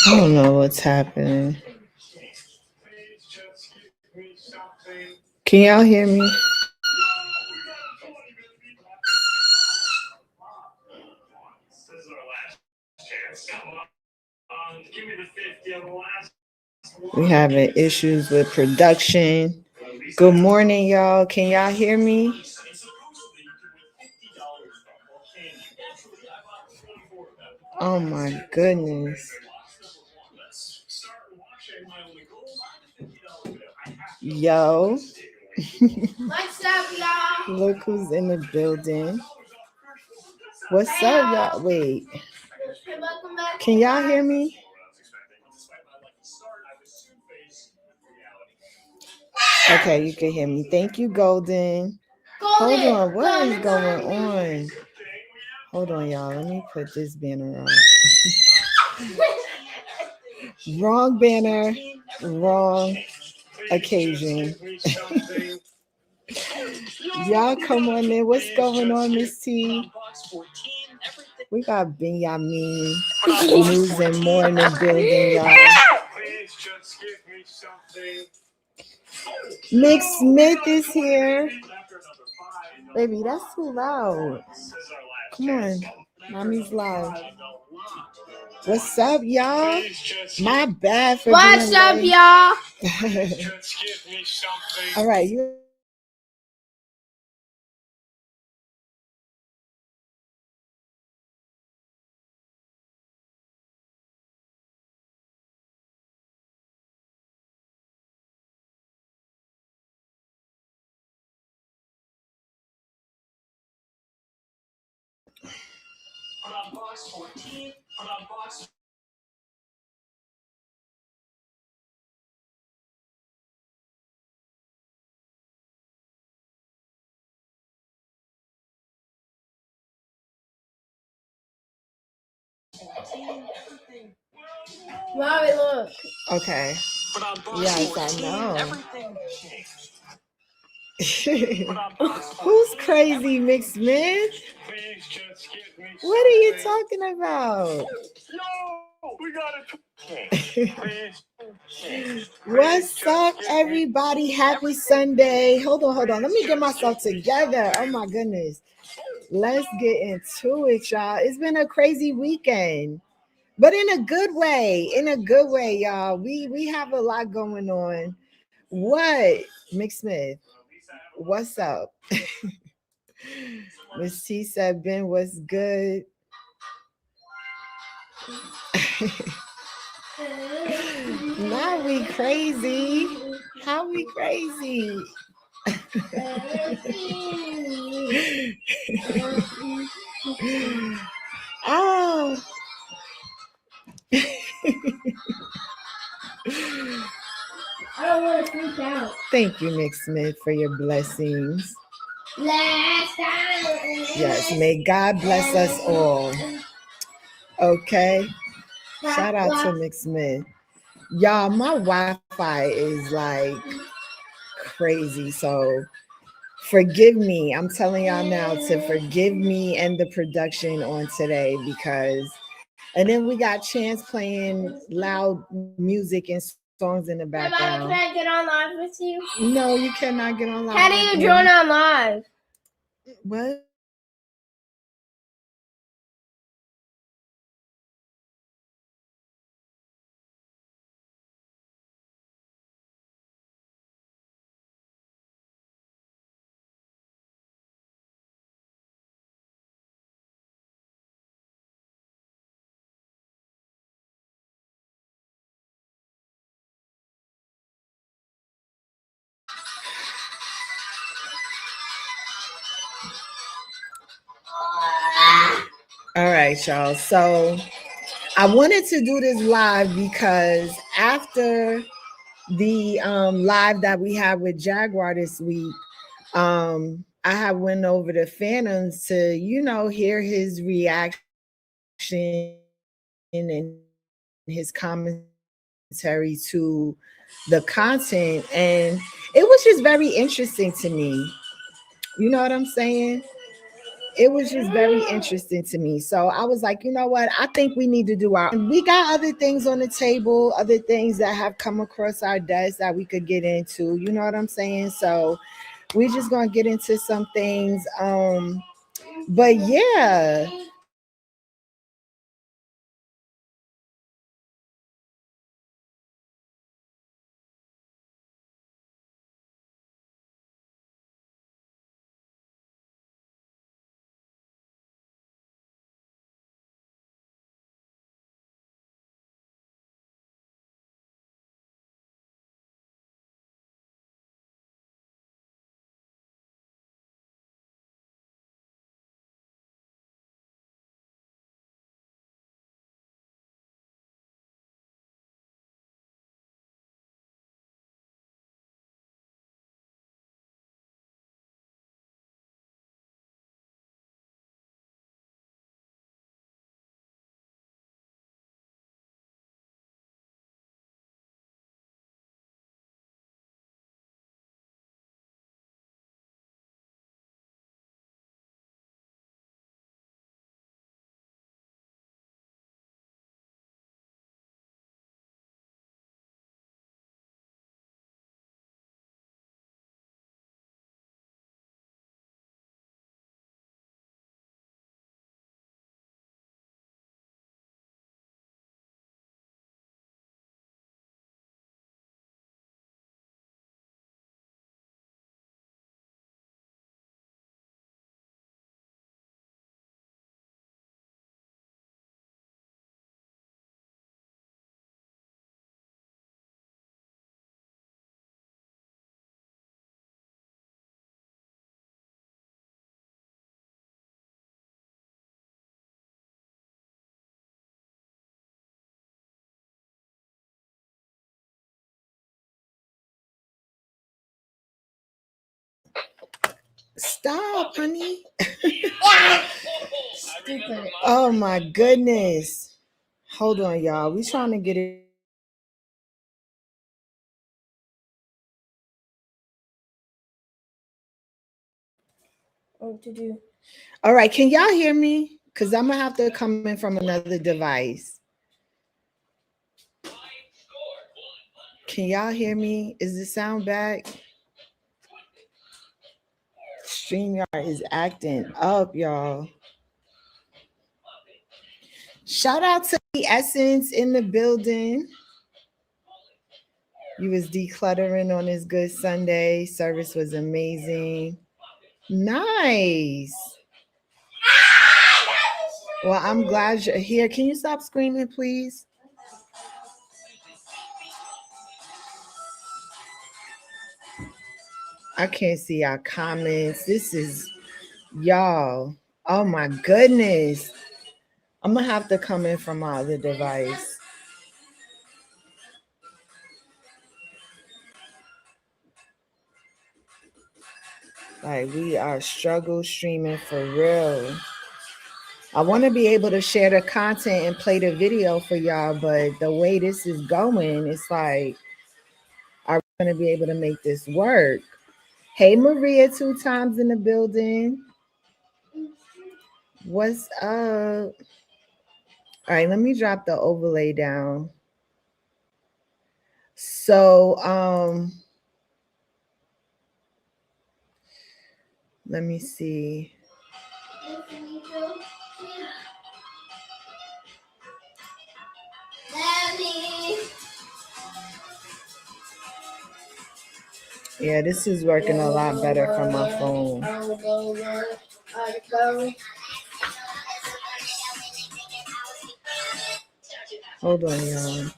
I don't know what's happening. Can y'all hear me? We having issues with production. Good morning, y'all. Can y'all hear me? Oh my goodness. Yo. What's up, y'all? Look who's in the building. What's up, y'all? Wait. Can y'all hear me? Okay, you can hear me. Thank you, Golden. Hold on. What is going on? Hold on, y'all. Let me put this banner on. Wrong banner, wrong occasion. Y'all come on in. What's going on, Miss T? We got Benjamin News and more in the building, y'all. Nick Smith is here. Baby, that's too loud. Come on. Mommy's live. What's up, y'all? My bad for What's being up, late. y'all? All right, you Mommy, look. okay? Yes, I know. Who's crazy, Mick Smith? What are you talking about? What's up, everybody? Happy Sunday. Hold on. Let me get myself together. Oh my goodness. Let's get into it, y'all. It's been a crazy weekend, but in a good way. In a good way, y'all. We have a lot going on. What, Mick Smith? What's up? Miss T said, Ben, what's good? Now we crazy. How we crazy? Oh. I don't want to freak out. Thank you, Nick Smith, for your blessings. Yes, may God bless us all. Okay. Shout out to Nick Smith. Y'all, my Wi-Fi is like crazy. So forgive me. I'm telling y'all now to forgive me and the production on today because and then we got Chance playing loud music and songs in the background. Mama, can I get on live with you? No, you cannot get on live. How do you join on live? What? All right, y'all. So I wanted to do this live because after the live that we had with Jaguar this week, I have went over to Phantoms to, hear his reaction and his commentary to the content. And it was just very interesting to me. You know what I'm saying? it was just very interesting to me. So I was like, you know what? I think we need to do our. We got other things on the table, other things that have come across our desk that we could get into. You know what I'm saying? So we're just gonna get into some things. But yeah, stop, honey. Stupid. Oh my goodness. Hold on, y'all. We trying to get it. What to do? All right, can y'all hear me? Because I'm gonna have to come in from another device. Can y'all hear me? Is the sound back? StreamYard is acting up, y'all. Shout out to the Essence in the building. You was decluttering on this good Sunday. Service was amazing. Nice. Well, I'm glad you're here. Can you stop screaming, please? I can't see our comments. This is y'all. Oh my goodness. I'm gonna have to come in from my other device. Like we are struggle streaming for real. I want to be able to share the content and play the video for y'all, but the way this is going, it's like I'm gonna be able to make this work. Hey Maria, 2 times in the building. What's up? All right, let me drop the overlay down. So let me see. Yeah, this is working a lot better from my phone. Hold on, y'all.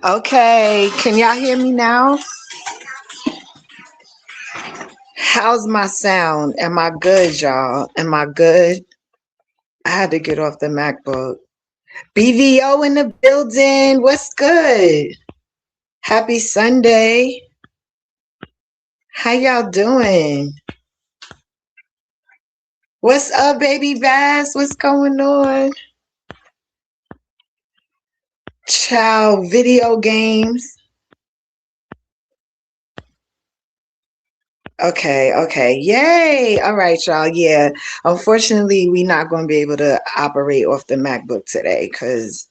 Okay, can y'all hear me now? How's my sound? Am I good, y'all? Am I good? I had to get off the MacBook. BVO in the building. What's good? Happy Sunday. How y'all doing? What's up, baby Bass? What's going on? Child, video games. Okay. Yay. All right, y'all. Yeah. Unfortunately, we're not going to be able to operate off the MacBook today because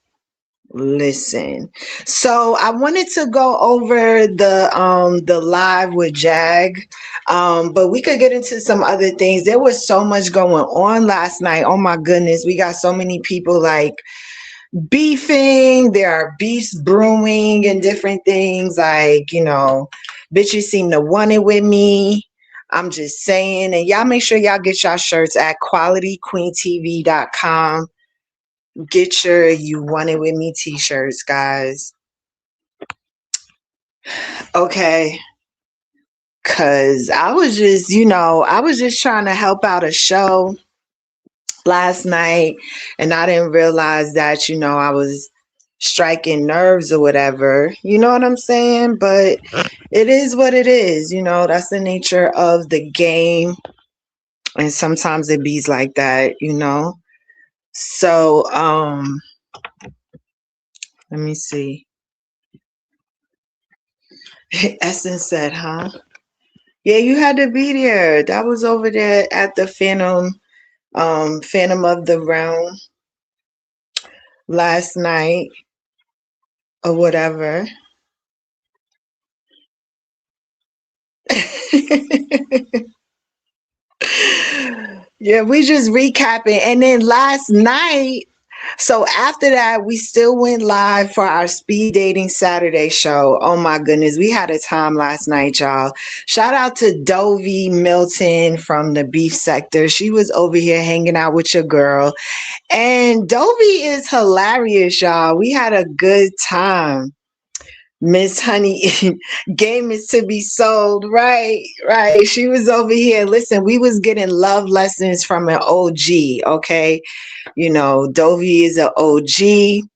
listen. So I wanted to go over the live with Jag. But we could get into some other things. There was so much going on last night. Oh my goodness. We got so many people like beefing, there are beefs brewing and different things, like, bitches seem to want it with me. I'm just saying. And y'all make sure y'all get y'all shirts at qualityqueentv.com. Get your You Want It With Me t-shirts, guys. Okay. Cause I was just trying to help out a show last night, and I didn't realize that I was striking nerves or whatever, you know what I'm saying? But it is what it is, that's the nature of the game, and sometimes it bees like that. So let me see. Essence said, huh? Yeah, you had to be there. That was over there at the Phantom of the Realm last night or whatever. Yeah, we just recapping. And then last night, so after that, we still went live for our speed dating Saturday show. Oh my goodness, we had a time last night, y'all. Shout out to Dovey Milton from the beef sector. She was over here hanging out with your girl. And Dovey is hilarious, y'all. We had a good time. Miss Honey, game is to be sold. Right. She was over here. Listen, we was getting love lessons from an OG. Okay. Dovey is an OG.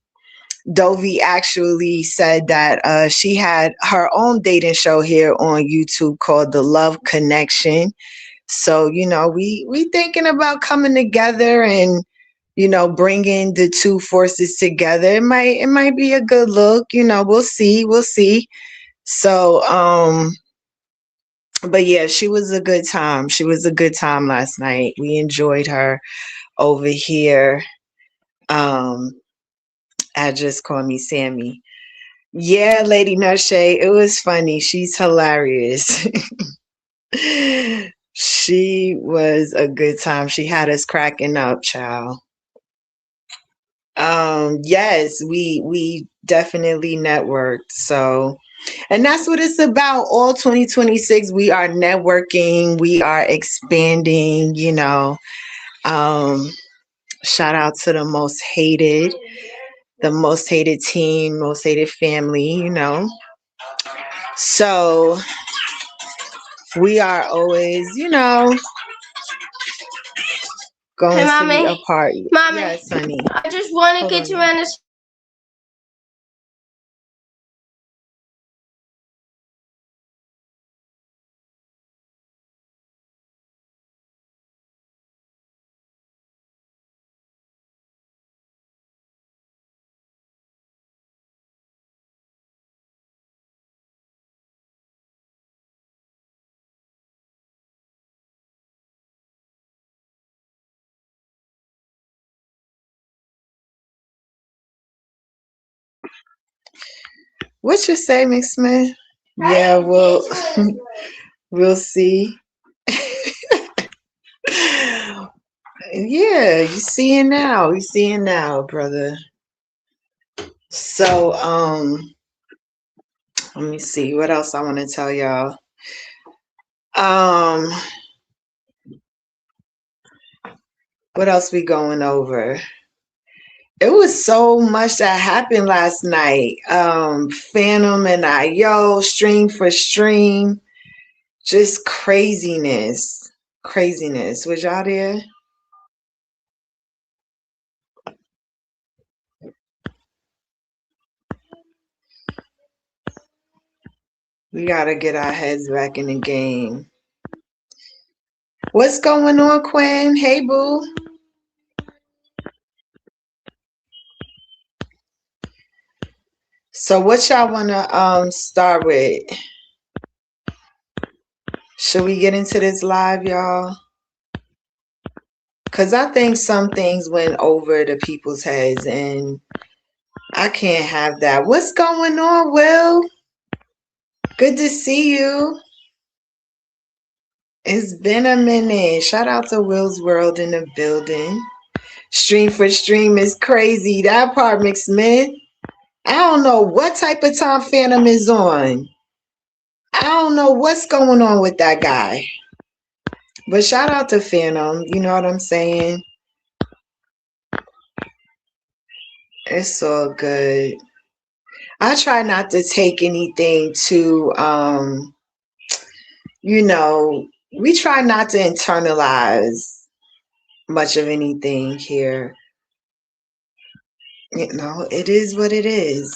Dovey actually said that she had her own dating show here on YouTube called The Love Connection. So, we thinking about coming together and bringing the two forces together. It might be a good look. We'll see. So, but yeah, she was a good time. She was a good time last night. We enjoyed her over here. I just call me Sammy. Yeah, Lady Nushay, it was funny. She's hilarious. She was a good time. She had us cracking up, child. Yes, we definitely networked. So, and that's what it's about. All 2026, we are networking, we are expanding, shout out to the most hated team, most hated family. So we are always, going Hey, to Mommy. a party. Mommy. Yes, honey. I just want to Hold get on. you in a What you say, Miss Smith? Yeah, we'll see. Yeah, you seeing now, brother. So, let me see what else I want to tell y'all. What else we going over? It was so much that happened last night. Phantom and IO, stream for stream, just craziness. Craziness. Was y'all there? We gotta get our heads back in the game. What's going on, Quinn? Hey, boo. So what y'all wanna start with? Should we get into this live, y'all? Cause I think some things went over the people's heads and I can't have that. What's going on, Will? Good to see you. It's been a minute. Shout out to Will's World in the building. Stream for stream is crazy. That part, McSmith. I don't know what type of time Phantom is on. I don't know what's going on with that guy. But shout out to Phantom. You know what I'm saying? It's all good. I try not to take anything too, you know, we try not to internalize much of anything here. You know, it is what it is.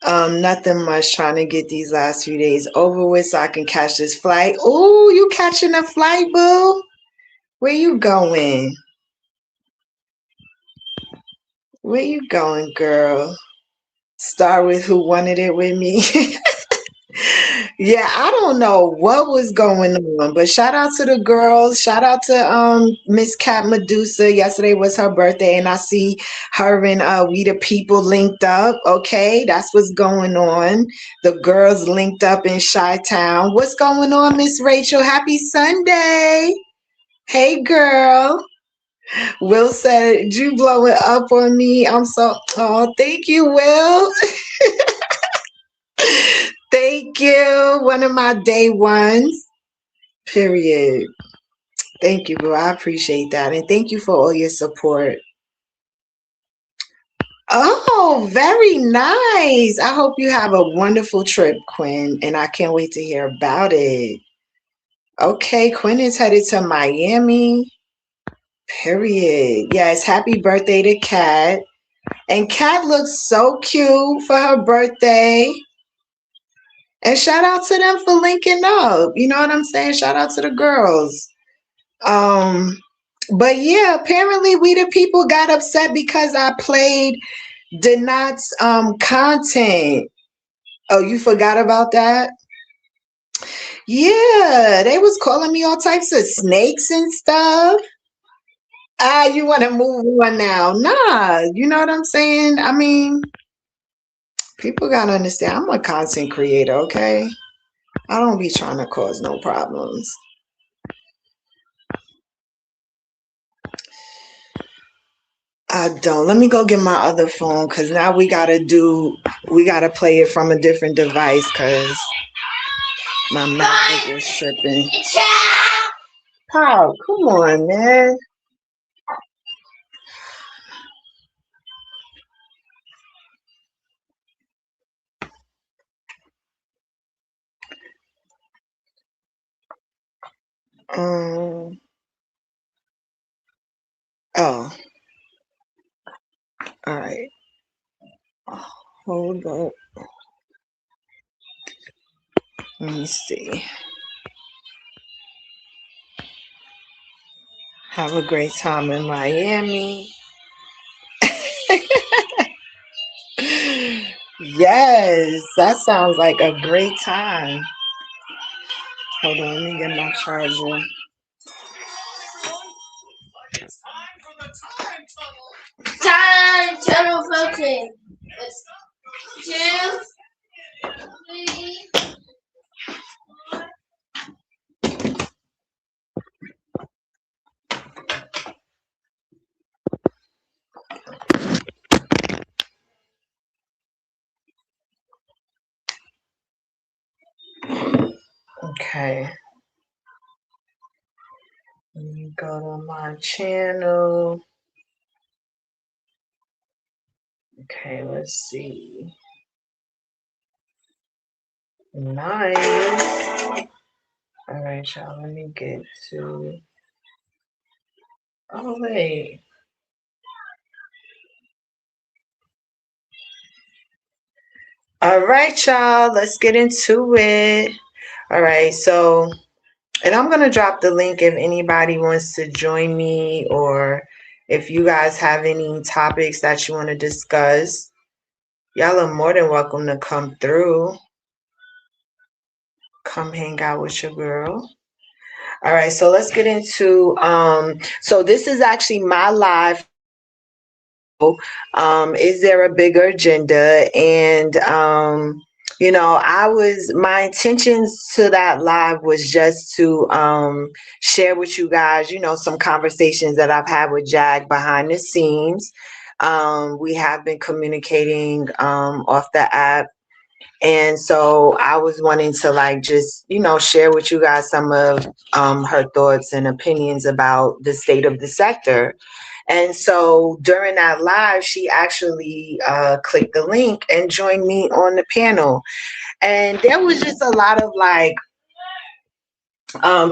Nothing much, trying to get these last few days over with so I can catch this flight. Ooh, you catching a flight, boo? Where you going? Where you going, girl? Start with who wanted it with me. Yeah, I don't know what was going on, but shout out to the girls. Shout out to Miss Cat Medusa. Yesterday was her birthday, and I see her and We the People linked up. Okay, that's what's going on. The girls linked up in Chi-Town. What's going on, Miss Rachel? Happy Sunday. Hey, girl. Will said, you blowing up on me. I'm so, oh, thank you, Will. Thank you. One of my day ones. Period. Thank you, bro. I appreciate that. And thank you for all your support. Oh, very nice. I hope you have a wonderful trip, Quinn. And I can't wait to hear about it. Okay, Quinn is headed to Miami. Period. Yes, happy birthday to Kat. And Kat looks so cute for her birthday. And shout out to them for linking up. You know what I'm saying? Shout out to the girls. But yeah, apparently We the People got upset because I played Denat's content. Oh, you forgot about that? Yeah, they was calling me all types of snakes and stuff. Ah, you want to move on now? Nah, you know what I'm saying? I mean, people gotta understand I'm a content creator, okay? I don't be trying to cause no problems. I don't. Let me go get my other phone because now we gotta play it from a different device because my mouth is tripping. Pop, come on, man. Um. Oh. All right. Hold up. Let me see. Have a great time in Miami. Yes, that sounds like a great time. Hold on, let me get my charger. Time tunnel filtering. It's 2, 3. Okay. Let me go to my channel. Okay, let's see. Nice. All right, y'all. Let me get to. Oh wait. All right, y'all. Let's get into it. All right. So, and I'm gonna drop the link if anybody wants to join me, or if you guys have any topics that you want to discuss. Y'all are more than welcome to come through. Come hang out with your girl. All right, so let's get into so this is actually my live. Is there a bigger agenda? And I was my intentions to that live was just to share with you guys, some conversations that I've had with Jag behind the scenes. We have been communicating off the app, and so I was wanting to like just, share with you guys some of her thoughts and opinions about the state of the sector. And so during that live, she actually clicked the link and joined me on the panel. And there was just a lot of like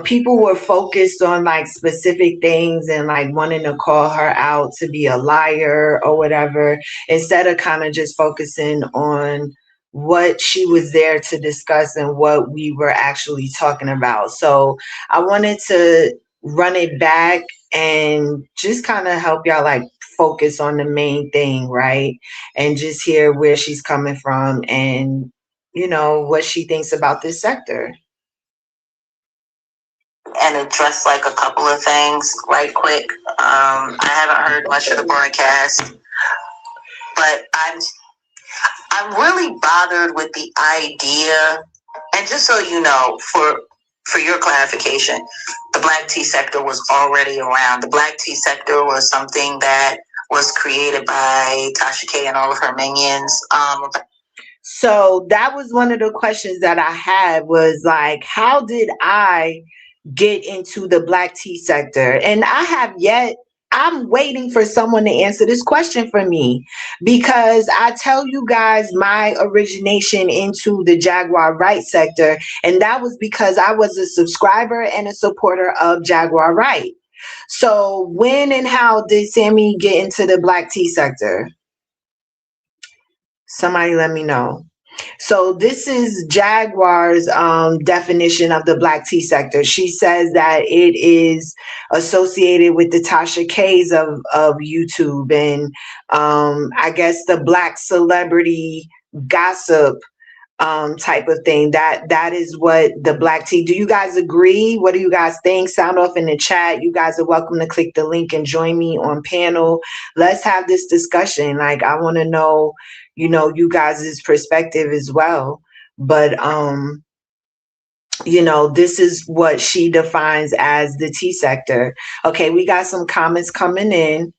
people were focused on like specific things and like wanting to call her out to be a liar or whatever, instead of kind of just focusing on what she was there to discuss and what we were actually talking about. So I wanted to run it back and just kind of help y'all like focus on the main thing, right? And just hear where she's coming from and what she thinks about this sector. And address like a couple of things right quick. I haven't heard much of the broadcast, but I'm really bothered with the idea. And just so you know, for your clarification, the black tea sector was already around. The black tea sector was something that was created by Tasha K and all of her minions. So that was one of the questions that I had was like, how did I get into the black tea sector? And I'm waiting for someone to answer this question for me, because I tell you guys my origination into the Jaguar Wright sector, and that was because I was a subscriber and a supporter of Jaguar Wright. So when and how did Sammy get into the black tea sector? Somebody let me know. So this is Jaguar's definition of the black tea sector. She says that it is associated with the Tasha K's of YouTube, and I guess the black celebrity gossip type of thing. That is what the black tea. Do you guys agree? What do you guys think? Sound off in the chat. You guys are welcome to click the link and join me on panel. Let's have this discussion. Like, I want to know, you guys' perspective as well. But this is what she defines as the tea sector. Okay, we got some comments coming in.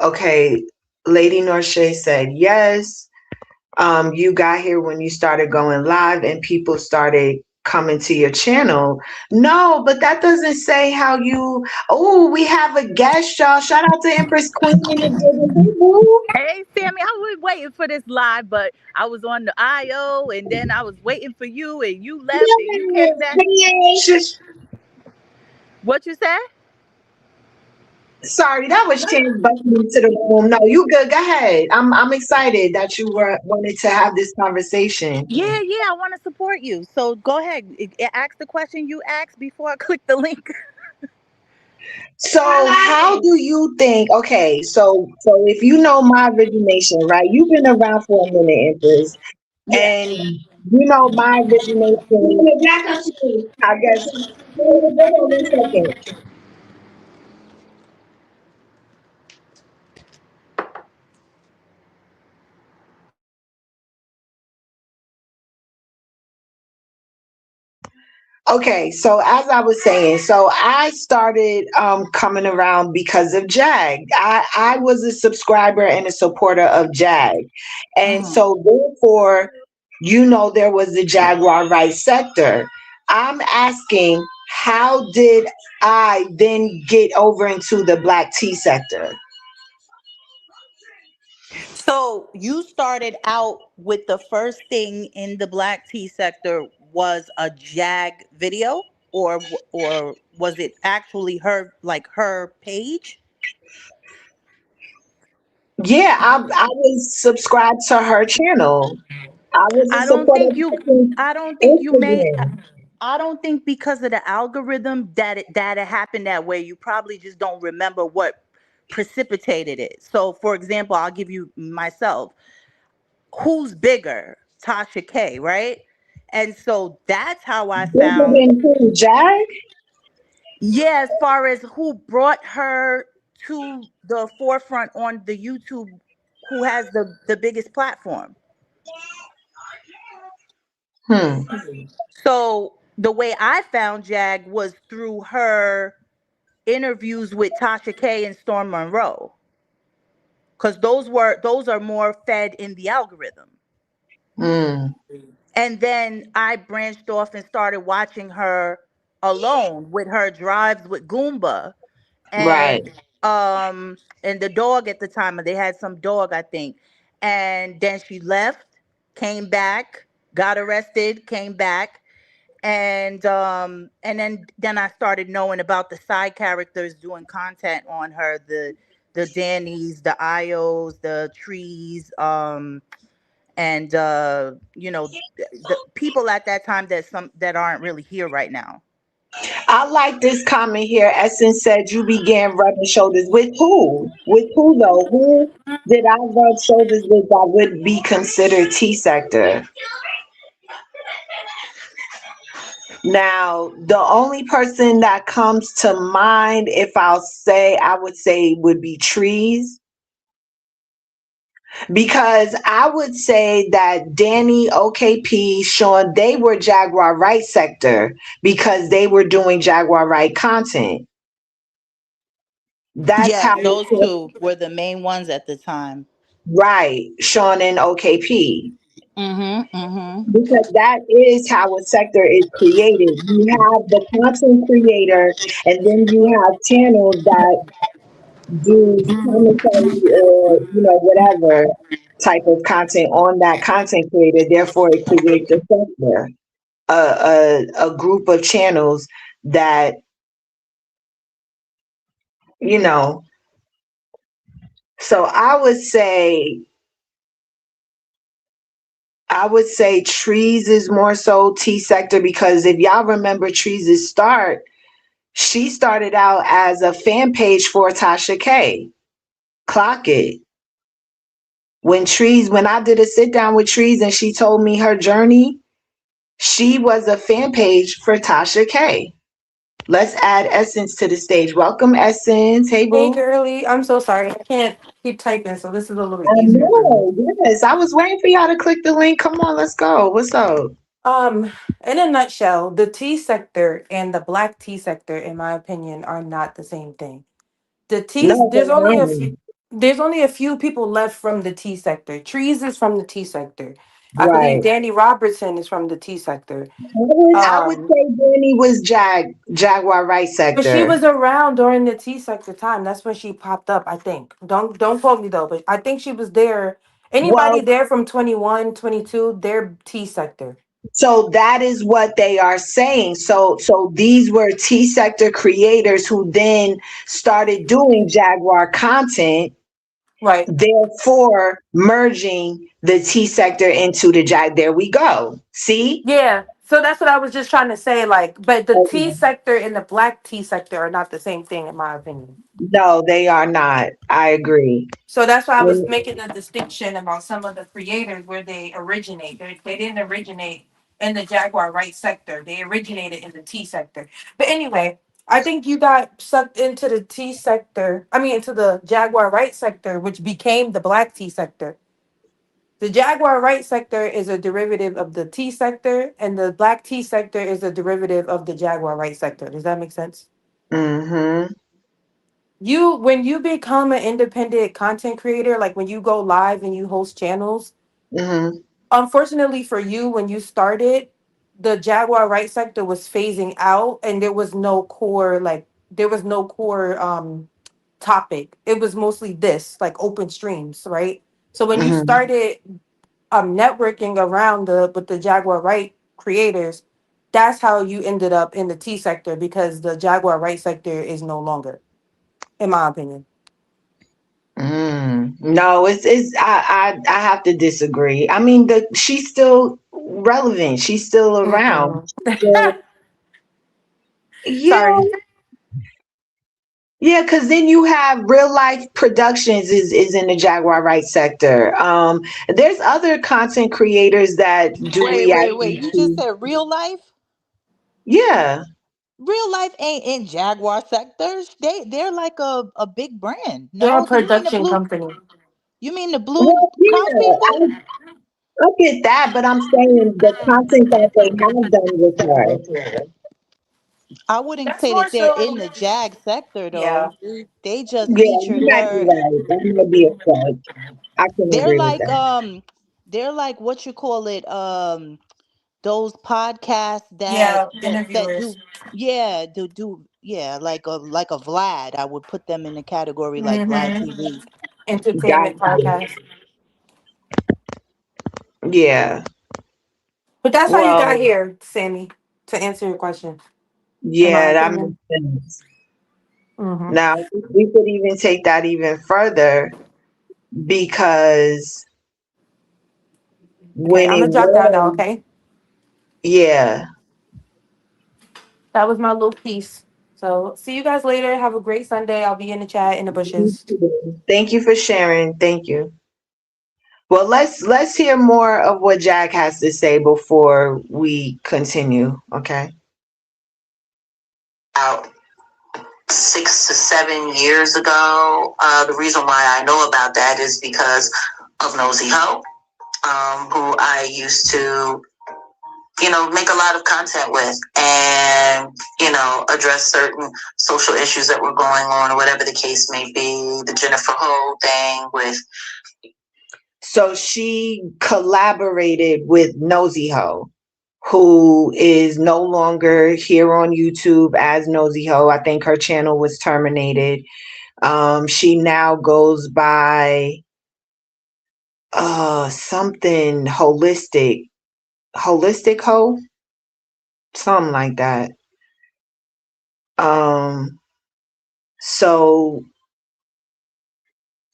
Okay, Lady Norshay said yes. You got here when you started going live and people started coming to your channel. No, but that doesn't say how you. Oh, we have a guest, y'all. Shout out to Empress Queen in the building. Hey, Sammy, I was waiting for this live, but I was on the IO and then I was waiting for you and you left and you came back. What you said? Sorry, that was Chance busting into the room. No, you good. Go ahead. I'm excited that you wanted to have this conversation. Yeah, I want to support you. So go ahead. Ask the question you asked before I click the link. So how do you think, okay, so if you know my origination, right? You've been around for a minute, Empress. And my origination, I guess. Hold on 1 second. Okay, so as I was saying, so I started coming around because of Jag. I was a subscriber and a supporter of Jag. And so therefore, there was the Jaguar Wright sector. I'm asking, how did I then get over into the black tea sector? So you started out with the first thing in the black tea sector was a Jag video, or was it actually her, like her page? Yeah, I was subscribed to her channel. I was a I don't supporter think of you. her I don't think you may. Instagram. I don't think because of the algorithm that it happened that way. You probably just don't remember what precipitated it. So, for example, I'll give you myself. Who's bigger, Tasha K, right? And so that's how I Bigger found. than who, Jag? Yeah, as far as who brought her to the forefront on the YouTube, who has the biggest platform. Hmm. So the way I found Jag was through her interviews with Tasha K and Storm Monroe, because those are more fed in the algorithm. Hmm. And then I branched off and started watching her alone with her drives with Goomba, Right. and the dog at the time. They had some dog, I think. And then she left, came back, got arrested, came back, and then I started knowing about the side characters doing content on her, the Dannies, the Ios, the trees, and the people at that time that aren't really here right now. I like this comment here. Essence said you began rubbing shoulders with who? With who though? Who did I rub shoulders with that would be considered T sector? Now, the only person that comes to mind, if I'll say, I would say would be Trees, because I would say that Danny, OKP, Sean, they were Jaguar Wright sector because they were doing Jaguar Wright content. That's Yes, how those it, two were the main ones at the time. right, Sean and OKP. Mhm. Mhm. Because that is how a sector is created. You have the content creator, and then you have channels that do commentary or whatever type of content on that content creator. Therefore, it creates a sector, a group of channels that you know. So I would say Trees is more so T sector because if y'all remember Trees' start, she started out as a fan page for Tasha K. Clock it. When I did a sit down with Trees and she told me her journey, she was a fan page for Tasha K. Let's add Essence to the stage. Welcome, Essence. Hey, Hey, boo. girly. I'm so sorry. I can't keep typing, so this is a little bit I easier for me. know. Yes, I was waiting for y'all to click the link. Come on, let's go. What's up? Um, in a nutshell, the tea sector and the black tea sector, in my opinion, are not the same thing. The tea, No, they're not. there's only a few people left from the tea sector. Trees is from the tea sector. I believe Right. Danny Robertson is from the tea sector. I would Um, say Danny was Jaguar Right but she sector. was around during the tea sector time. That's when she popped up, I think. Don't quote me though, but I think she was there. Anybody Well, there from 21, 22, they're tea sector. so that is what they are saying. So these were T sector creators who then started doing Jaguar content, Right. therefore merging the T sector into the Jag. There we go. See? Yeah. So that's what I was just trying to say. Like, but the tea Okay. sector and the black tea sector are not the same thing, in my opinion. No, they are not. I agree. So that's why I was And- making a distinction about some of the creators where they originate. They didn't originate in the Jaguar Right sector. They originated in the T sector. But anyway, I think you got sucked into the T sector. I mean, into the Jaguar Right sector, which became the black T sector. The Jaguar Right sector is a derivative of the T sector, and the black T sector is a derivative of the Jaguar Right sector. Does that make sense? Mhm. When you become an independent content creator, like when you go live and you host channels, Mhm. unfortunately for you, when you started, the Jaguar Right sector was phasing out, and there was no core topic. It was mostly this, like open streams, right? So when you Mhm. started networking around the with the Jaguar Wright creators, that's how you ended up in the T sector because the Jaguar Wright sector is no longer, in my opinion. No, it's I have to disagree. I mean, she's still relevant. She's still around. Mm-mm. Still, yeah, Sorry. yeah. Because then you have Real Life Productions is in the Jaguar Right sector. There's other content creators that do Wait. reality. You just said real life? Yeah. Real life ain't in Jaguar sectors. They're like a big brand. They're a No, production company. you mean the blue Well, couch yeah, people? I get that, but I'm saying the content that they have done with her. I wouldn't That's say more that they're so. in the Jag sector Yeah. though. They just Yeah, you featured might be her. right. That might be a stretch. I can They're agree with like that. they're like what you call it those podcasts Yeah. that Interviewers. do yeah like a Vlad. I would put them in the category like Vlad Mm-hmm. TV. Entertainment Gotcha. podcast. Yeah. But that's how you got Well, here, Sammy. To answer your question, in my yeah, that makes opinion. sense. Mm-hmm. Now, we could even take that even further because Okay, when I'm it gonna jot that down. was, Okay, yeah, that was my little piece. So see you guys later. Have a great Sunday. I'll be in the chat in the bushes. thank you for sharing. Thank you. Well, let's hear more of what Jack has to say before we continue. Okay. About 6 to 7 years ago, the reason why I know about that is because of Nosy Ho, who I used to, make a lot of content with and, address certain social issues that were going on or whatever the case may be. The Jennifer Ho thing with. So she collaborated with Nosy Ho, who is no longer here on YouTube as Nosy Ho. I think her channel was terminated. She now goes by something holistic Ho, something like that. Um, so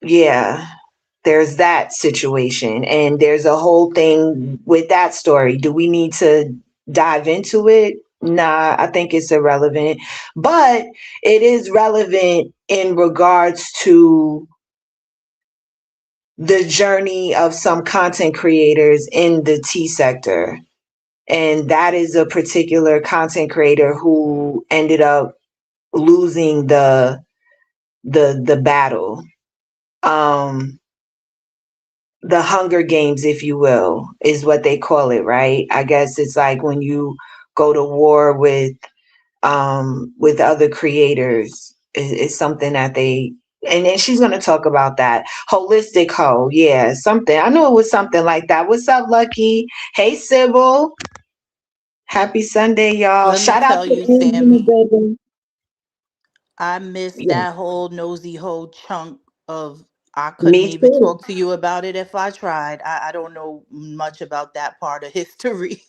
yeah, there's that situation, and there's a whole thing with that story. Do we need to dive into it? Nah, I think it's irrelevant, but it is relevant in regards to the journey of some content creators in the T sector. And that is a particular content creator who ended up losing the battle. Um, the Hunger Games, if you will, is what they call it, right? I guess it's like when you go to war with other creators. It's something that they, and then she's gonna talk about that holistic hoe. Yeah, something. I knew it was something like that. What's up, Lucky? Hey, Sybil. Happy Sunday, y'all. Let me Shout out tell to you, Angie in the Sammy, building. I missed Yeah, that whole nosy whole chunk of I couldn't me even too. talk to you about it if I tried. I don't know much about that part of history.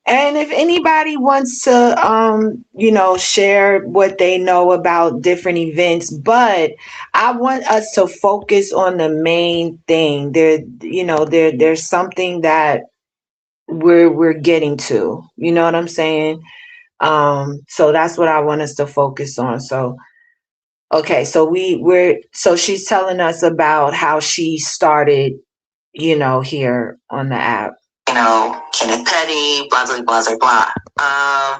And if anybody wants to, share what they know about different events, but I want us to focus on the main thing. There's something that we're getting to. You know what I'm saying? So that's what I want us to focus on. So okay, so so she's telling us about how she started, here on the app. Kenneth Petty, blah, blah, blah, blah, blah.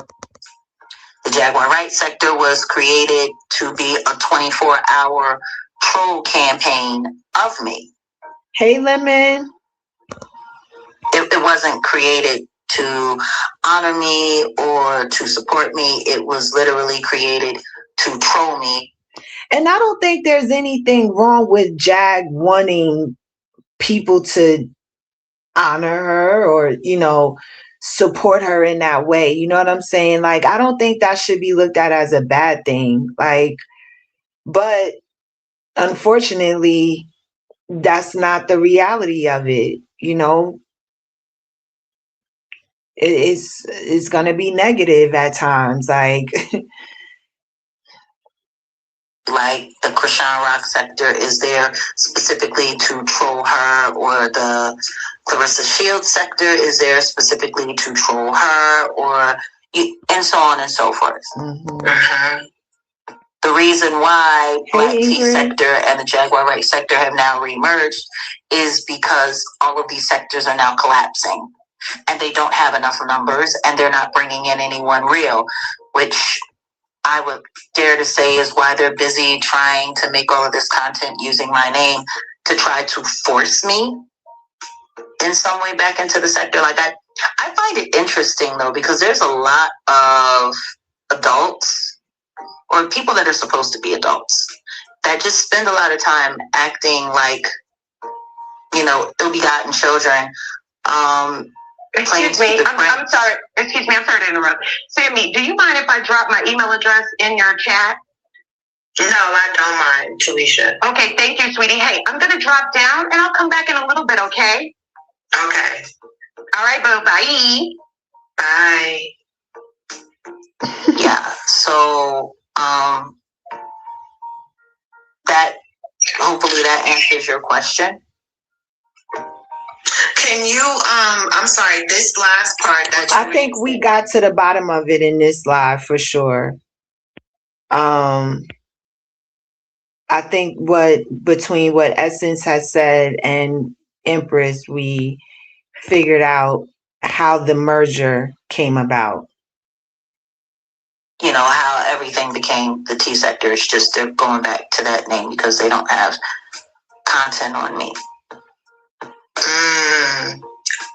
The Jaguar Wright sector was created to be a 24-hour troll campaign of me. Hey, Lemon. It wasn't created to honor me or to support me. It was literally created to troll me. And I don't think there's anything wrong with Jag wanting people to honor her or support her in that way. You know what I'm saying? Like, I don't think that should be looked at as a bad thing. Like, but unfortunately, that's not the reality of it. You know, it's going to be negative at times. Like the Krishan Rock sector is there specifically to troll her, or the Clarissa Shields sector is there specifically to troll her, or and so on and so forth. The reason why Black Tea sector and the Jaguar Wright sector have now reemerged is because all of these sectors are now collapsing, and they don't have enough numbers, and they're not bringing in anyone real, which I would dare to say is why they're busy trying to make all of this content using my name to try to force me in some way back into the sector. Like I find it interesting though, because there's a lot of adults or people that are supposed to be adults that just spend a lot of time acting like, you know, ill-begotten children. Excuse me, I'm sorry. Excuse me, I'm sorry to interrupt. Sammy, do you mind if I drop my email address in your chat? No, I don't mind, Talisha. Okay, thank you, sweetie. Hey, I'm gonna drop down and I'll come back in a little bit, okay? Okay. All right, boo. Bye. Bye. Yeah, so that hopefully that answers your question. Can you I'm sorry, this last part that I think we got to the bottom of it in this live for sure. I think between what Essence has said and Empress, we figured out how the merger came about. You know, how everything became the T sector. It's just they're going back to that name because they don't have content on me.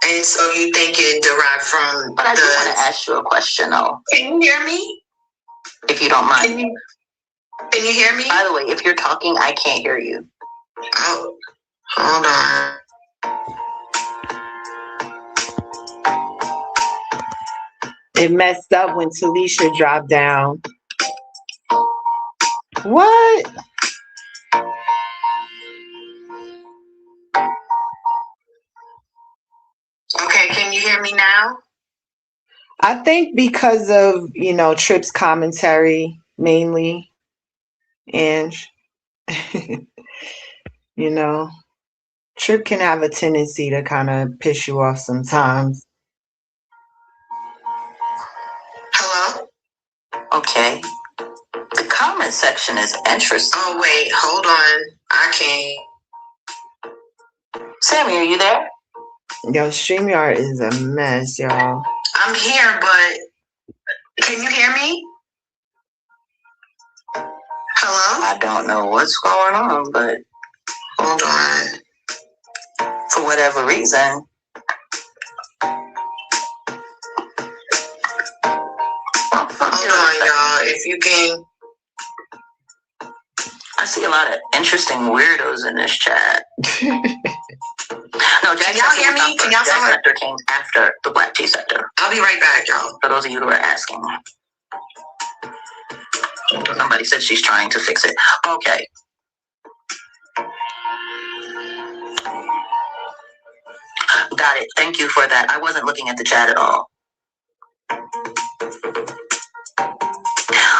And so you think it derived from But I just want to ask you a question though. Can you hear me? If you don't mind. Can you hear me? By the way, if you're talking, I can't hear you. Oh, hold on. It messed up when Talisha dropped down. What? Okay, can you hear me now? I think because of, you know, Tripp's commentary mainly, and you know, Tripp can have a tendency to kind of piss you off sometimes. Hello? Okay. The comment section is interesting. Oh, wait, hold on. I can't. Sammy, are you there? Yo, StreamYard is a mess, y'all. I'm here, but can you hear me? Hello? I don't know what's going on, but Hold on. for whatever reason, Hold on, y'all. If you can. I see a lot of interesting weirdos in this chat. No, Can y'all hear me? Can y'all Jack sector came after the Black Tea sector. I'll be right back, y'all. For those of you who are asking. Somebody said she's trying to fix it. Okay. Got it. Thank you for that. I wasn't looking at the chat at all.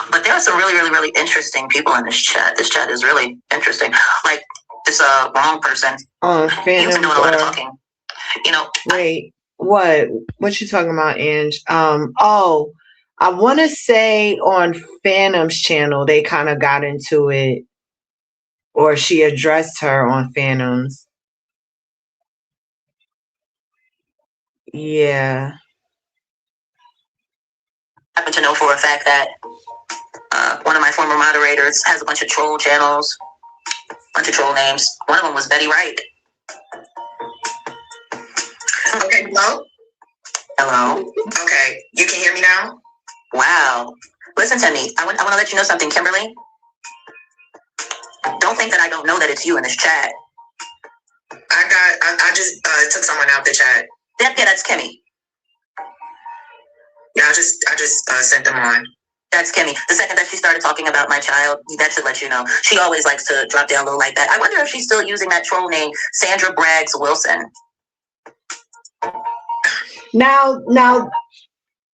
But there are some really, really, really interesting people in this chat. This chat is really interesting. Like, it's a wrong person. He was doing a lot of talking. You know. Wait, what you talking about, Ange? Oh, I want to say on Phantom's channel, they kind of got into it, or she addressed her on Phantom's. Yeah. I happen to know for a fact that one of my former moderators has a bunch of troll channels, bunch of troll names. One of them was Betty Wright. Okay, hello? Hello. Okay, you can hear me now? Wow. Listen to me. I want to let you know something, Kimberly. Don't think that I don't know that it's you in this chat. I just took someone out the chat. Yeah, that's Kimmy. Yeah, I just sent them on. That's Kimmy. The second that she started talking about my child, that should let you know. She always likes to drop down low like that. I wonder if she's still using that troll name, Sandra Braggs Wilson. Now,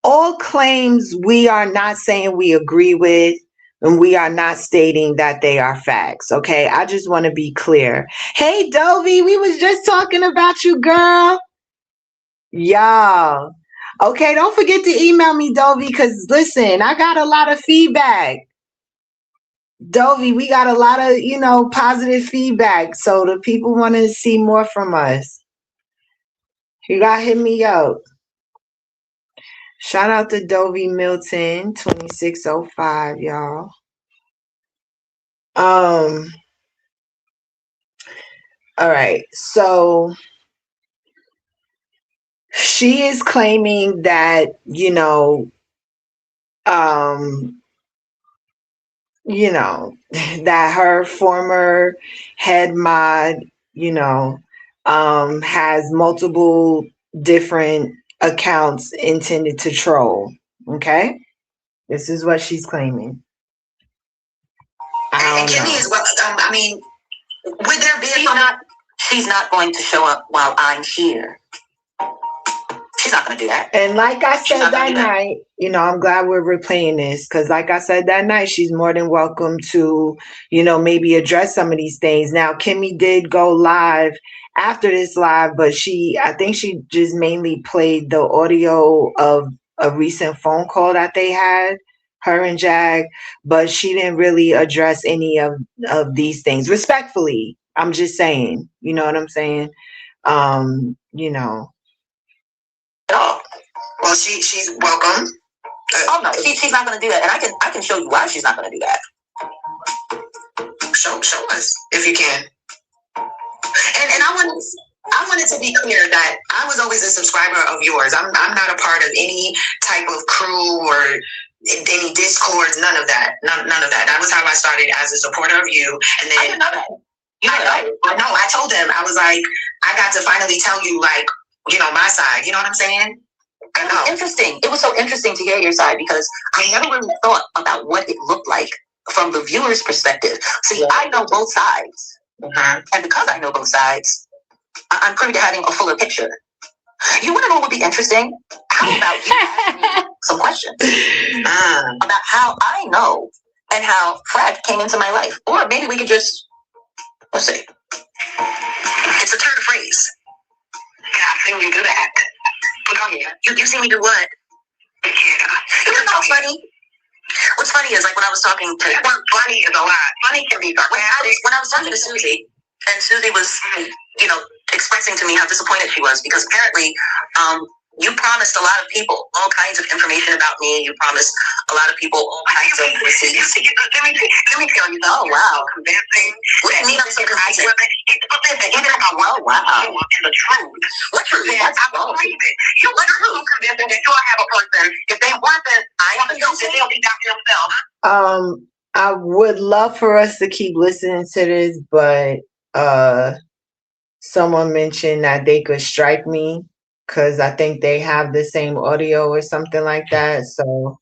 all claims we are not saying we agree with, and we are not stating that they are facts. Okay, I just want to be clear. Hey, Dovey, we was just talking about you, girl. Y'all. Okay, don't forget to email me, Dovey, because listen, I got a lot of feedback. Dovey, we got a lot of, positive feedback. So the people want to see more from us. You got to hit me up. Shout out to Dovey Milton, 2605, y'all. All right. So she is claiming that, that her former head mod, has multiple different accounts intended to troll. Okay, this is what she's claiming. And Kimmy is well. I mean, would there be? She's not going to show up while I'm here. She's not going to do that. And like I said that night, I'm glad we're replaying this, because like I said that night, she's more than welcome to, maybe address some of these things. Now, Kimmy did go live after this live, but I think she just mainly played the audio of a recent phone call that they had, her and Jag, but she didn't really address any of these things. Respectfully, I'm just saying, you know what I'm saying? Oh, well, she's welcome. Oh no, she's not going to do that, and I can show you why she's not going to do that. Show us if you can. And I wanted to be clear that I was always a subscriber of yours. I'm not a part of any type of crew or any discords. None of that. None of that. That was how I started as a supporter of you. And then I didn't know that. I know. I told them, I was like, I got to finally tell you, like, my side. You know what I'm saying? I know. Interesting. It was so interesting to hear your side, because I never really thought about what it looked like from the viewer's perspective. See, I know both sides. Mm-hmm. And because I know both sides, I'm privy to having a fuller picture. You want to know what would be interesting? How about you ask me some questions about how I know and how Fred came into my life? Or maybe we could just, let's see. It's a turn of phrase. Yeah, I think we do that. Oh yeah. You see me do what? Yeah. You know what's funny? What's funny is, like, when I was talking to funny is a lot. Funny can be sarcastic. When I was talking to Susie, and Susie was, expressing to me how disappointed she was, because apparently, you promised a lot of people all kinds of information about me. You promised a lot of people all kinds of receipts. Let me tell you. Oh wow. Convincing. What do you mean I'm so convincing? Oh wow. And the truth. What truth? I believe it. You what truth convincing that you'll have a person. If they want that, they'll be down themselves. I would love for us to keep listening to this, but someone mentioned that they could strike me because I think they have the same audio or something like that. So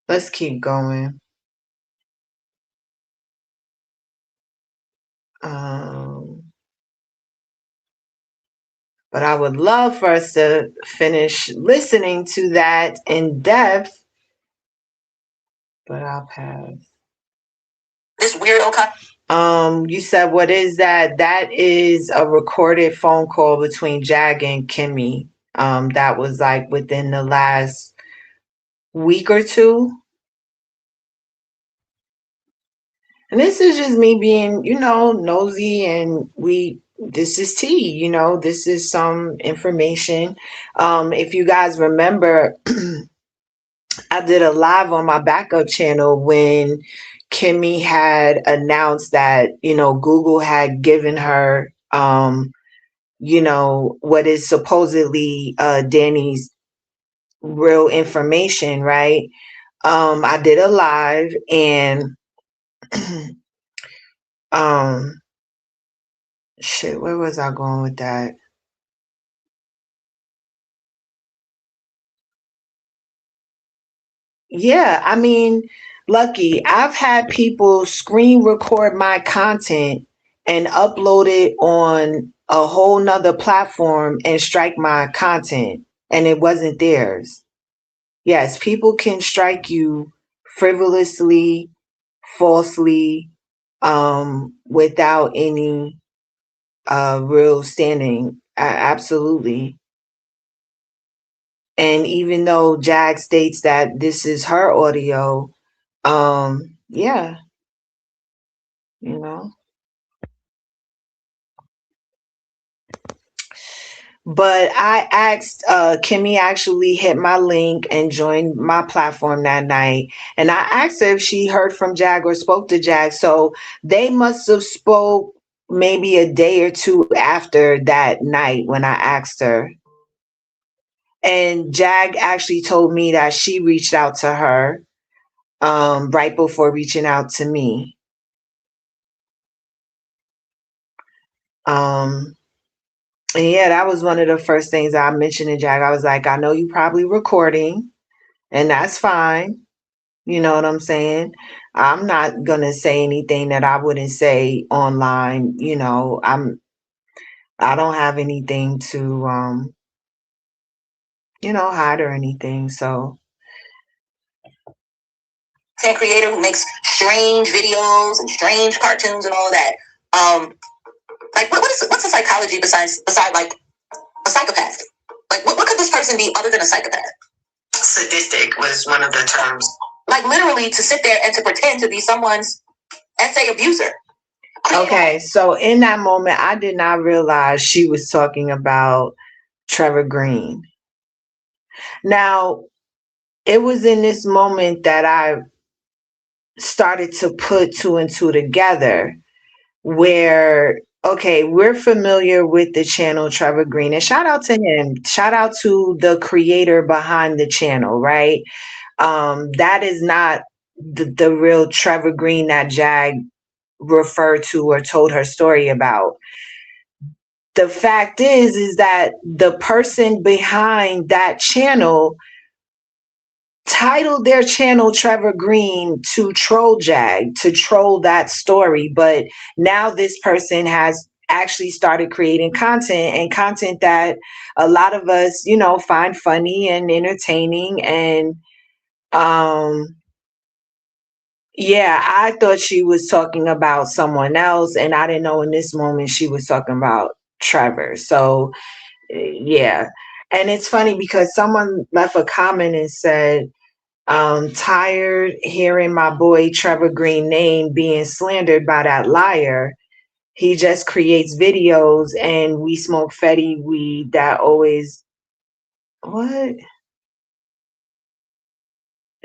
let's keep going. But I would love for us to finish listening to that in depth. But I'll pass. This weirdo you said, what is that? That is a recorded phone call between Jag and Kimmy. That was like within the last week or two. And this is just me being, nosy, and this is tea, this is some information. If you guys remember, I did a live on my backup channel when Kimmy had announced that, Google had given her, what is supposedly Danny's real information, right? I did a live, and shit, where was I going with that? Yeah, I mean, lucky. I've had people screen record my content and upload it on a whole nother platform and strike my content, and it wasn't theirs. Yes, people can strike you frivolously, falsely, without any real standing. Absolutely. And even though Jag states that this is her audio, yeah, you know. But I asked Kimmy actually hit my link and joined my platform that night. And I asked her if she heard from Jag or spoke to Jag. So they must have spoke maybe a day or two after that night when I asked her. And Jag actually told me that she reached out to her right before reaching out to me. And yeah, that was one of the first things I mentioned to Jag. I was like, I know you probably recording, and that's fine. You know what I'm saying? I'm not gonna say anything that I wouldn't say online. You know, I don't have anything to hide or anything. So Content creator who makes strange videos and strange cartoons and all of that. Like what's a psychology beside like a psychopath? Like what could this person be other than a psychopath? Sadistic was one of the terms. Like literally to sit there and to pretend to be someone's essay abuser. okay, so in that moment, I did not realize she was talking about Trevor Green. Now, it was in this moment that I started to put two and two together where, okay, we're familiar with the channel Trevor Green, and shout out to him. Shout out to the creator behind the channel, right? That is not the real Trevor Green that Jag referred to or told her story about. The fact is that the person behind that channel titled their channel Trevor Green to troll Jag, to troll that story. But now this person has actually started creating content, and content that a lot of us, find funny and entertaining. And yeah, I thought she was talking about someone else, and I didn't know in this moment she was talking about Trevor. So yeah. And it's funny because someone left a comment and said, tired hearing my boy Trevor Green name being slandered by that liar. He just creates videos and we smoke Fetty weed that always, what?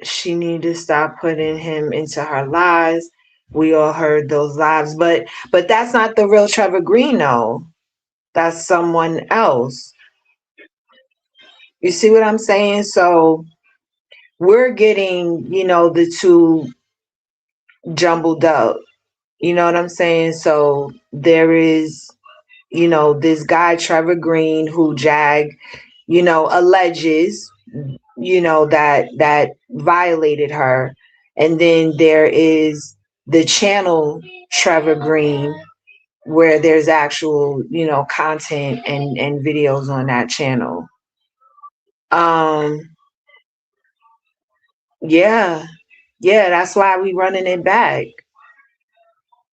She need to stop putting him into her lives. We all heard those lives, but that's not the real Trevor Green, though. That's someone else. You see what I'm saying? So we're getting, the two jumbled up. You know what I'm saying? So there is, this guy, Trevor Green, who Jag, alleges, that violated her. And then there is the channel Trevor Green, where there's actual, content and videos on that channel. Yeah, that's why we running it back.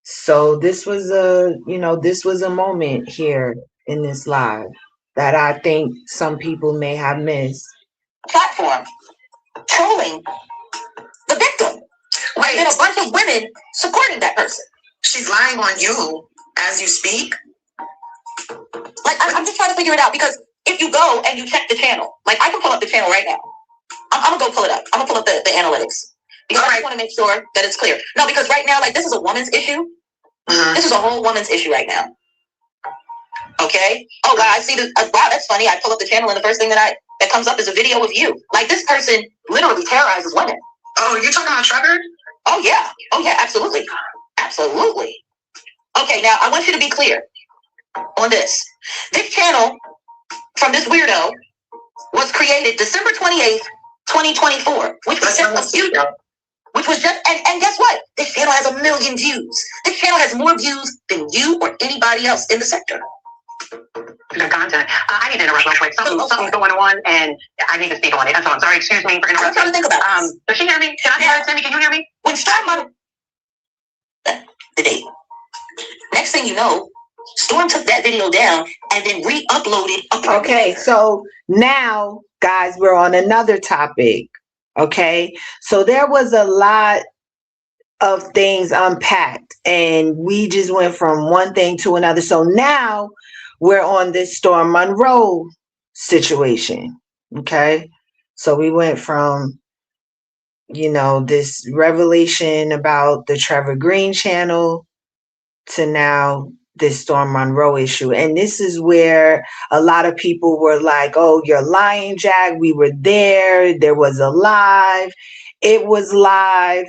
So this was a moment here in this live that I think some people may have missed. Platform trolling the victim. Wait, and a bunch of women supporting that person. She's lying on you as you speak. Like I'm just trying to figure it out, because if you go and you check the channel, like I can pull up the channel right now. I'm gonna go pull it up. I'm gonna pull up the analytics, because I just want to make sure that it's clear. No, because right now, like, this is a woman's issue. This is a whole woman's issue right now. Okay. Oh wow, I see this. Wow, that's funny. I pull up the channel and the first thing that comes up is a video of you. Like, this person literally terrorizes women. Oh, you're talking about Trevor? Oh yeah. Oh yeah. Absolutely. Absolutely. Okay. Now I want you to be clear on this. This channel from this weirdo was created December 28th, 2024, which was just a few, which was just, and guess what? This channel has 1 million views. This channel has more views than you or anybody else in the sector. Good content. I need to interrupt real quick. Something's going on, and I need to speak on it. So I'm sorry. Excuse me for interrupting. I'm trying to think about does she hear me? Can I hear Sammy? Can you hear me? When Storm the date. Next thing you know, Storm took that video down and then re-uploaded. Okay, so now, guys, we're on another topic. Okay, so there was a lot of things unpacked, and we just went from one thing to another. So now we're on this Storm Monroe situation. Okay, so we went from, you know, this revelation about the Trevor Green channel to now this Storm Monroe issue. And this is where a lot of people were like, oh, you're lying, Jag. We were there. There was a live. It was live.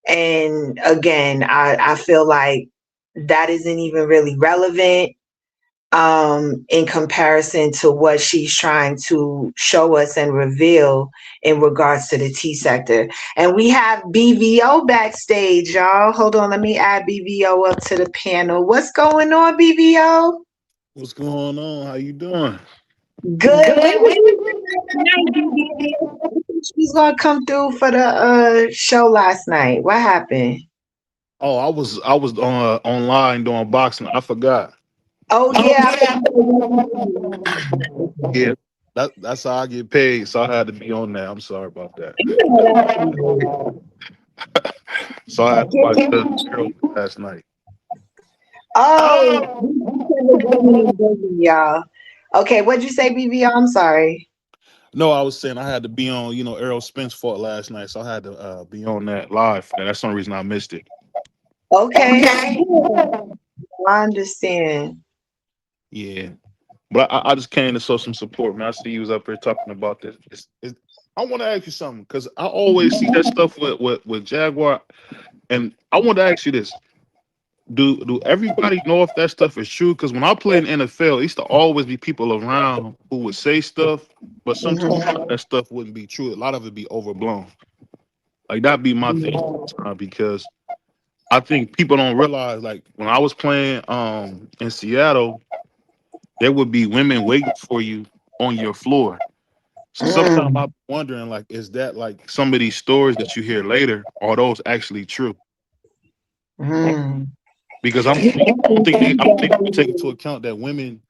And again, I feel like that isn't even really relevant in comparison to what she's trying to show us and reveal in regards to the T sector. And we have BVO backstage, y'all. Hold on, let me add BVO up to the panel. What's going on, BVO? What's going on? How you doing? Good. She's gonna come through for the show last night. What happened? Oh, I was online doing boxing. I forgot. Oh yeah. Yeah, that's how I get paid. So I had to be on there. I'm sorry about that. So I had to watch the last night. Oh, y'all. Okay, what'd you say, BVO? I'm sorry. No, I was saying I had to be on. You know, Errol Spence fought last night, so I had to be on that live. And that's the only reason I missed it. Okay. I understand. Yeah, but I just came to show some support, man. I see you was up here talking about this. I want to ask you something because I always see that stuff with Jaguar, and I want to ask you this: Do everybody know if that stuff is true? Because when I played in NFL, it used to always be people around who would say stuff, but sometimes that stuff wouldn't be true. A lot of it be overblown. Like that'd be my thing because I think people don't realize. Like when I was playing in Seattle, there would be women waiting for you on your floor. So sometimes I'm wondering, like, is that like some of these stories that you hear later, are those actually true? Because I don't think we take into account that women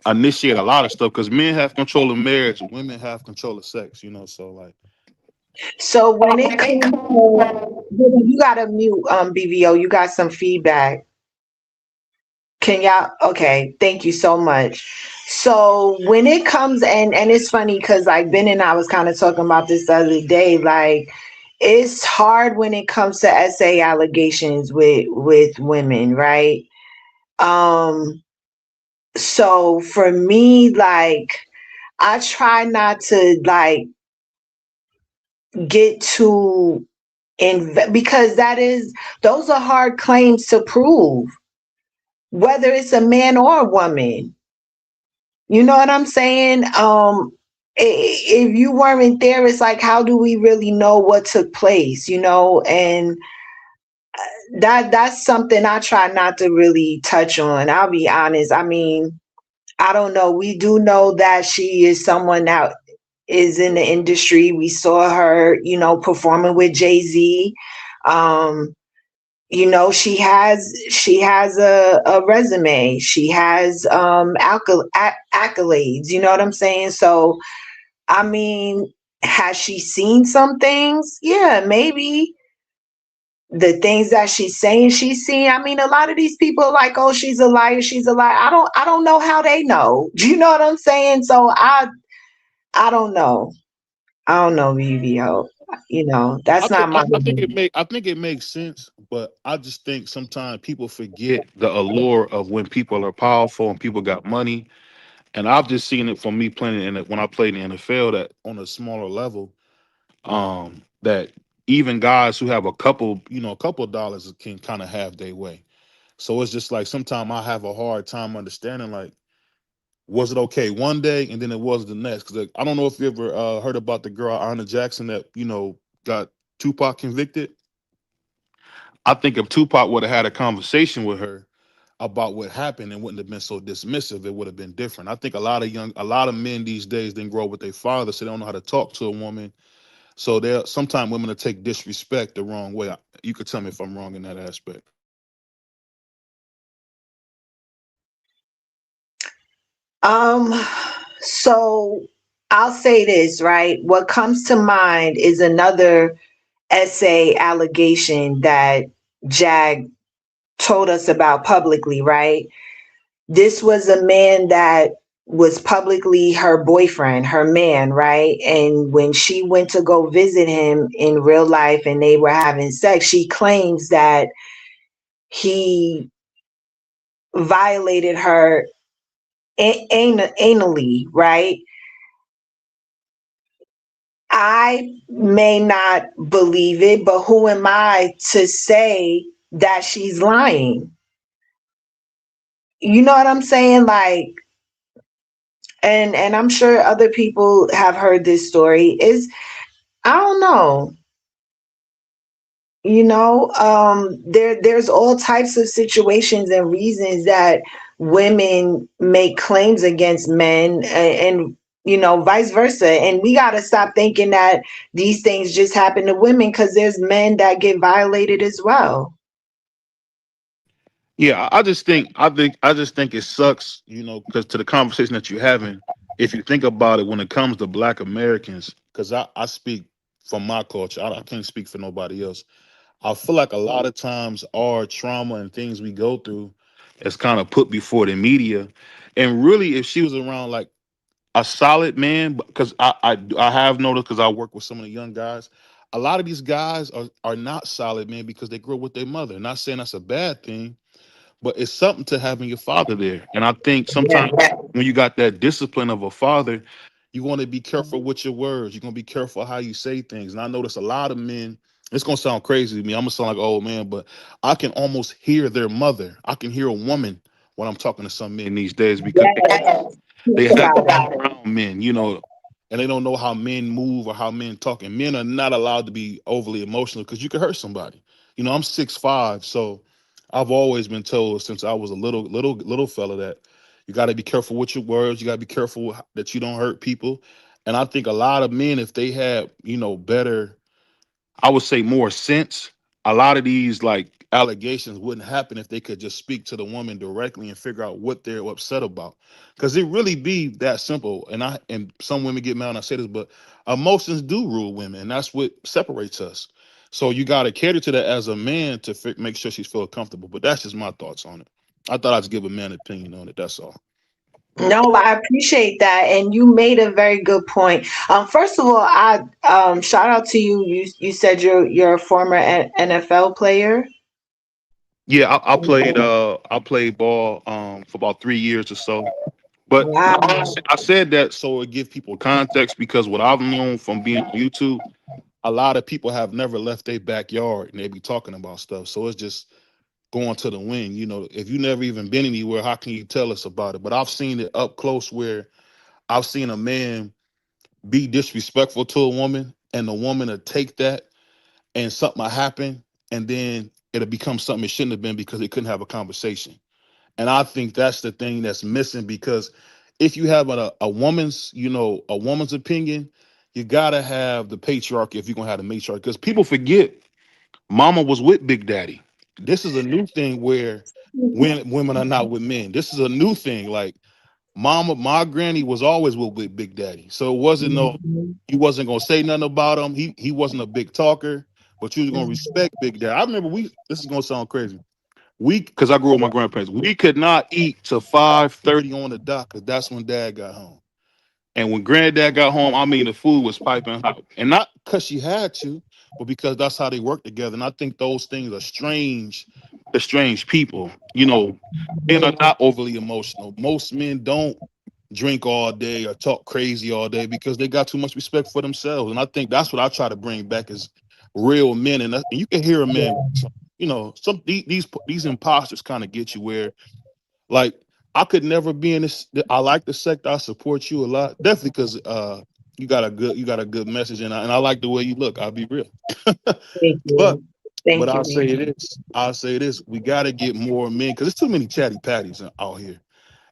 initiate a lot of stuff because men have control of marriage, women have control of sex, you know. So like, So when it comes to, you gotta mute BVO, you got some feedback. Can y'all, okay, thank you so much. So when it comes, and it's funny because like Ben and I was kind of talking about this the other day, like it's hard when it comes to SA allegations with women, right? So for me, like I try not to like get too because those are hard claims to prove, whether it's a man or a woman. You know what I'm saying? If you weren't there, it's like, how do we really know what took place? You know, and that's something I try not to really touch on. I'll be honest. I mean, I don't know. We do know that she is someone that is in the industry. We saw her, you know, performing with Jay-Z. You know, she has a resume. She has accolades. You know what I'm saying? So, I mean, has she seen some things? Yeah, maybe. The things that she's saying she's seen. I mean, a lot of these people are like, oh, she's a liar, she's a liar. I don't know how they know. Do you know what I'm saying? So I don't know. I don't know, VVO. You know, that's not my I think it makes sense, but I just think sometimes people forget the allure of when people are powerful and people got money. And I've just seen it from me playing in it when I played in the NFL that on a smaller level, that even guys who have a couple of dollars can kind of have their way. So it's just like sometimes I have a hard time understanding like Was it okay one day and then it was the next? Because I don't know if you ever heard about the girl Anna Jackson that got Tupac convicted. I think if Tupac would have had a conversation with her about what happened and wouldn't have been so dismissive, it would have been different. I think a lot of men these days didn't grow up with their father, so they don't know how to talk to a woman. So there, sometimes women will take disrespect the wrong way. You could tell me if I'm wrong in that aspect. Um, so I'll say this, right? What comes to mind is another essay allegation that Jag told us about publicly, right? This was a man that was publicly her boyfriend, her man, right? And when she went to go visit him in real life and they were having sex, she claims that he violated her anally, right? I may not believe it, but who am I to say that she's lying? You know what I'm saying? Like, and I'm sure other people have heard this story. Is I don't know. There's all types of situations and reasons that women make claims against men, and vice versa, and we got to stop thinking that these things just happen to women, because there's men that get violated as well. Yeah, I just think it sucks, because to the conversation that you're having, if you think about it, when it comes to Black Americans, because I speak from my culture, I can't speak for nobody else. I feel like a lot of times our trauma and things we go through is kind of put before the media, and really, if she was around like a solid man, because I have noticed, because I work with some of the young guys, a lot of these guys are not solid men because they grew up with their mother. Not saying that's a bad thing, but it's something to having your father there. And I think sometimes when you got that discipline of a father, you want to be careful with your words. You're gonna be careful how you say things. And I notice a lot of men. It's gonna sound crazy to me. I'm gonna sound like an old man, but I can almost hear their mother. I can hear a woman when I'm talking to some men these days because they Think have about it. around men, and they don't know how men move or how men talk. And men are not allowed to be overly emotional because you could hurt somebody. I'm 6'5", so I've always been told since I was a little fella that you got to be careful with your words. You got to be careful that you don't hurt people. And I think a lot of men, if they had, better, I would say more sense, a lot of these like allegations wouldn't happen if they could just speak to the woman directly and figure out what they're upset about. Because it really be that simple. And some women get mad when I say this, but emotions do rule women, and that's what separates us. So you got to cater to that as a man to make sure she's feel comfortable. But that's just my thoughts on it. I thought I'd just give a man opinion on it. That's all. No, I appreciate that, and you made a very good point. First of all, I shout out to you. You said you're a former NFL player. Yeah, I played ball for about 3 years or so. But Wow. I said that so it give people context, because what I've known from being on YouTube, a lot of people have never left their backyard and they be talking about stuff. So it's just going to the wind. If you never even been anywhere, how can you tell us about it? But I've seen it up close where I've seen a man be disrespectful to a woman, and the woman will take that and something will happen, and then it'll become something it shouldn't have been because they couldn't have a conversation. And I think that's the thing that's missing, because if you have a woman's, a woman's opinion, you gotta have the patriarchy if you're gonna have the matriarchy. Because people forget mama was with Big Daddy. This is a new thing where when women are not with men. This is a new thing. Like my granny was always with Big Daddy. So it wasn't no, Mhm. you wasn't gonna say nothing about him. He wasn't a big talker, but you was gonna respect Big Daddy. I remember this is gonna sound crazy. Because I grew up with my grandparents, we could not eat till 5:30 on the dot, because that's when Dad got home. And when Granddad got home, I mean, the food was piping hot, and not because she had to, but because that's how they work together. And I think those things are strange to strange people. Men are not overly emotional. Most men don't drink all day or talk crazy all day because they got too much respect for themselves. And I think that's what I try to bring back is real men. And you can hear a man, some these imposters kind of get you where, like, I could never be in this. I like the sector. I support you a lot, definitely, because you got a good message, and I like the way you look. I'll be real. Thank but you. but Thank you, I'll man. say this. I'll say this. We got to get more men because there's too many chatty patties out here,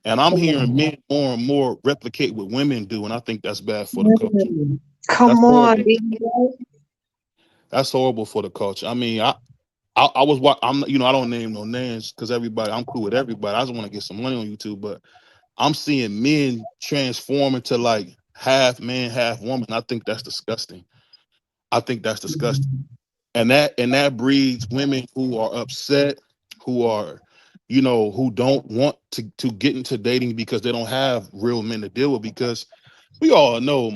and I'm Come hearing on. men more and more replicate what women do, and I think that's bad for the culture. That's Come on, horrible. baby girl. That's horrible for the culture. I mean, I was I'm I don't name no names because everybody I'm cool with everybody. I just want to get some money on YouTube, but I'm seeing men transform into like half man, half woman. I think that's disgusting. I think that's disgusting. And that breeds women who are upset, who are, who don't want to get into dating because they don't have real men to deal with. Because we all know,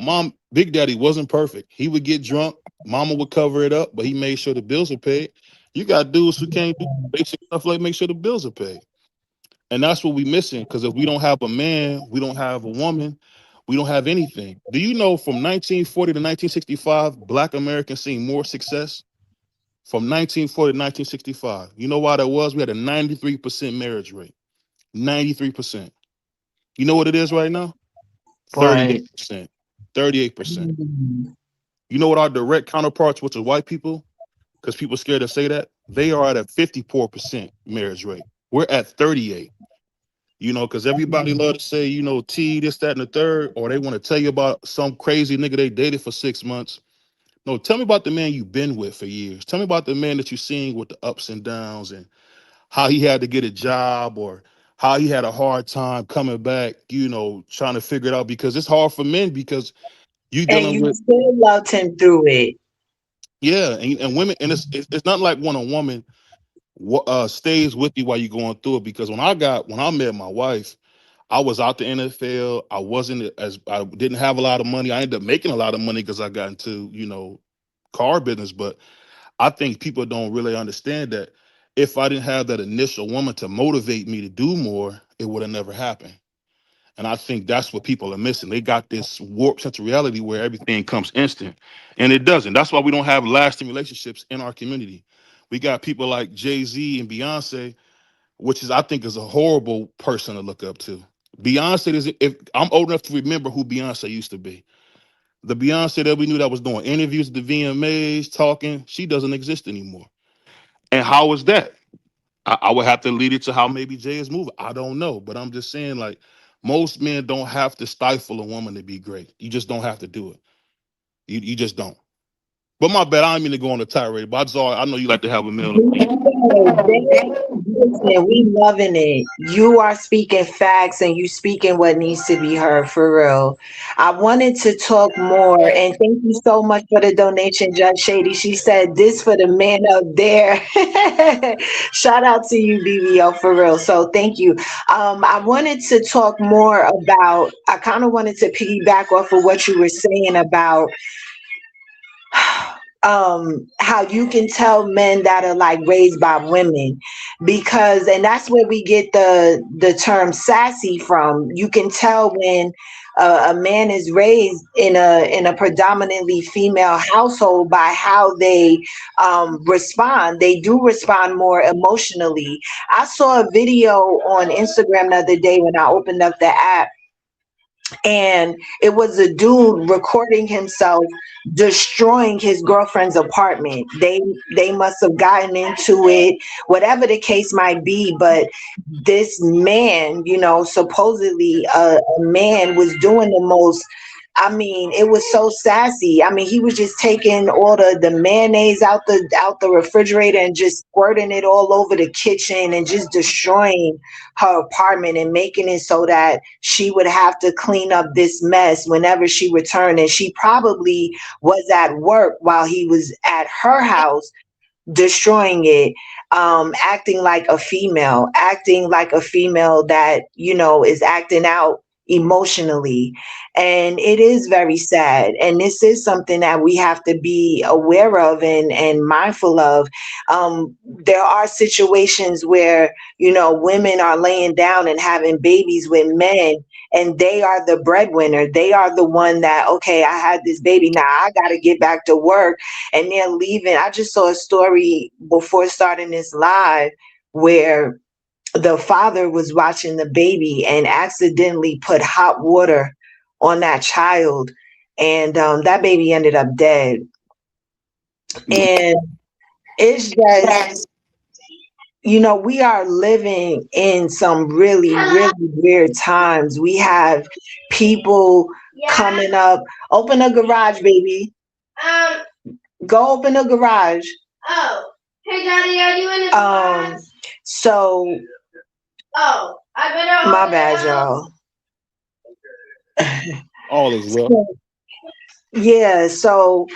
Big Daddy wasn't perfect. He would get drunk, Mama would cover it up, but he made sure the bills were paid. You got dudes who can't do basic stuff like make sure the bills are paid. And that's what we missing. Because if we don't have a man, we don't have a woman, we don't have anything. Do you know from 1940 to 1965, Black Americans seen more success? From 1940 to 1965. You know why that was? We had a 93% marriage rate. 93%. You know what it is right now? What? 38%. 38%. You know what our direct counterparts, which are white people, because people scared to say that, they are at a 54% marriage rate. We're at 38. Because everybody love to say, T, this, that, and the third, or they want to tell you about some crazy nigga they dated for 6 months. No, tell me about the man you've been with for years. Tell me about the man that you've seen with the ups and downs and how he had to get a job or how he had a hard time coming back, trying to figure it out because it's hard for men because you And dealing you with, still loved him through it. yeah, and women, and it's not like when a woman stays with you while you're going through it because when I met my wife, I was out the NFL. I didn't have a lot of money. I ended up making a lot of money because I got into, car business. But I think people don't really understand that if I didn't have that initial woman to motivate me to do more, it would have never happened. And I think that's what people are missing. They got this warped sense of reality where everything comes instant, and it doesn't. That's why we don't have lasting relationships in our community. We got people like Jay-Z and Beyonce, which is I think is a horrible person to look up to. Beyonce is if I'm old enough to remember who Beyonce used to be. The Beyonce that we knew that was doing interviews at the VMAs, talking, she doesn't exist anymore. And how is that? I would have to lead it to how maybe Jay is moving. I don't know, but I'm just saying, like, most men don't have to stifle a woman to be great. You just don't have to do it. You just don't. But my bad, I didn't mean to go on a tirade. But I know you like to have a meal. Listen, we loving it. You are speaking facts and you speaking what needs to be heard for real. I wanted to talk more and thank you so much for the donation, Judge Shady. She said this for the man up there. Shout out to you, BBO, for real. So thank you. I wanted to talk more about, I kind of wanted to piggyback off of what you were saying about how you can tell men that are like raised by women because and that's where we get the term sassy from. You can tell when a man is raised in a predominantly female household by how they respond. They do respond more emotionally. I saw a video on Instagram the other day when I opened up the app, and it was a dude recording himself destroying his girlfriend's apartment. They must have gotten into it, whatever the case might be, but this man, supposedly a man was doing the most. I mean, it was so sassy. I mean, he was just taking all the mayonnaise out the refrigerator and just squirting it all over the kitchen and just destroying her apartment and making it so that she would have to clean up this mess whenever she returned. And she probably was at work while he was at her house destroying it, acting like a female that, is acting out emotionally. And it is very sad. And this is something that we have to be aware of and mindful of. There are situations where, women are laying down and having babies with men, and they are the breadwinner. They are the one that, okay, I had this baby, now I got to get back to work, and they're leaving. I just saw a story before starting this live where the father was watching the baby and accidentally put hot water on that child, and that baby ended up dead. And it's just, we are living in some really, really weird times. We have people coming up. Open a garage, baby. Um. Go open the garage. Oh. Hey, Daddy, are you in the garage? So. Oh, I better. My bad, y'all. All is well. Yeah. So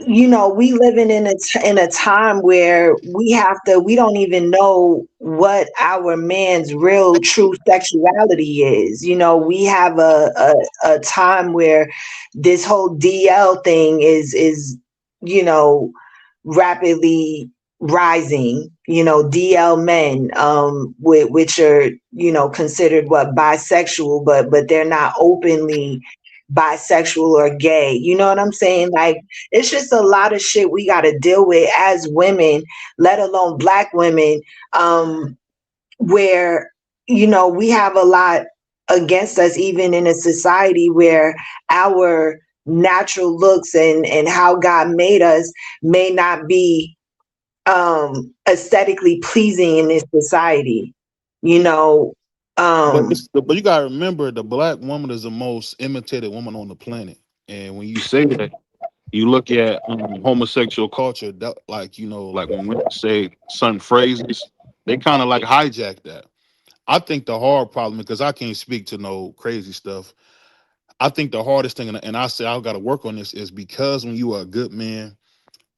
we living in a time where we don't even know what our man's real true sexuality is. We have a time where this whole DL thing is you know rapidly rising. DL men, which are considered what, bisexual, but they're not openly bisexual or gay. You know what I'm saying? Like, it's just a lot of shit we got to deal with as women, let alone black women, where we have a lot against us, even in a society where our natural looks and how God made us may not be aesthetically pleasing in this society. you know But um but you gotta remember, the black woman is the most imitated woman on the planet. And when you say that, you look at homosexual culture. That, like, like when women say certain phrases, they kind of like hijack that. I think the hard problem, because I can't speak to no crazy stuff. I think the hardest thing, and I say I've got to work on this, is because when you are a good man,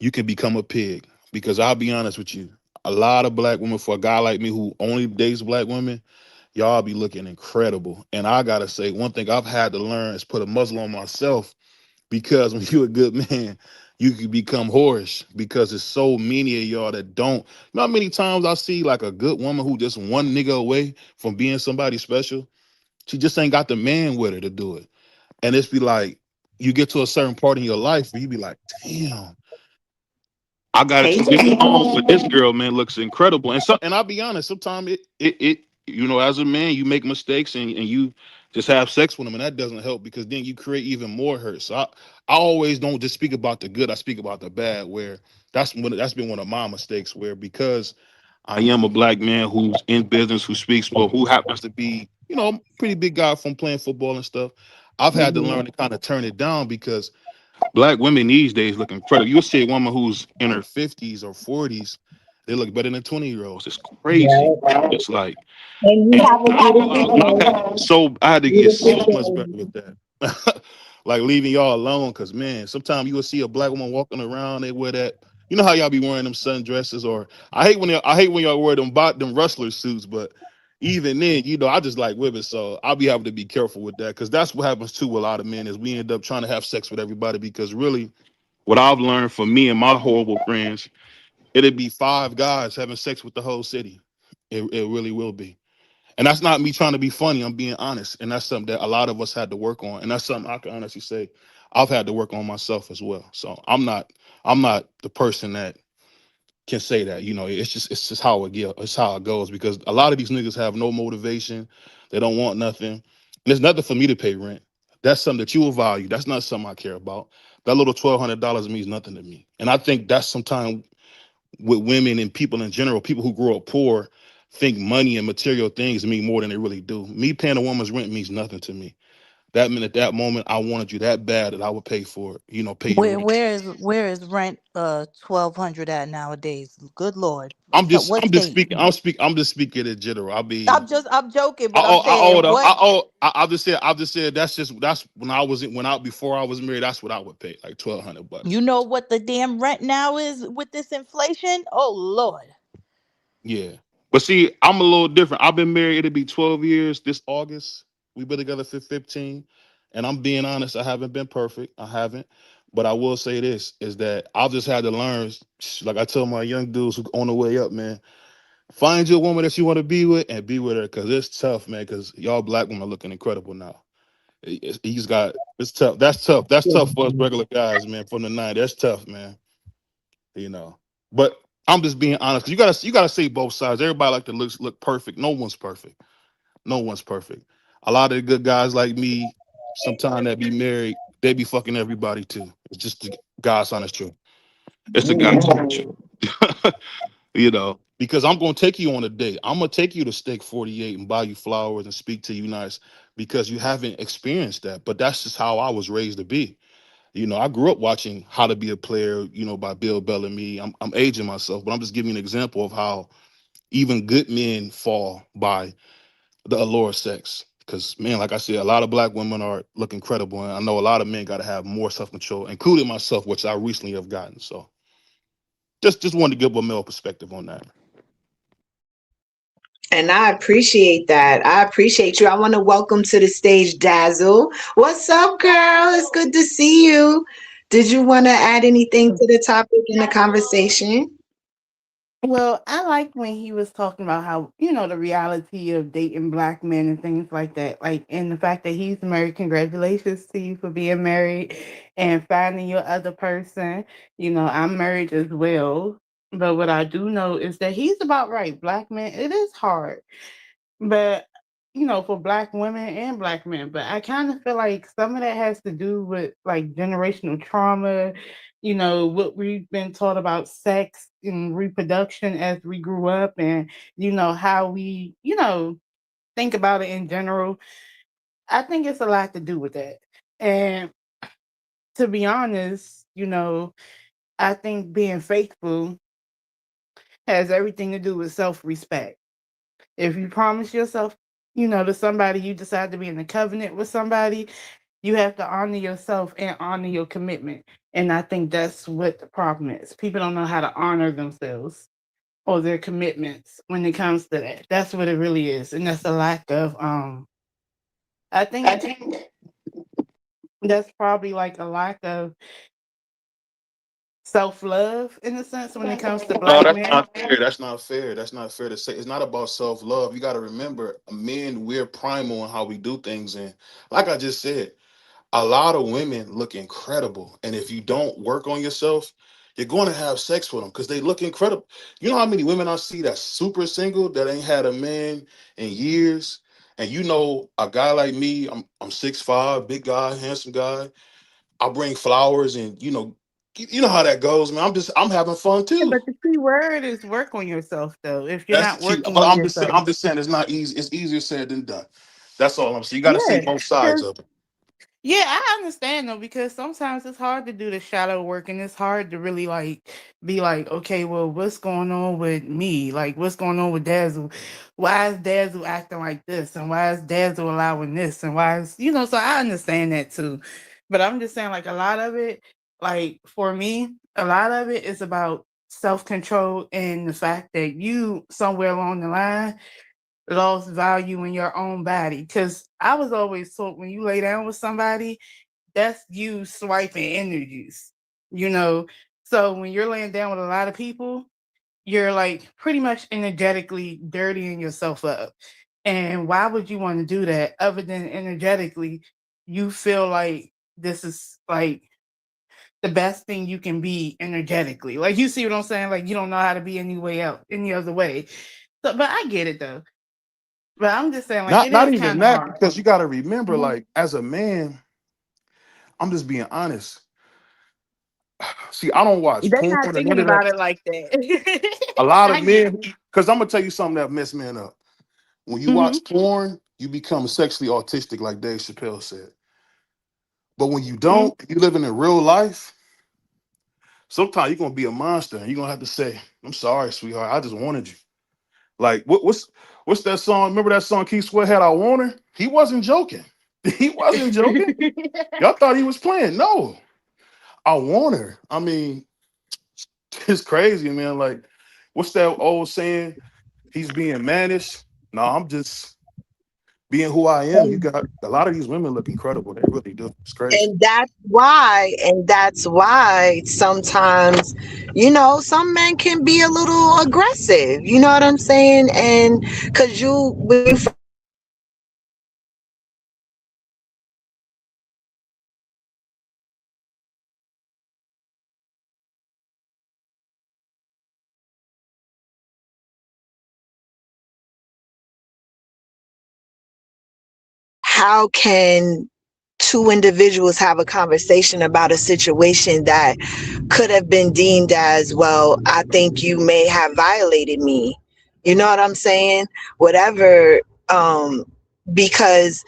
you can become a pig. Because I'll be honest with you, a lot of black women, for a guy like me who only dates black women, y'all be looking incredible. And I gotta say, one thing I've had to learn is put a muzzle on myself, because when you're a good man, you can become whorish, because there's so many of y'all that don't. You know how many times I see like a good woman who just one nigga away from being somebody special? She just ain't got the man with her to do it. And it's be like, you get to a certain part in your life where you be like, damn, I got hey to get home, but this girl, man, looks incredible. And I'll be honest, sometimes it as a man, you make mistakes, and you just have sex with them, and that doesn't help, because then you create even more hurt. So I always don't just speak about the good, I speak about the bad, where that's been one of my mistakes, where because I am a black man who's in business, who speaks well, who happens to be, pretty big guy from playing football and stuff. I've had to Mhm. learn to kind of turn it down, because black women these days look incredible. You'll see a woman who's in her 50s or 40s, they look better than 20-year-olds. It's crazy. Yeah. It's like, And you and have a beautiful wife. I had to get so Beautiful much better thing. with that. Like leaving y'all alone, because man, sometimes you will see a black woman walking around, they wear that. You know how y'all be wearing them sundresses, or I hate when y'all wear them rustler suits, but even then, I just like women, so I'll be having to be careful with that, because that's what happens too with a lot of men, is we end up trying to have sex with everybody, because really, what I've learned from me and my horrible friends, it'd be five guys having sex with the whole city. It really will be. And that's not me trying to be funny. I'm being honest. And that's something that a lot of us had to work on. And that's something I can honestly say I've had to work on myself as well. So I'm not the person that can say that. It's just how it's how it goes, because a lot of these niggas have no motivation. They don't want nothing. And there's nothing for me to pay rent. That's something that you will value. That's not something I care about. That little $1,200 means nothing to me. And I think that's sometimes with women and people in general, people who grow up poor think money and material things mean more than they really do. Me paying a woman's rent means nothing to me. That meant at that moment I wanted you that bad that I would pay for it. Pay your Where rent. where is rent 1,200 at nowadays? Good Lord. I'm just What I'm just state? speaking. I'm just speaking in general. I'm joking, I but I'm oh I saying owe them. what. I'll just say that's when I was went out before I was married. That's what I would pay, like $1,200. You know what the damn rent now is with this inflation? Oh Lord. Yeah. But see, I'm a little different. I've been married, it'll be 12 years this August. We've been together for 15. And I'm being honest, I haven't been perfect. I haven't. But I will say this, is that I've just had to learn, like I tell my young dudes who on the way up, man, find your woman that you want to be with and be with her, because it's tough, man, because y'all black women are looking incredible now. It's tough. That's tough. That's tough for us regular guys, man, from the night. That's tough, man. You know. But I'm just being honest. 'Cause you gotta see both sides. Everybody like to look perfect. No one's perfect. No one's perfect. A lot of the good guys like me, sometimes that be married, they be fucking everybody too. It's just the God's honest truth. It's the God's honest truth. Because I'm gonna take you on a date. I'm gonna take you to Steak 48 and buy you flowers and speak to you nice because you haven't experienced that. But that's just how I was raised to be. I grew up watching How to Be a Player, by Bill Bellamy. I'm aging myself, but I'm just giving you an example of how even good men fall by the allure of sex. Because man, like I said, a lot of black women are look incredible, and I know a lot of men got to have more self control, including myself, which I recently have gotten. So just wanted to give a male perspective on that. And I appreciate that. I appreciate you. I want to welcome to the stage Dazzle. What's up, girl? It's good to see you. Did you want to add anything to the topic in the conversation? Well, I like when he was talking about how, the reality of dating black men and things like that. Like, and the fact that he's married, congratulations to you for being married and finding your other person. I'm married as well. But what I do know is that he's about right. Black men, it is hard. But for black women and black men. But I kind of feel like some of that has to do with like generational trauma, what we've been taught about sex and reproduction as we grew up, and how we, think about it in general. I think it's a lot to do with that. And to be honest, I think being faithful has everything to do with self-respect. If you promise yourself, to somebody, you decide to be in a covenant with somebody, you have to honor yourself and honor your commitment. And I think that's what the problem is. People don't know how to honor themselves or their commitments when it comes to that. That's what it really is. And that's a lack of I I think think that's probably like a lack of self love in a sense when it comes to no, black that's men. not fair. That's not fair. That's not fair to say. It's not about self love. You got to remember, men, we're primal in how we do things, and like I just said, a lot of women look incredible, and if you don't work on yourself, you're going to have sex with them because they look incredible. You know how many women I see that's super single that ain't had a man in years, and a guy like me, I'm 6'5", big guy, handsome guy. I bring flowers, and you know how that goes, man. I'm having fun Yeah, too. but the key word is work on yourself though. If you're That's the not key. working But on I'm yourself. just saying it's not easy. It's easier said than done. That's all I'm saying. You got to see Yeah. both sides of it. Yeah, I understand though because sometimes it's hard to do the shadow work and it's hard to really like be like, okay, well, what's going on with me? Like, what's going on with Dazzle? Why is Dazzle acting like this? And why is Dazzle allowing this? And why is so I understand that too. But I'm just saying, like, a lot of it, like for me, a lot of it is about self control and the fact that you somewhere along the line lost value in your own body. Because I was always told when you lay down with somebody, that's you swiping energies, you know. So when you're laying down with a lot of people, you're like pretty much energetically dirtying yourself up. And why would you want to do that other than energetically? You feel like this is like the best thing you can be energetically. Like you see what I'm saying? Like you don't know how to be any way else, any other way. So, but I get it though. But I'm just saying, like, Not it not is even kind of that, hard. because you got to remember, Mhm. like as a man, I'm just being honest. See, I don't watch They're porn not or none thinking of that. about it like that. A lot of I get men, because I'm gonna tell you something that mess men up. When you it. watch porn, you become sexually autistic, like Dave Chappelle said. But when you Hmm. don't, you living in real life. Sometimes you're gonna be a monster, and you're gonna have to say, "I'm sorry, sweetheart. I just wanted you." Like what's that song? Remember that song Keith Sweat had? I Want Her. He wasn't joking. He wasn't joking. Y'all thought he was playing. No, I want her. I mean, it's crazy, man. Like, what's that old saying? He's being mannish. No, I'm just being who I am. You got a lot of these women look incredible. They really do. It's crazy. And that's why sometimes, some men can be a little aggressive. You know what I'm saying? And because when you first meet somebody, you don't know them that well. So sometimes, how can two individuals have a conversation about a situation that could have been deemed as, well, I think you may have violated me. You know what I'm saying? Whatever. Um, because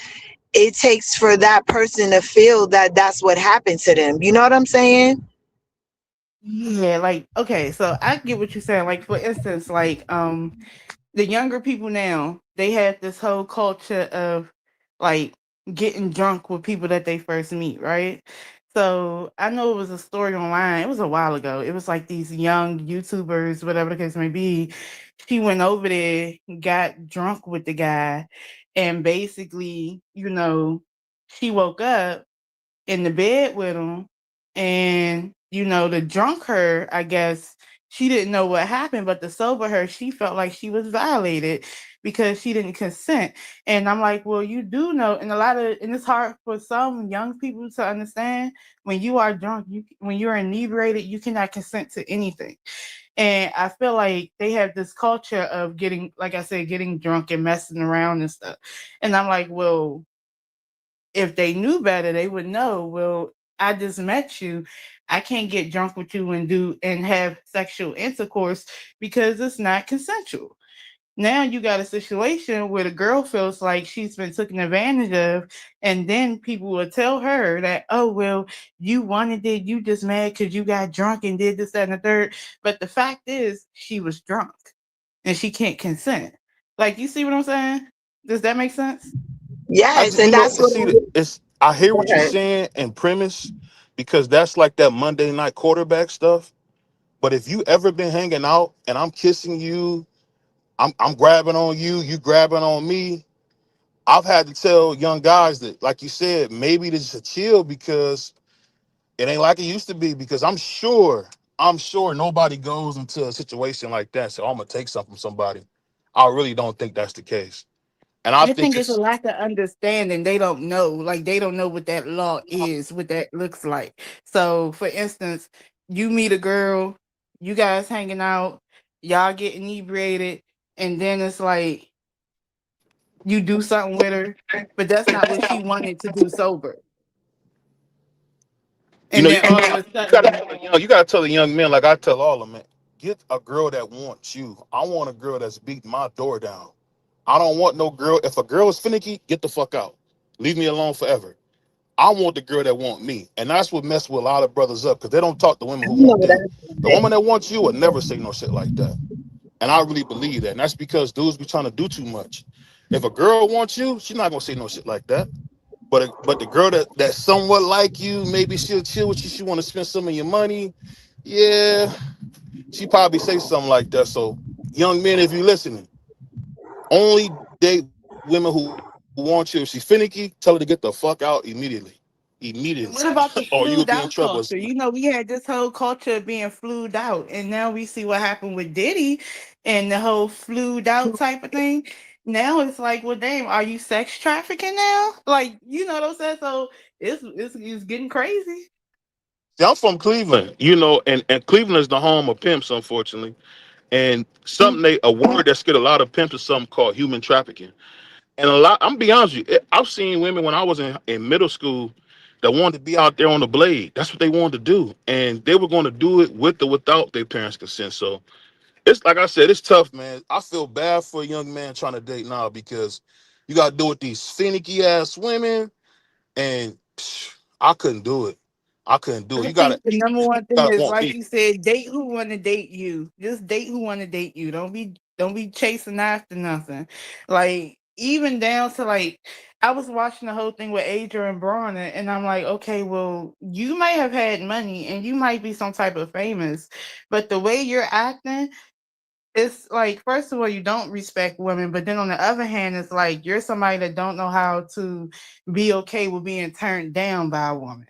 it takes for that person to feel that that's what happened to them. You know what I'm saying? Yeah, like okay, so I get what you're saying. Like for instance, like the younger people now, they have this whole culture of like getting drunk with people that they first meet, right? So I know it was a story online. It was a while ago. It was like these young YouTubers, whatever the case may be. She went over there, got drunk with the guy, and basically, she woke up in the bed with him, and the drunk her, I guess she didn't know what happened, but the sober her, she felt like she was violated because she didn't consent. And I'm like, well, you do know, and it's hard for some young people to understand, when you are drunk, when you're inebriated, you cannot consent to anything. And I feel like they have this culture of getting, like I said, getting drunk and messing around and stuff. And I'm like, well, if they knew better, they would know, well, I just met you. I can't get drunk with you and have sexual intercourse because it's not consensual. Now you got a situation where the girl feels like she's been taken advantage of, and then people will tell her that, oh, well, you wanted it, you just mad because you got drunk and did this, that, and the third. But the fact is, she was drunk and she can't consent. Like, you see what I'm saying? Does that make sense? I Yes, just, and that's what see, it's. I hear what you're okay. saying in premise, because that's like that Monday night quarterback stuff. But if you ever been hanging out and I'm kissing you, I'm grabbing on you, you grabbing on me. I've had to tell young guys that, like you said, maybe to just chill because it ain't like it used to be. Because I'm sure nobody goes into a situation like that. So I'm gonna take something from somebody. I really don't think that's the case, and I I think think it's a it's. lack of understanding. They don't know. Like, they don't know what that law is, what that looks like. So, for instance, you meet a girl, you guys hanging out, y'all get inebriated, and then it's like you do something with her, but that's not what she wanted to do sober. You And know, you, then all of a you gotta sudden, tell you gotta tell the young men, like I tell all of them, man, get a girl that wants you. I want a girl that's beating my door down. I don't want no girl. If a girl is finicky, get the fuck out. Leave me alone forever. I want the girl that want me, and that's what messed with a lot of brothers up because they don't talk to women who You know want them. that's The woman that wants you will never say no shit like that, and I really believe that. And that's because dudes be trying to do too much. If a girl wants you, she's not gonna say no shit like that. But the girl that somewhat like you, maybe she'll chill with you. She want to spend some of your money. Yeah, she probably say something like that. So, young men, if you're listening, only date women who want you. If she's finicky, tell her to get the fuck out immediately, what or about the you'll be in flued trouble. out culture? We had this whole culture of being flued out, and now we see what happened with Diddy and the whole flued out type of thing. Now it's like, well, damn, are you sex trafficking now? Like, you know what I'm saying? So it's getting crazy. See, I'm from Cleveland, and Cleveland is the home of pimps, unfortunately. And a word that scared a lot of pimps is something called human trafficking. And I'm be honest with you, I've seen women when I was in middle school that wanted to be out there on the blade. That's what they wanted to do. And they were going to do it with or without their parents' consent. So it's like I said, it's tough, man. I feel bad for a young man trying to date now because you got to deal with these finicky ass women. And I couldn't do it. I couldn't do it. I You gotta, think the number you one thing gotta is, want like me. you said, date who want to date you. Just date who want to date you. Don't be chasing after nothing. Like, even down to, like, I was watching the whole thing with Adrian Bronner, and I'm like, okay, well, you might have had money and you might be some type of famous, but the way you're acting, it's like, first of all, you don't respect women, but then on the other hand, it's like you're somebody that don't know how to be okay with being turned down by a woman.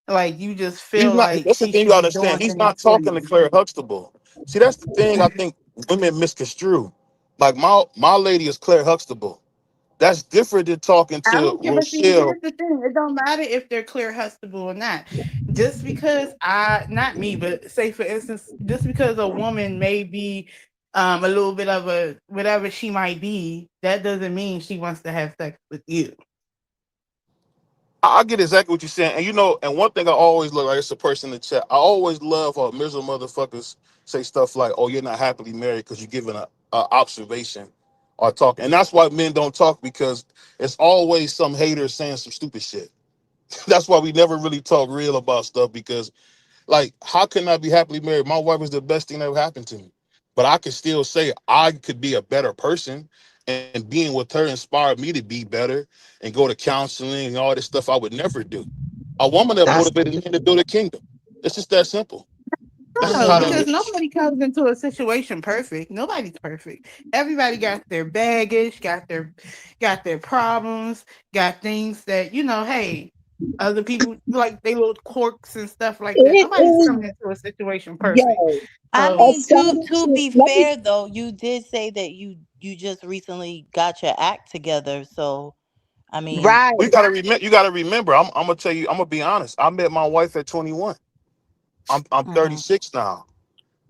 Like, you just He's feel not. like That's the she thing you should gotta be understand. doing He's things not for talking to you. Claire Huxtable. See, that's the thing. I think women misconstrue. Like my lady is Claire Huxtable. That's different than talking I to don't care, but see, Rochelle. here's the thing. It don't matter if they're clear hustable or not. Just because not me, but say for instance, just because a woman may be a little bit of a whatever she might be, that doesn't mean she wants to have sex with you. I get exactly what you're saying, and and one thing I always look like it's a person in the chat. I always love how miserable motherfuckers say stuff like, "Oh, you're not happily married because you're giving a observation or talking," and that's why men don't talk because it's always some hater saying some stupid shit. That's why we never really talk real about stuff because, like, how can I be happily married? My wife is the best thing that ever happened to me, but I could still say I could be a better person, and being with her inspired me to be better and go to counseling and all this stuff I would never do. A woman that That's motivated me to build a kingdom. It's just that simple. That's just No, how that because is. nobody comes into a situation perfect. Nobody's perfect. Everybody got their baggage, got their problems, got things that, hey, other people like they little quirks and stuff like that. it Nobody's is coming into a situation perfect. yo I So mean, to astonishing. be Let me fair though, you did say that you just recently got your act together. So I mean, right. We gotta remember. You gotta remember. I'm gonna tell you. I'm gonna be honest. I met my wife at 21. I'm hmm 36 now.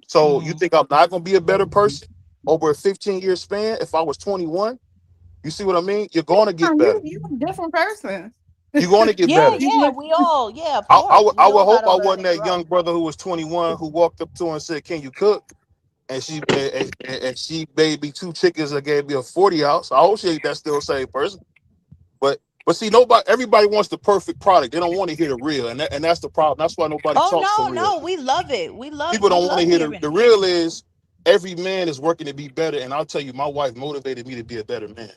So you hmm think I'm not gonna be a better person over a 15-year span if I was 21? You see what I mean? You're going to get better. you a different person. You're going to get yeah, better. You yeah, look we all, yeah, of course, I we would all hope gotta I learn wasn't and that young grow. brother who was 21 who walked up to her and said, "Can you cook?" And she made me two chickens and gave me a 40 ounce. I hope she ain't that still same person. But see, everybody wants the perfect product. They don't want to hear the real, and that's the problem. That's why nobody Oh talks the no, real. no, we love it. People We don't want to love hear hearing the it. real is every man is working to be better. And I'll tell you, my wife motivated me to be a better man.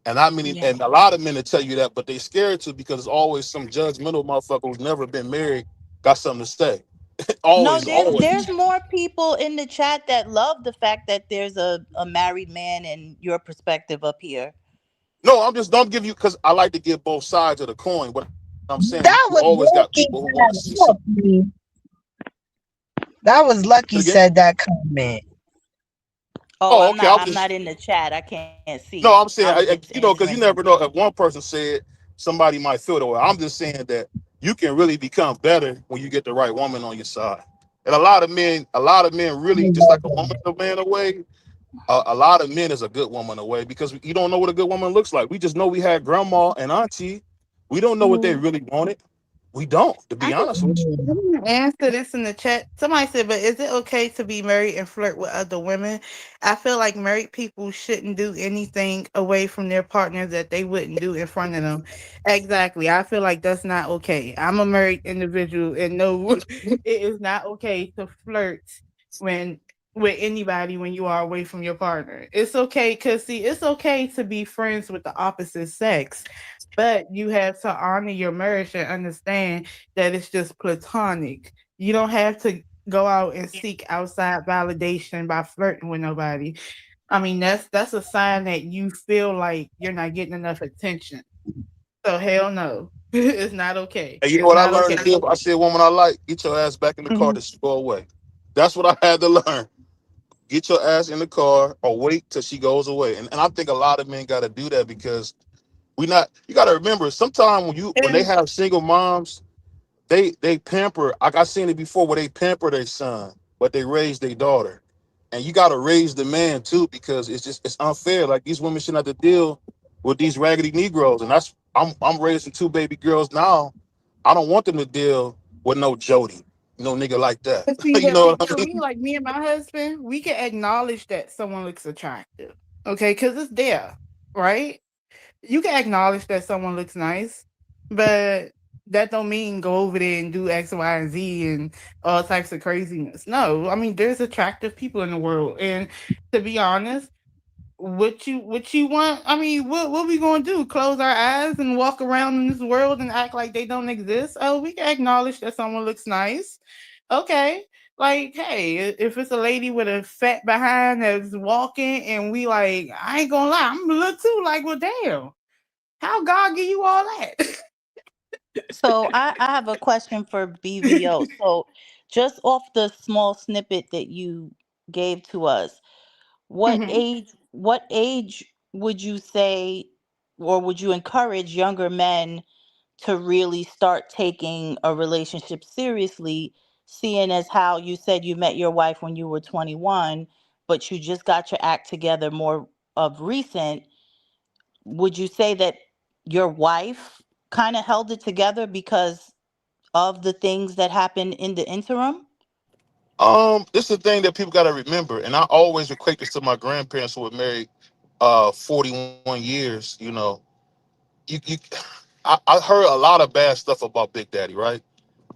And I mean, Yeah. and a lot of men will tell you that, but they scared to because it's always some judgmental motherfucker who's never been married got something to say. No, Always, there's always. more people in the chat that love the fact that there's a married man and your perspective up here. No, I'm just don't give you because I like to give both sides of the coin. What I'm saying, you That always was got people who lucky want to see that something. comment. That was lucky Again? said that comment. Oh, Oh, okay. I'm not in the chat. I can't see. No, I'm I saying, was just because answering you him. never know if one person said somebody might feel the way. I'm just saying that you can really become better when you get the right woman on your side. And a lot of men I really just love like a woman that. a man away. A lot of men is a good woman away because you don't know what a good woman looks like. We just know we had grandma and auntie. We don't know what they Mhm. really wanted. We don't, to I be can honest with you. Yeah. I'm gonna answer this in the chat. Somebody said, but is it okay to be married and flirt with other women? I feel like married people shouldn't do anything away from their partner that they wouldn't do in front of them. Exactly. I feel like that's not okay. I'm a married individual and no, it is not okay to flirt when with anybody when you are away from your partner. It's okay because see, it's okay to be friends with the opposite sex, but you have to honor your marriage and understand that it's just platonic. You don't have to go out and seek outside validation by flirting with nobody. I mean, that's a sign that you feel like you're not getting enough attention. So hell no. It's not okay. And you know It's what I not learned to okay. do? I said, woman I like, get your ass back in the car Mhm. to go away. That's what I had to learn. Get your ass in the car or wait till she goes away. And I think a lot of men got to do that because you got to remember, sometimes when they And have single moms, they pamper. Like I seen it before where they pamper their son, but they raise their daughter. And you got to raise the man too because it's unfair. Like these women shouldn't have to deal with these raggedy Negroes. And I'm raising two baby girls now. I don't want them to deal with no Jody, no nigga like that. but see, You but know like what I for me, mean? like me and my husband, we can acknowledge that someone looks attractive. Okay, because it's there, right? You can acknowledge that someone looks nice, but that don't mean go over there and do X, Y, and Z and all types of craziness. No, I mean there's attractive people in the world, and to be honest, what you want? I mean, what we gonna do? Close our eyes and walk around in this world and act like they don't exist? Oh, we can acknowledge that someone looks nice. Okay. Like, hey, if it's a lady with a fat behind that's walking and we like, I ain't gonna lie, I'm a little too like, well, damn. How God give you all that? So I have a question for BVO. So just off the small snippet that you gave to us, hmm what age would you say or would you encourage younger men to really start taking a relationship seriously, seeing as how you said you met your wife when you were 21, but you just got your act together more of recent? Would you say that your wife kind of held it together because of the things that happened in the interim? This is the thing that people got to remember, and I always equate this to my grandparents who were married 41 years. You I heard a lot of bad stuff about Big Daddy, right?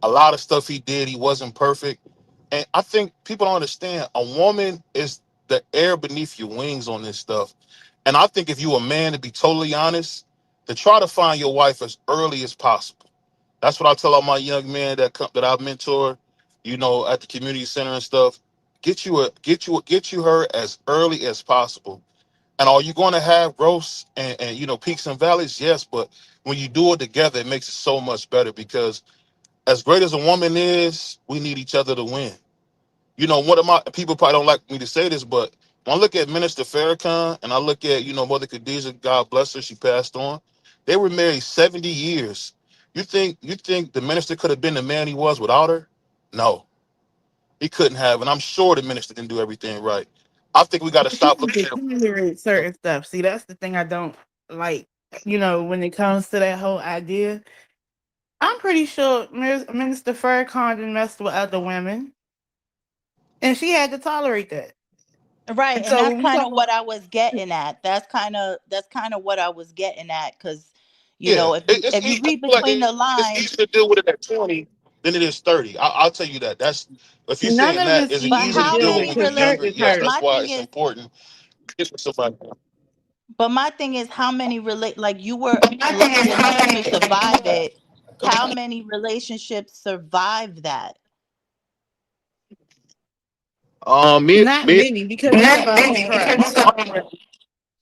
A lot of stuff he did, he wasn't perfect. And I think people don't understand a woman is the air beneath your wings on this stuff. And I think if you a man, to be totally honest, to try to find your wife as early as possible. That's what I tell all my young men that I mentor, at the community center and stuff. Get you her as early as possible. And are you going to have growths and peaks and valleys? Yes, but when you do it together, it makes it so much better because as great as a woman is, we need each other to win. One of my people probably don't like me to say this, but when I look at Minister Farrakhan and I look at, Mother Khadijah, God bless her, she passed on. They were married 70 years. You think the minister could have been the man he was without her? No, he couldn't have. And I'm sure the minister didn't do everything right. I think we got to But you stop can looking just at. tolerate certain stuff. See, that's the thing I don't like. When it comes to that whole idea, I'm pretty sure Minister Farrakhan done messed with other women, and she had to tolerate that. Right, And and so that's when we kind talk of what I was getting at. That's kind of what I was getting at, because Yeah, if it, you it's if you easy. I read feel like between the it's lines. easier to deal with it at 20 than it is 30. I'll tell you that. That's if you're none saying of that, it's is it But easy easier to to how deal deal with with many when you're because dirt younger? is Yes, relationships? that's hurt. My why thing it's is, important to get with somebody. how many like you were lucky enough to survive it. How many relationships survive that? Me, Not me. many because it's about trust.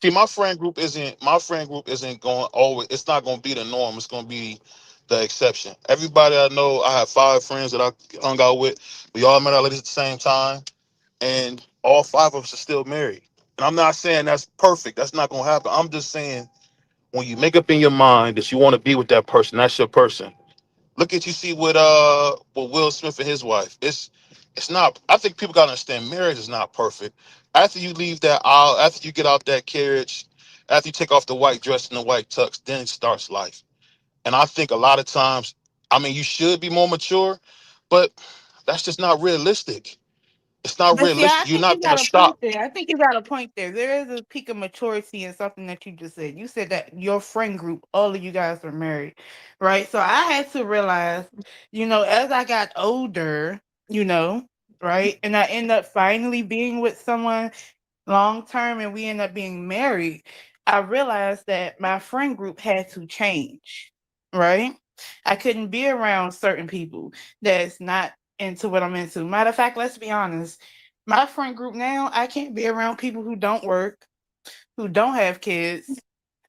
See, my friend group isn't going always. It's not going to be the norm. It's going to be the exception. Everybody I know, I have 5 friends that I hung out with. We all met our ladies at the same time, and all 5 of us are still married. And I'm not saying that's perfect. That's not going to happen. I'm just saying when you make up in your mind that you want to be with that person, that's your person. Look at you see with Will Smith and his wife. It's not. I think people gotta understand marriage is not perfect. After you leave that aisle, after you get out that carriage, after you take off the white dress and the white tux, then starts life. And I think a lot of times, I mean, you should be more mature, but that's just not realistic. It's not But see, I realistic. You're think not you gonna got a point stop. there. I think you got a point there. There is a peak of maturity in something that you just said. You said that your friend group, all of you guys were married, right? So I had to realize, as I got older, you know, right? And I end up finally being with someone long term and we end up being married, I realized that my friend group had to change, right? I couldn't be around certain people that's not into what I'm into. Matter of fact, let's be honest. My friend group now, I can't be around people who don't work, who don't have kids,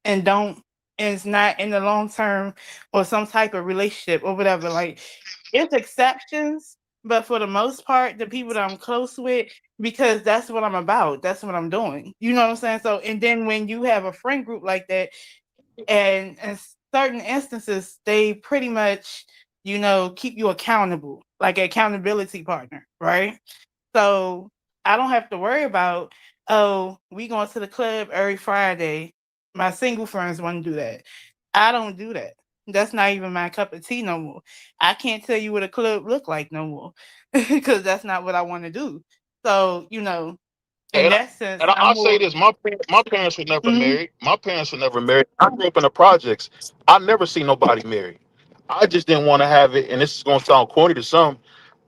and don't and is not in the long term or some type of relationship or whatever. Like it's exceptions, but for the most part, the people that I'm close with, because that's what I'm about. That's what I'm doing. You know what I'm saying? So and then when you have a friend group like that, and in certain instances, they pretty much, keep you accountable, like an accountability partner, right? So I don't have to worry about, oh, we going to the club every Friday. My single friends want to do that. I don't do that. That's not even my cup of tea no more. I can't tell you what a club look like no more because that's not what I want to do. So, in And I, that sense, and I'm I'll say more. this: my parents were never Mhm. married. My parents were never married. I grew up in the projects. I never seen nobody married. I just didn't want to have it, and this is gonna sound corny to some.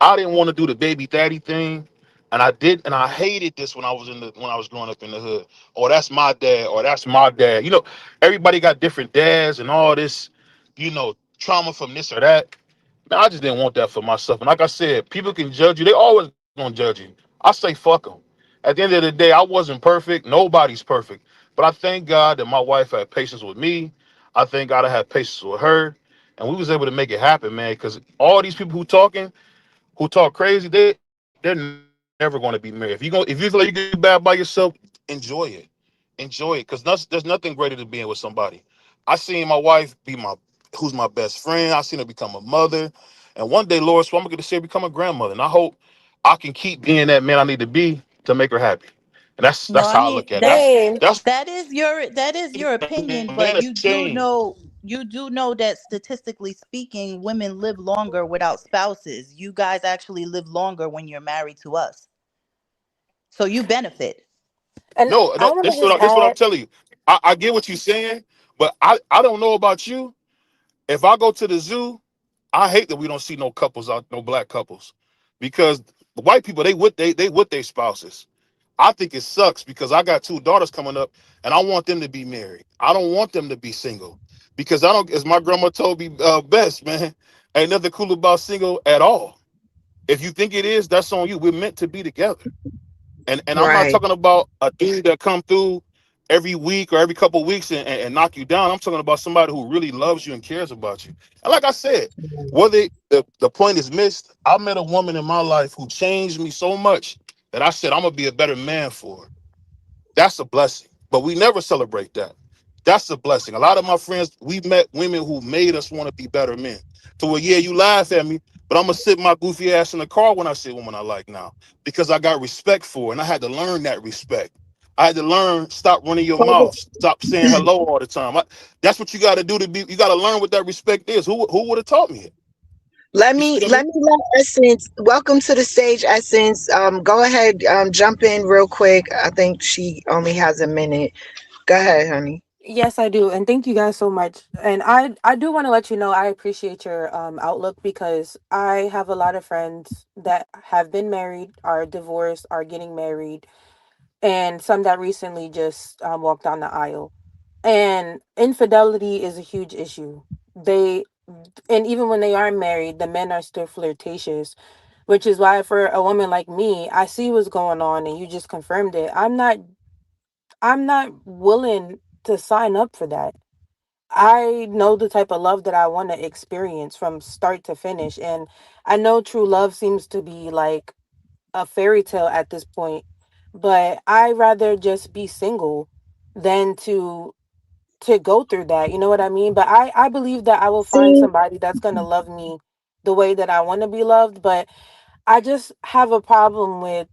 I didn't want to do the baby daddy thing, and I did, and I hated this when I was growing up in the hood. Or that's my dad, or that's my dad. Everybody got different dads and all this, trauma from this or that. Man, I just didn't want that for myself. And like I said, people can judge you. They always gonna judge you. I say fuck them. At the end of the day, I wasn't perfect. Nobody's perfect. But I thank God that my wife had patience with me. I thank God I had patience with her. And we was able to make it happen, man. Because all these people who talk crazy, they're never going to be married. If you feel like you can do bad by yourself, enjoy it. Enjoy it. Because there's nothing greater than being with somebody. I seen my wife be who's my best friend. I seen her become a mother. And one day, Lord, so I'm gonna see her become a grandmother. And I hope I can keep being that man I need to be to make her happy. And that's No, that's I how I mean look at it. That's that is your the opinion, man but has you do changed. know. you do know that statistically speaking, women live longer without spouses. You guys actually live longer when you're married to us. So you benefit. And No, I no, want to this just is what I'm add, telling you. I get what you're saying, but I don't know about you. If I go to the zoo, I hate that we don't see no couples out, no black couples, because the white people they with their spouses. I think it sucks because I got two daughters coming up, and I want them to be married. I don't want them to be single, because I don't. As my grandma told me best, man, ain't nothing cool about single at all. If you think it is, that's on you. We're meant to be together. And I'm not Right. talking about a dude that come through every week or every couple of weeks and knock you down. I'm talking about somebody who really loves you and cares about you. And like I said, whether the point is missed, I met a woman in my life who changed me so much that I said I'm gonna be a better man for her. That's a blessing. But we never celebrate that. That's a blessing. A lot of my friends, we've met women who made us want to be better men. To where, yeah, you laugh at me, but I'm gonna sit my goofy ass in the car when I see a woman I like now. Because I got respect for her, and I had to learn that respect. I had to learn, stop running your mouth, stop saying hello all the time. That's what you gotta do to be, you gotta learn what that respect is. Who would have taught me it? Let You see me what I let mean? me let Essence. Welcome to the stage, Essence. Go ahead. Jump in real quick. I think she only has a minute. Go ahead, honey. yes, I do, and thank you guys so much. And I do want to let you know I appreciate your outlook, because I have a lot of friends that have been married, are divorced, are getting married, and some that recently just walked down the aisle. And infidelity is a huge issue. They and even when they are married, the men are still flirtatious, which is why for a woman like me, I see what's going on, and you just confirmed it. I'm not willing to sign up for that. I know the type of love that I want to experience from start to finish, and I know true love seems to be like a fairy tale at this point, but I rather just be single than to go through that. You know what I mean? But I believe that I will find See, somebody that's going to love me the way that I want to be loved, but I just have a problem with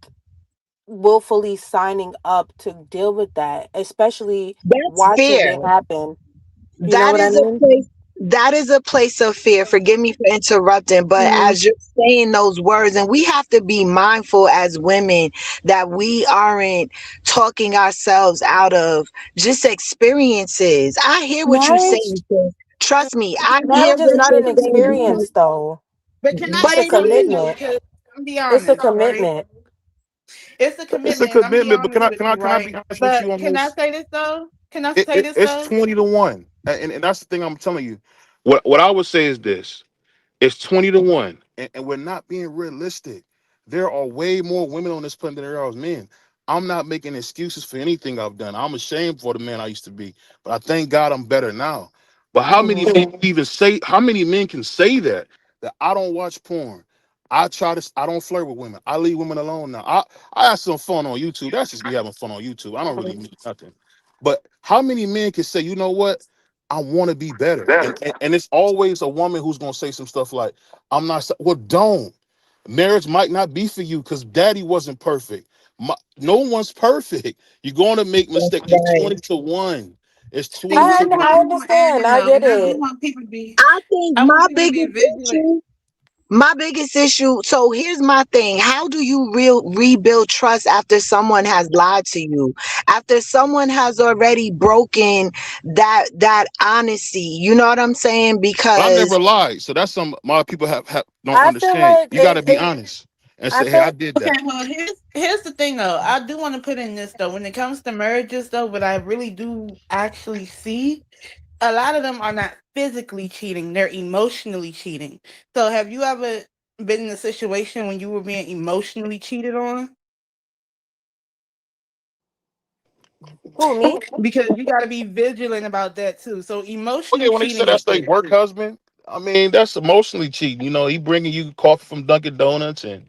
willfully signing up to deal with that, especially that's watching fear. it happen. You know That what I is a mean? place. That is a place of fear. Forgive me for interrupting, but Hmm. as you're saying those words, and we have to be mindful as women that we aren't talking ourselves out of just experiences. I hear what you're Marriage, saying, sis. Trust me, I hear marriage is what not you're an saying because experience though. But can I It's a say something though? commitment. Because I'm be It's a honest, right? commitment. It's a It's a commitment, and I'm be commitment, but honest with you, can I right? be honest with you But on can I this? say this though? Can I say this It's though? 20 to 1, and that's the thing I'm telling you. What I would say is this: it's 20 to 1, and we're not being realistic. There are way more women on this planet than there are men. I'm not making excuses for anything I've done. I'm ashamed for the man I used to be, but I thank God I'm better now. But how many Hmm. men even say? How many men can say that? That I don't watch porn. I don't flirt with women. I leave women alone now. I have some fun on YouTube. That's just me having fun on YouTube. I don't really need nothing. But how many men can say, you know what? I want to be better. And it's always a woman who's gonna say some stuff like, I'm not well, don't. Marriage might not be for you because daddy wasn't perfect. No one's perfect. You're gonna make that's mistakes. It's right. 20 to 1. It's See, 20 to here's what 1. I I want to add understand. in I though, get and I do it. want people to be. I think I want people to be vigilant. my biggest issue. So here's my thing. How do you rebuild trust after someone has lied to you? After someone has already broken that honesty. You know what I'm saying? But I Because never lied. So that's some my people have don't I feel understand. like You gotta be honest and I say, hey, I feel did Okay, that. well, here's the thing though. I do want to put in this though. When it comes to marriages though, what I really do actually see, a lot of them are not physically cheating; they're emotionally cheating. So, have you ever been in a situation when you were being emotionally cheated on? who, me? Because you got to be vigilant about that too. So, Oh yeah, emotional when they say cheating is that's their big. work husband, I mean that's emotionally cheating. You know, he bringing you coffee from Dunkin' Donuts and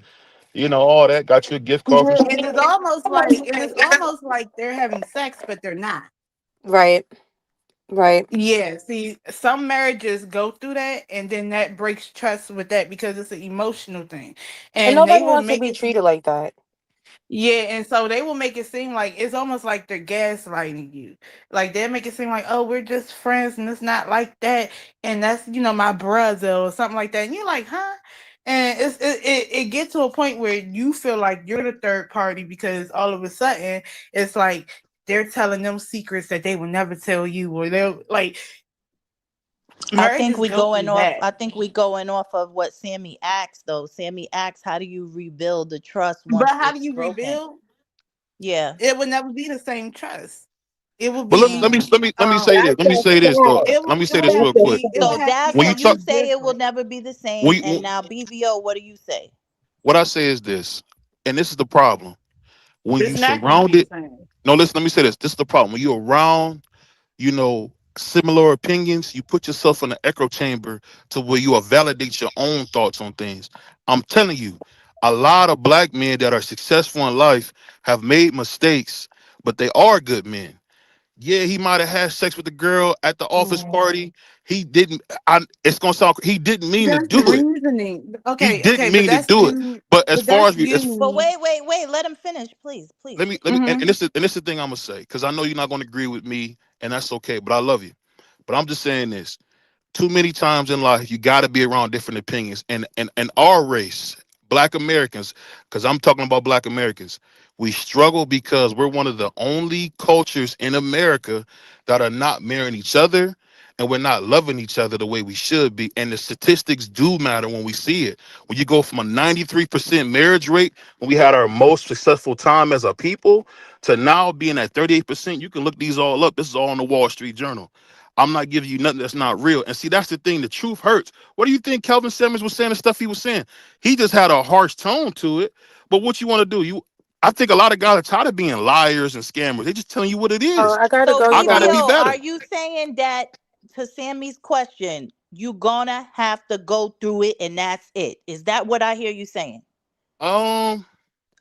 all that. Got you a gift card from. And it's almost like they're having sex, but they're not. Right. Right. Yeah, see, some marriages go through that, and then that breaks trust with that because it's an emotional thing, And and they nobody would wants to make be it. treated like that. Yeah, and so they will make it seem like it's almost like they're gaslighting you. Like they'll make it seem like, oh, we're just friends and it's not like that. And that's, my brother or something like that. And you're like, huh? And it gets to a point where you feel like you're the third party because all of a sudden it's like they're telling them secrets that they will never tell you, or they're like marriages go through that. I think we going off of what Sammy asked though. Sammy asked, how do you rebuild the trust But once how do it's you broken? rebuild? Yeah. It would never be the same trust. It will But let me be let me let me um say this. Let me say this though. Let me say this real quick. it So would have to be that's When you so you talk, something say it will different. never be the when same. And you, now BBO, what do you say? what I say is this, and this is the problem. When you It's not going to be the surrounded, same. no, listen. Let me say this. This is the problem. When you're around, similar opinions, you put yourself in an echo chamber to where you validate your own thoughts on things. I'm telling you, a lot of black men that are successful in life have made mistakes, but they are good men. Yeah, he might have had sex with the girl at the office party. He didn't. It's gonna sound. He didn't mean to That's do it. reasoning. He Okay, didn't okay, but mean to that's do it. you. But as But far that's as we, as But you. wait. Let him finish, please. Please. let me, Hmm. and this is the thing I'm gonna say, because I know you're not gonna agree with me, and that's okay. But I love you. But I'm just saying this. Too many times in life, you got to be around different opinions. And our race, Black Americans, because I'm talking about Black Americans, we struggle because we're one of the only cultures in America that are not marrying each other, and we're not loving each other the way we should be. And the statistics do matter when we see it. When you go from a 93% marriage rate when we had our most successful time as a people to now being at 38%, you can look these all up. This is all in the Wall Street Journal. I'm not giving you nothing that's not real. And see, that's the thing. The truth hurts. What do you think Kelvin Simmons was saying, the stuff he was saying? He just had a harsh tone to it. But what you want to do? I think a lot of guys are tired of being liars and scammers. They're just telling you what it Oh, is. I gotta So go, you I gotta be BBO, guys. better. are you saying that to Sammy's question, you gonna have to go through it and that's it? Is that what I hear you saying? Um,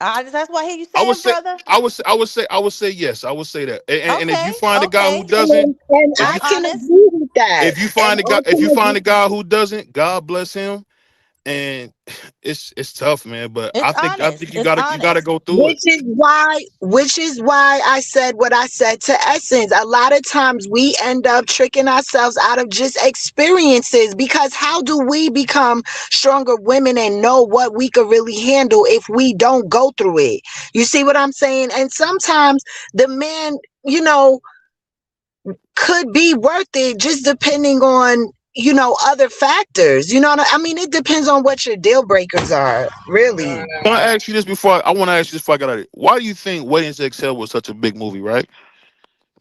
That's what I hear you I would saying, say, brother. I would say yes. I would say that. And if Okay, you find a guy who okay. doesn't, And if I'm I you can honest. agree with that. if you And find a guy, I if can you find a agree. guy who doesn't, God bless him. And it's tough, man. But It's I think honest. you It's gotta honest. go through it. Which is why I said what I said to Essence. A lot of times we end up tricking ourselves out of just experiences, because how do we become stronger women and know what we could really handle if we don't go through it? You see what I'm saying? And sometimes the man, you know, could be worth it, just depending on, other factors. I mean, it depends on what your deal breakers are, really. I want to ask you this before I got out of it. Why do you think Waiting to Exhale was such a big movie, right?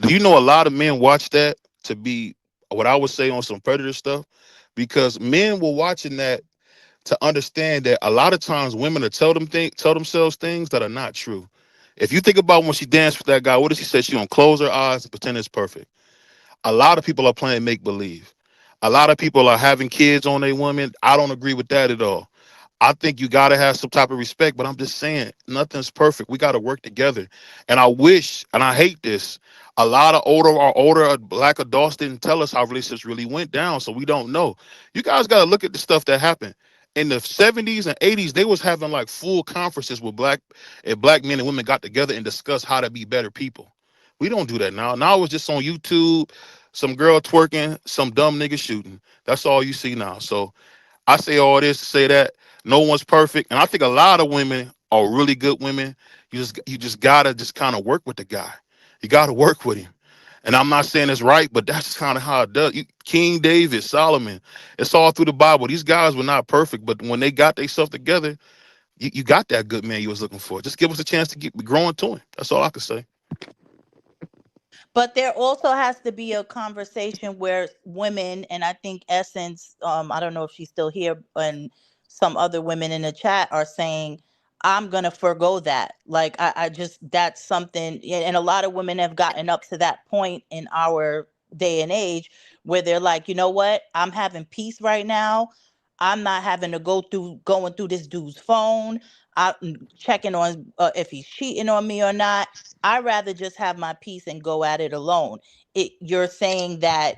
Do you know a lot of men watch that to be what I would say on some predator stuff? Because men were watching that to understand that a lot of times women will tell themselves things that are not true. If you think about when she danced with that guy, what did she say? She gonna close her eyes and pretend it's perfect. A lot of people are playing make believe. A lot of people are having kids on a woman. I don't agree with that at all. I think you got to have some type of respect, but I'm just saying nothing's perfect. We got to work together. And I wish, and I hate this, a lot of older black adults didn't tell us how relationships really went down, so we don't know. You guys got to look at the stuff that happened. In the 70s and 80s, they was having like full conferences with black men and women got together and discussed how to be better people. We don't do that now. Now it's just on YouTube, some girl twerking, some dumb nigga shooting. That's all you see now. So I say all this to say that no one's perfect, and I think a lot of women are really good women. You just gotta just kind of work with the guy. You gotta work with him. And I'm not saying it's right, but that's kind of how it does. King David, Solomon, it's all through the Bible. These guys were not perfect, but when they got themselves together, you got that good man you was looking for. Just give us a chance to keep growing to him. That's all I can say. But there also has to be a conversation where women, and I think Essence, I don't know if she's still here, and some other women in the chat are saying, I'm gonna forgo that. Like I just that's something, yeah, and a lot of women have gotten up to that point in our day and age where they're like, you know what, I'm having peace right now. I'm not having to going through this dude's phone. I'm checking on if he's cheating on me or not. I'd rather just have my peace and go at it alone. You're saying that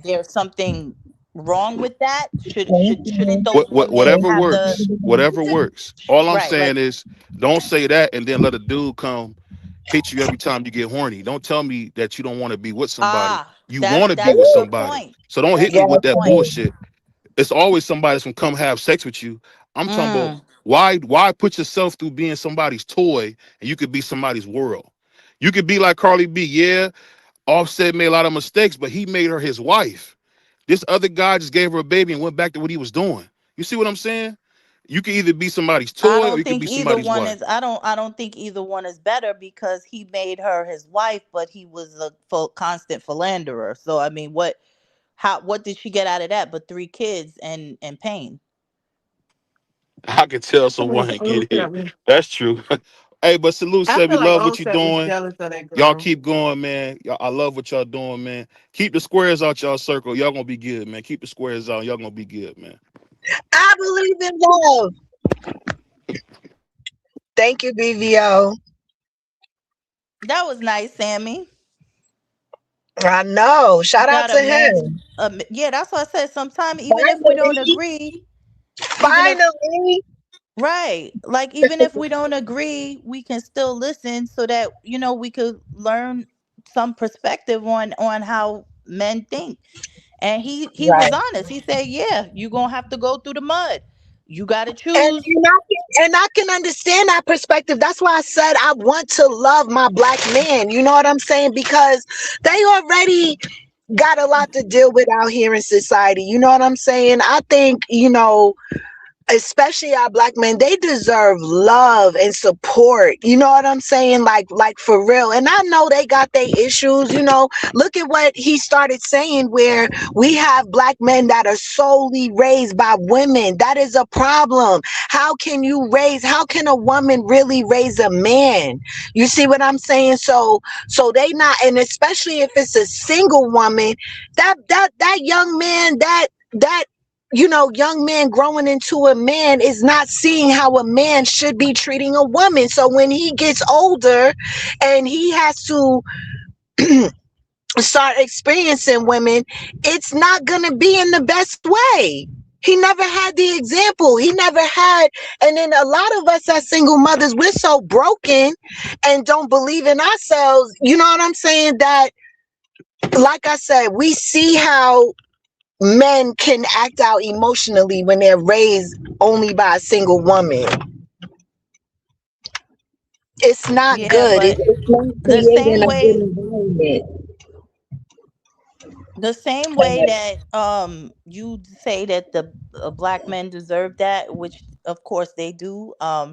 there's something. wrong with that? Thank Shouldn't you. those women Whatever have the works, whatever works. All I'm right? Like saying is, don't say that and then let a dude come hit you every time you get horny. Don't tell me that you don't want to be with somebody. You want to be that's with a good somebody. point. So don't hit That's me a Yes, with good that point. bullshit. It's always somebody that's gonna come have sex with you. I'm talking about Mm. why put yourself through being somebody's toy and you could be somebody's world. You could be like Carly B. Yeah, Offset made a lot of mistakes, but he made her his wife. This other guy just gave her a baby and went back to what he was doing. You see what I'm saying? You can either be somebody's I toy or don't you can think be either somebody's one wife. is I don't think either one is better because he made her his wife, but he was a constant philanderer. So I mean, what did she get out of that but 3 kids and pain? I could tell I someone believe and get hit. Offset was. That's true. Hey, but salute, I said we feel like love what you're Offset was doing. jealous of that Y'all girl. keep going, man. I love what y'all doing, man. Keep the squares out y'all circle. Y'all gonna be good, man. Keep the squares out. Y'all gonna be good, man. I believe in love. Thank you, BVO. That was nice, Sammy. I know. Shout out Got to a man. him. Yeah, that's what I said. Sometimes, even if we don't Finally, agree, even if finally. right, like even if we don't agree, we can still listen so that we could learn some perspective on how men think. And he was Right. honest. He said, "Yeah, you gonna have to go through the mud. You got to And, choose." I can understand that perspective. That's why I said I want to love my black man. You know what I'm saying? Because they already got a lot to deal with out here in society. You know what I'm saying? I think, especially our black men, they deserve love and support. You know what I'm saying? Like for real. And I know they got their issues. Look at what he started saying, where we have black men that are solely raised by women. That is a problem. How can a woman really raise a man? You see what I'm saying? So they not, and especially if it's a single woman, that young man, that young man growing into a man is not seeing how a man should be treating a woman. So when he gets older and he has to start experiencing women, it's not going to be in the best way. He never had the example. He never had. And then a lot of us as single mothers, we're so broken and don't believe in ourselves. You know what I'm saying? That, like I said, we see how men can act out emotionally when they're raised only by a single woman. It's not Yeah, good. but It's not the creating same a good way environment. the same way that you say that the black men deserve that, which of course they do. I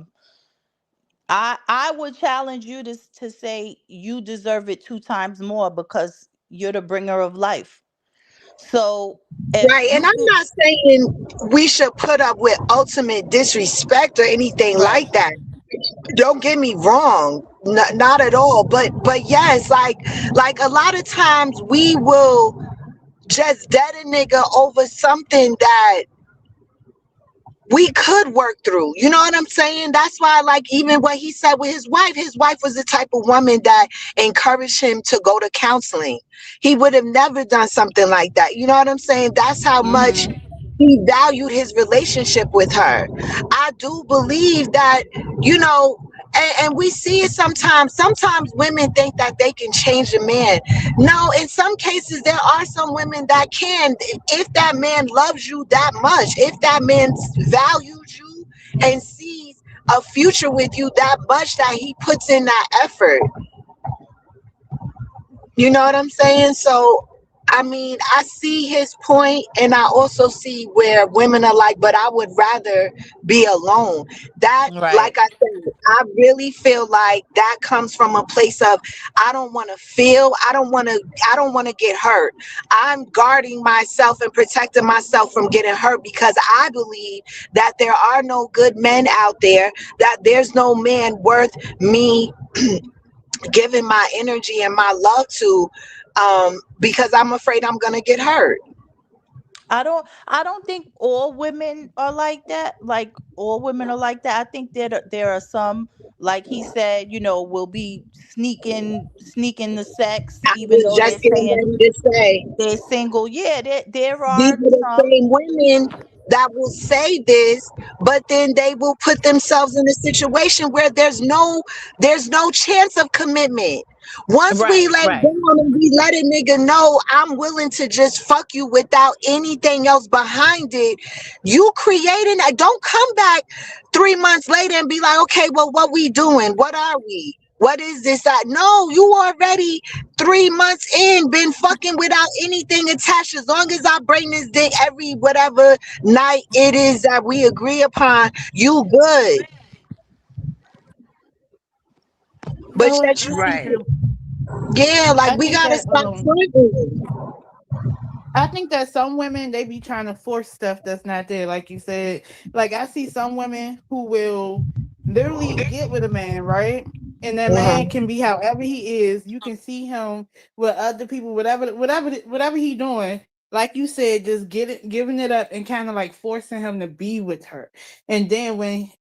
would challenge you to say you deserve it 2 times more because you're the bringer of life. So if Right. And you I'm feel not saying we should put up with ultimate disrespect or anything right, like that. Don't get me wrong. Not at all. But yes, like a lot of times we will just dead a nigga over something that we could work through. You know what I'm saying? That's why, like, even what he said with his wife was the type of woman that encouraged him to go to counseling. He would have never done something like that. You know what I'm saying? That's how much mm-hmm, he valued his relationship with her. I do believe that, you know, and we see it sometimes. Sometimes women think that they can change a man. No, in some cases, there are some women that can. If that man loves you that much, if that man values you and sees a future with you that much, that he puts in that effort. You know what I'm saying? So, I mean, I see his point, and I also see where women are like, but I would rather be alone. That, right. like I said, I really feel like that comes from a place of I don't want to feel, I don't want to get hurt. I'm guarding myself and protecting myself from getting hurt because I believe that there are no good men out there, that there's no man worth me giving my energy and my love to, because I'm afraid I'm gonna get hurt. I don't think all women are like that. Like all women are like that. I think there are some like he said, will be sneaking the sex, I even was though they're just getting saying ready to say. they're single. Yeah, there These are are the some. same women that will say this, but then they will put themselves in a situation where there's no chance of commitment. Once we Right, lay right. down and we let a nigga know I'm willing to just fuck you without anything else behind it, you creating that. Don't come back 3 months later and be like, okay, well, what we doing? What are we? What is this? No, you already 3 months in, been fucking without anything attached. As long as I bring this dick every whatever night it is that we agree upon, you good. But So that I you, think Right. that yeah, like I we think gotta that stop fronting. I think that some women they be trying to force stuff that's not there, like you said. Like I see some women who will literally get with a man, right? And that man Mhm. can be however he is. You can see him with other people, whatever he doing. Like you said, just giving it up and kind of like forcing him to be with her. And then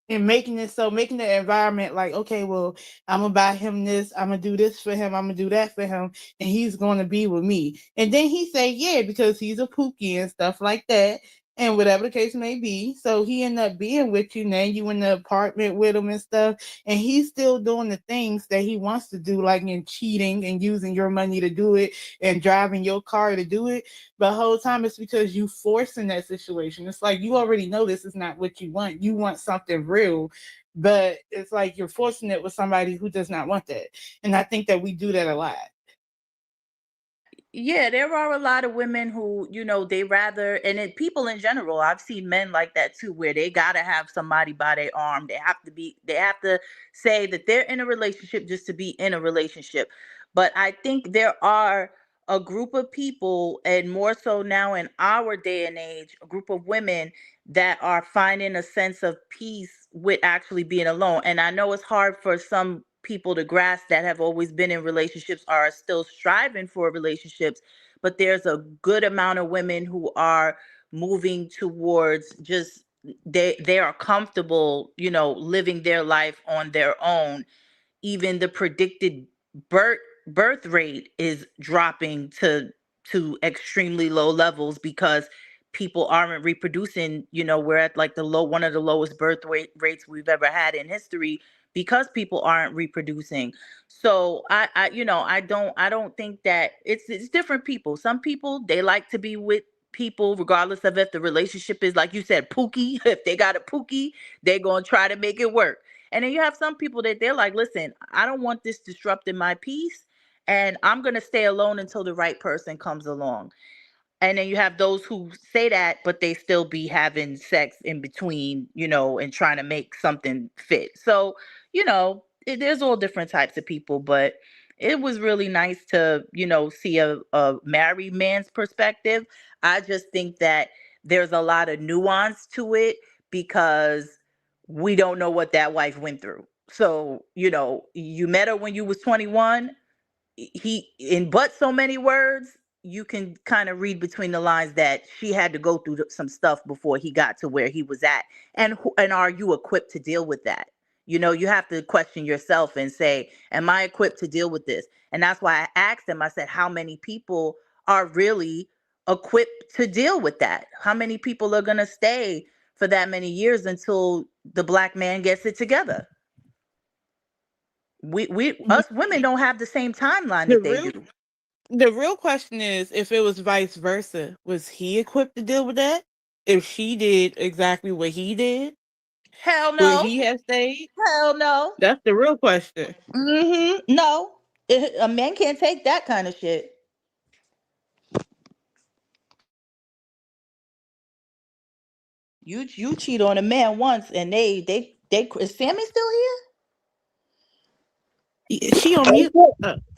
making the environment like, okay, well, I'm gonna buy him this, I'm gonna do this for him, I'm gonna do that for him, and he's going to be with me. And then he say, yeah, because he's a pookie and stuff like that, and whatever the case may be. So he end up being with you. Now you in the apartment with him and stuff, and he's still doing the things that he wants to do, like in cheating and using your money to do it and driving your car to do it. But the whole time it's because you forcing that situation. It's like you already know this is not what you want. You want something real, but it's like you're forcing it with somebody who does not want that. And I think that we do that a lot. Yeah, there are a lot of women who, they rather, and people in general, I've seen men like that too, where they gotta have somebody by their arm. They have to say that they're in a relationship just to be in a relationship. But I think there are a group of people, and more so now in our day and age, a group of women that are finding a sense of peace with actually being alone. And I know it's hard for some people to grasp that have always been in relationships, are still striving for relationships, but there's a good amount of women who are moving towards just they are comfortable, living their life on their own. Even the predicted birth birth rate is dropping to extremely low levels because people aren't reproducing. We're at like one of the lowest rates we've ever had in history because people aren't reproducing. So I don't think that it's different people. Some people, they like to be with people regardless of if the relationship is, like you said, pookie. If they got a pookie, they're gonna try to make it work. And then you have some people that they're like, listen, I don't want this disrupting my peace, and I'm going to stay alone until the right person comes along. And then you have those who say that, but they still be having sex in between, and trying to make something fit. So, there's all different types of people, but it was really nice to, see a married man's perspective. I just think that there's a lot of nuance to it because we don't know what that wife went through. So, you met her when you was 21. He, in but so many words, you can kind of read between the lines that she had to go through some stuff before he got to where he was at. And are you equipped to deal with that? You have to question yourself and say, am I equipped to deal with this? And that's why I asked him, I said, how many people are really equipped to deal with that? How many people are going to stay for that many years until the black man gets it together? We us women don't have the same timeline The that they real do. the real question is, if it was vice versa, was he equipped to deal with that? If she did exactly what he did, Hell would no. he have stayed? Hell no. That's the real question. No. A man can't take that kind of shit. You cheat on a man once and they is Sammy still here? She on mute.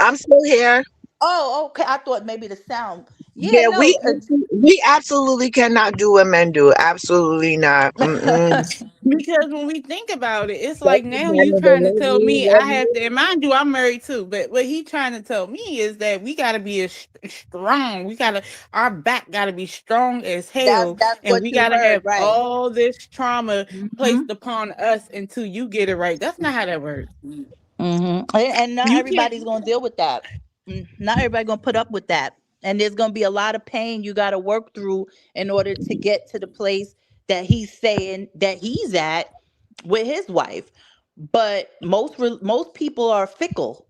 I'm still here. Oh, okay. I thought maybe the sound. Yeah, Yeah, no, cause we absolutely cannot do what men do. Absolutely not. Mm-mm. Because when we think about it, it's That's like the now kind you of trying to tell delivery me I that have to, and mind you, I'm married too. But what he trying to tell me is that we got to be strong. We got to, our back got to be strong as hell, That's and what we you got to heard, have right? all this trauma Hmm. placed upon us until you get it right. That's not how that works. And not You can't. everybody's gonna deal with that. Not everybody gonna put up with that, and there's gonna be a lot of pain you got to work through in order to get to the place that he's saying that he's at with his wife. But most people are fickle.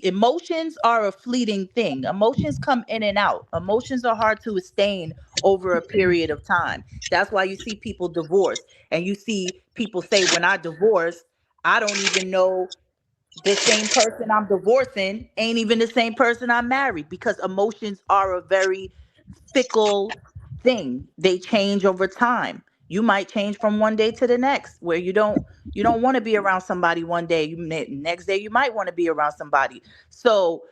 Emotions are a fleeting thing. Emotions come in and out. Emotions are hard to sustain over a period of time. That's why you see people divorce, and you see people say, when I divorce, I don't even know the same person I'm divorcing ain't even the same person I'm married, because emotions are a very fickle thing. They change over time. You might change from one day to the next, where you don't want to be around somebody one day. Next day you might want to be around somebody. So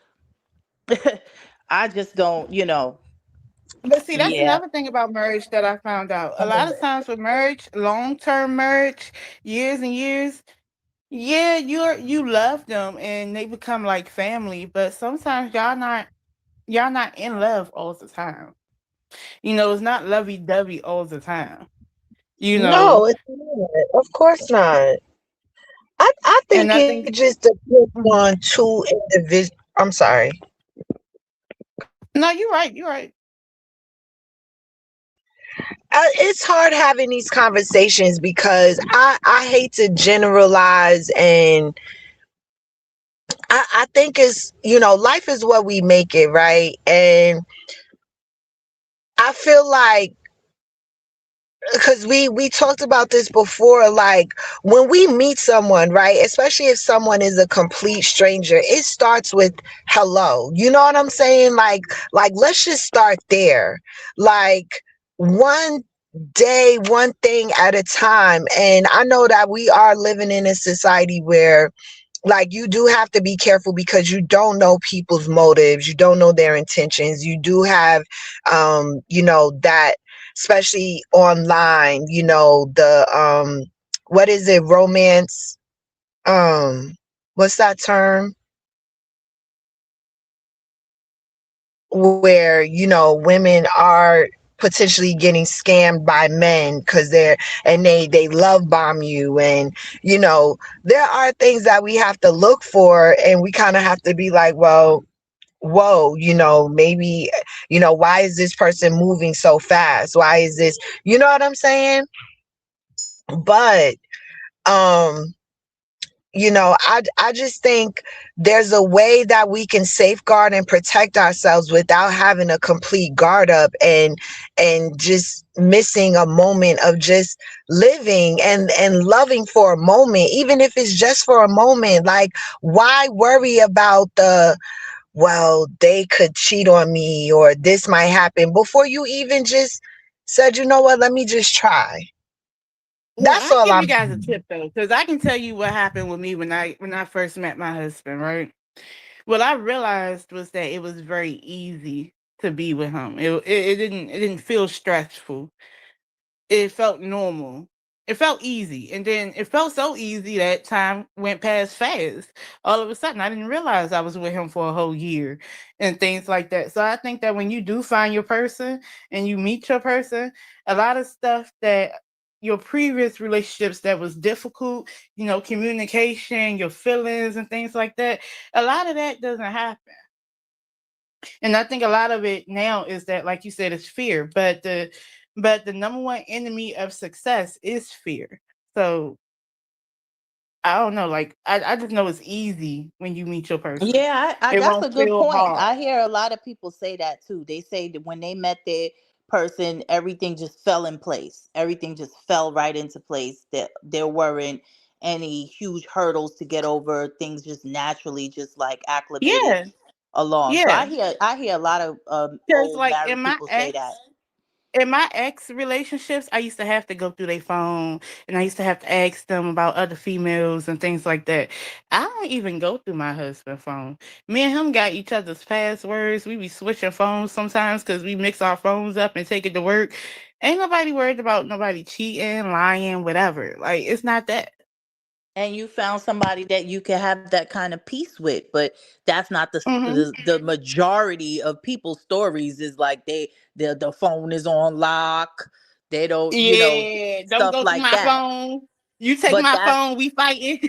I just don't, But see, that's yeah. another thing about marriage that I found out. A lot of times with marriage, long term marriage, years and years, yeah, you love them and they become like family, but sometimes y'all not in love all the time. It's not lovey dovey all the time. You know, no, it's not. Of course not. I and think I it think just depends Mhm. on two individuals. I'm sorry. No, you're right. You're right. It's hard having these conversations because I hate to generalize, and I think it's, life is what we make it, right? And I feel like, because we talked about this before, like when we meet someone, right, especially if someone is a complete stranger, it starts with hello, you know what I'm saying? Like let's just start there. Like, one day, one thing at a time. And I know that we are living in a society where, like, you do have to be careful because you don't know people's motives, you don't know their intentions. You do have that, especially online, the what is it, romance, what's that term, where women are potentially getting scammed by men because they love bomb you. And there are things that we have to look for, and we kind of have to be like, well, whoa, maybe, why is this person moving so fast? Why is this, you know what I'm saying? But um I just think there's a way that we can safeguard and protect ourselves without having a complete guard up, and just missing a moment of just living and loving for a moment, even if it's just for a moment. Like, why worry about well, they could cheat on me or this might happen before you even just said, you know what, let me just try. Well, That's I all give you I'm guys a tip though, because I can tell you what happened with me when I first met my husband. Right. What I realized was that it was very easy to be with him. It didn't feel stressful. It felt normal. It felt easy. And then it felt so easy that time went past fast. All of a sudden, I didn't realize I was with him for a whole year and things like that. So I think that when you do find your person and you meet your person, a lot of stuff that your previous relationships that was difficult, communication, your feelings and things like that, a lot of that doesn't happen. And I think a lot of it now is that, like you said, it's fear. But the number one enemy of success is fear. So I don't know. Like I just know it's easy when you meet your person. Yeah, I It that's a won't good feel point. hard. I hear a lot of people say that too. They say that when they met their person, everything just fell in place. Everything just fell right into place. That there weren't any huge hurdles to get over. Things just naturally just like acclimated Yeah, along. So yeah. I hear a lot of Because old like married people say that. in my ex relationships, I used to have to go through their phone and I used to have to ask them about other females and things like that. I don't even go through my husband's phone. Me and him got each other's passwords. We be switching phones sometimes because we mix our phones up and take it to work. Ain't nobody worried about nobody cheating, lying, whatever. Like it's not that. And you found somebody that you can have that kind of peace with, but that's not Hmm. the majority of people's stories is like the phone is on lock, they don't, Yeah, don't stuff go through like my that. phone. You take But my that's phone, we fighting.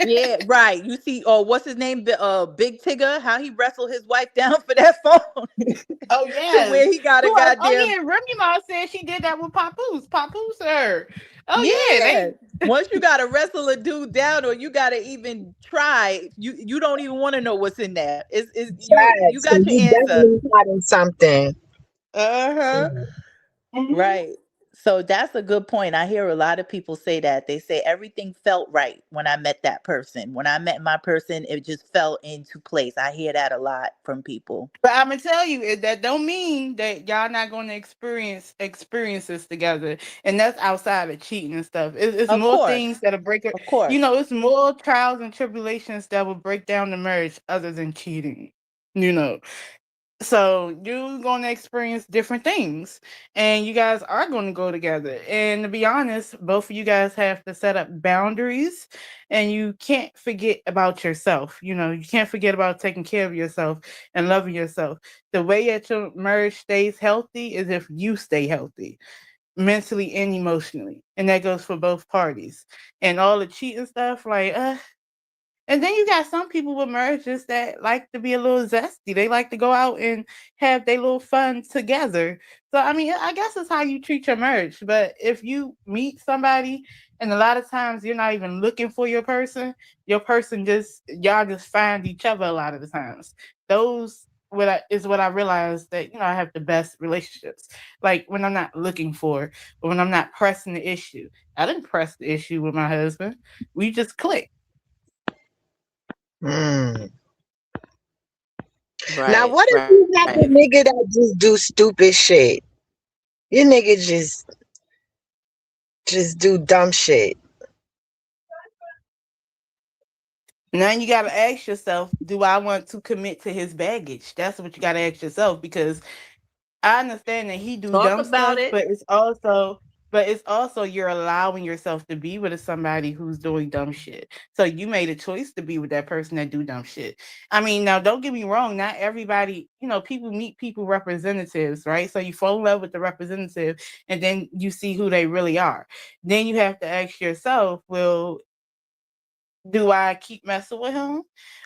yeah, right. You see, oh, what's his name? Big Tigger, how he wrestled his wife down for that phone Oh to yes. where he got a Who else? Oh goddamn yeah, Remy Ma said she did that with Papoose. Papoose her. Oh yeah, yeah. they. Once you gotta wrestle a dude down, or you gotta even try, you don't even want to know what's in there. It's you Facts. So got your you answer. definitely hiding something. Uh-huh. Mhm. Right. So that's a good point. I hear a lot of people say that. They say everything felt right when I met that person. When I met my person, it just fell into place. I hear that a lot from people. But I'm gonna tell you that don't mean that y'all not going to experience experiences together, and that's outside of cheating and stuff. It's Of more course. things that'll break it. Of course. It's more trials and tribulations that will break down the marriage other than cheating. You know, so you're going to experience different things, and you guys are going to go together. And to be honest, both of you guys have to set up boundaries, and you can't forget about yourself. You can't forget about taking care of yourself and loving yourself. The way that your marriage stays healthy is if you stay healthy mentally and emotionally, and that goes for both parties. And all the cheating stuff, like and then you got some people with marriages that like to be a little zesty. They like to go out and have their little fun together. So I mean, I guess it's how you treat your marriage. But if you meet somebody and a lot of times you're not even looking for your person just y'all just find each other a lot of the times. Those what I realized that I have the best relationships. Like when I'm not looking for, or when I'm not pressing the issue. I didn't press the issue with my husband. We just clicked. Mm. Now, Right, what if right. you got a nigga that just do stupid shit? Your nigga just do dumb shit. Now you got to ask yourself, do I want to commit to his baggage? That's what you got to ask yourself, because I understand that he do Talk dumb about stuff, it. but it's also you're allowing yourself to be with somebody who's doing dumb shit. So you made a choice to be with that person that do dumb shit. I mean, now don't get me wrong, not everybody, people meet people representatives, right? So you fall in love with the representative and then you see who they really are. Then you have to ask yourself, well, do I keep messing with him?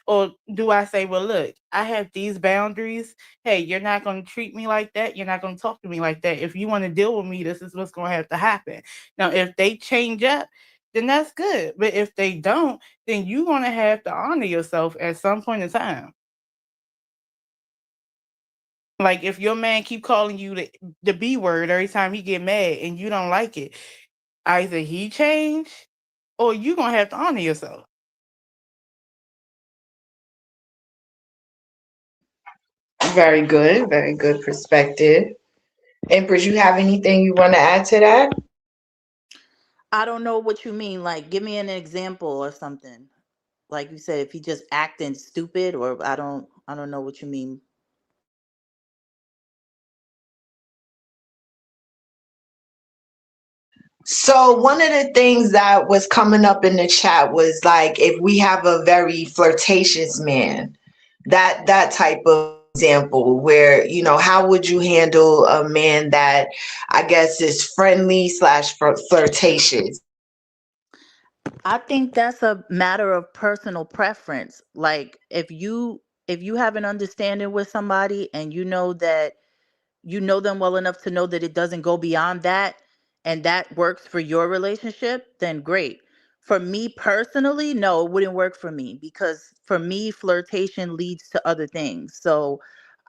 Or do I say, well, look, I have these boundaries. Hey, you're not going to treat me like that. You're not going to talk to me like that. If you want to deal with me, this is what's going to have to happen. Now, if they change up, then that's good. But if they don't, then you're going to have to honor yourself at some point in time. Like if your man keep calling you the B word every time he get mad and you don't like it, either he change or you going to have to honor yourself. Very good perspective. Empress, you have anything you want to add to that? I don't know what you mean. Like, give me an example or something. Like you said, if he just acting stupid, or I don't know what you mean. So one of the things that was coming up in the chat was like if we have a very flirtatious man, that type of example where how would you handle a man that I guess is friendly slash flirtatious? I think that's a matter of personal preference. Like if you have an understanding with somebody and you know that you know them well enough to know that it doesn't go beyond that and that works for your relationship, then great. For me personally, no, it wouldn't work for me because for me flirtation leads to other things. So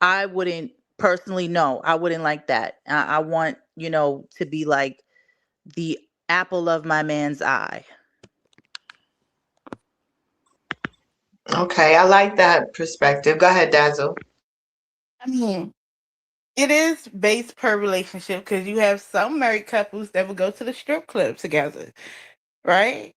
I wouldn't personally, no, I wouldn't like that. I want, to be like the apple of my man's eye. Okay, I like that perspective. Go ahead, Dazzle. I mean, it is based per relationship because you have some married couples that will go to the strip club together, right?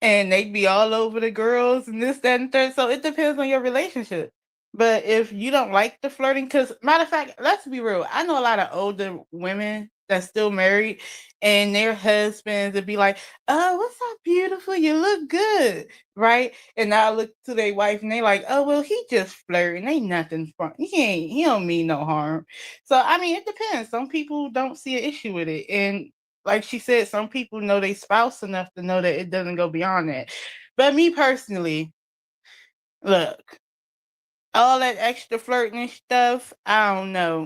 And they be all over the girls and this, that, and third. So it depends on your relationship. But if you don't like the flirting, because matter of fact, let's be real. I know a lot of older women that's still married, and their husbands would be like, "Oh, what's up, beautiful? You look good, right?" And I look to their wife, and they like, "Oh, well, he just flirting. Ain't nothing fun. He don't mean no harm." So I mean, it depends. Some people don't see an issue with it, and like she said, some people know their spouse enough to know that it doesn't go beyond that. But me personally, look, all that extra flirting and stuff, I don't know.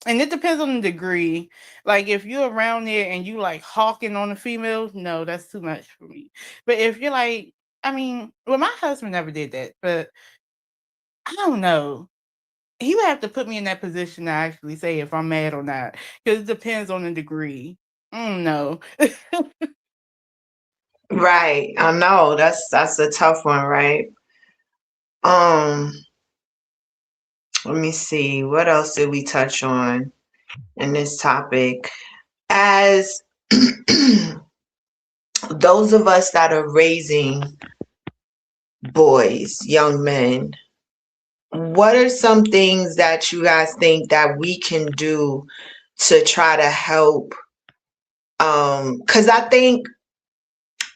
And it depends on the degree. Like if you're around there and you like hawking on the females, no, that's too much for me. But if you're like, I mean, well, my husband never did that, but I don't know. He would have to put me in that position to actually say if I'm mad or not, because it depends on the degree. I don't know. Right. I know that's a tough one, right? Um, let me see. What else did we touch on in this topic? As those of us that are raising boys, young men, what are some things that you guys think that we can do to try to help? Because I think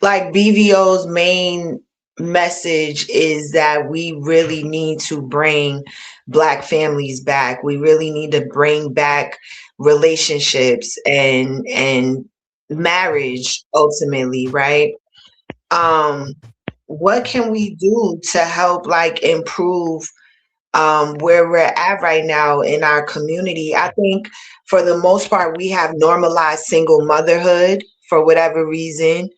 like BVO's main message is that we really need to bring Black families back. We really need to bring back relationships and marriage ultimately, right? Um, what can we do to help like improve where we're at right now in our community? I think for the most part we have normalized single motherhood for whatever reason.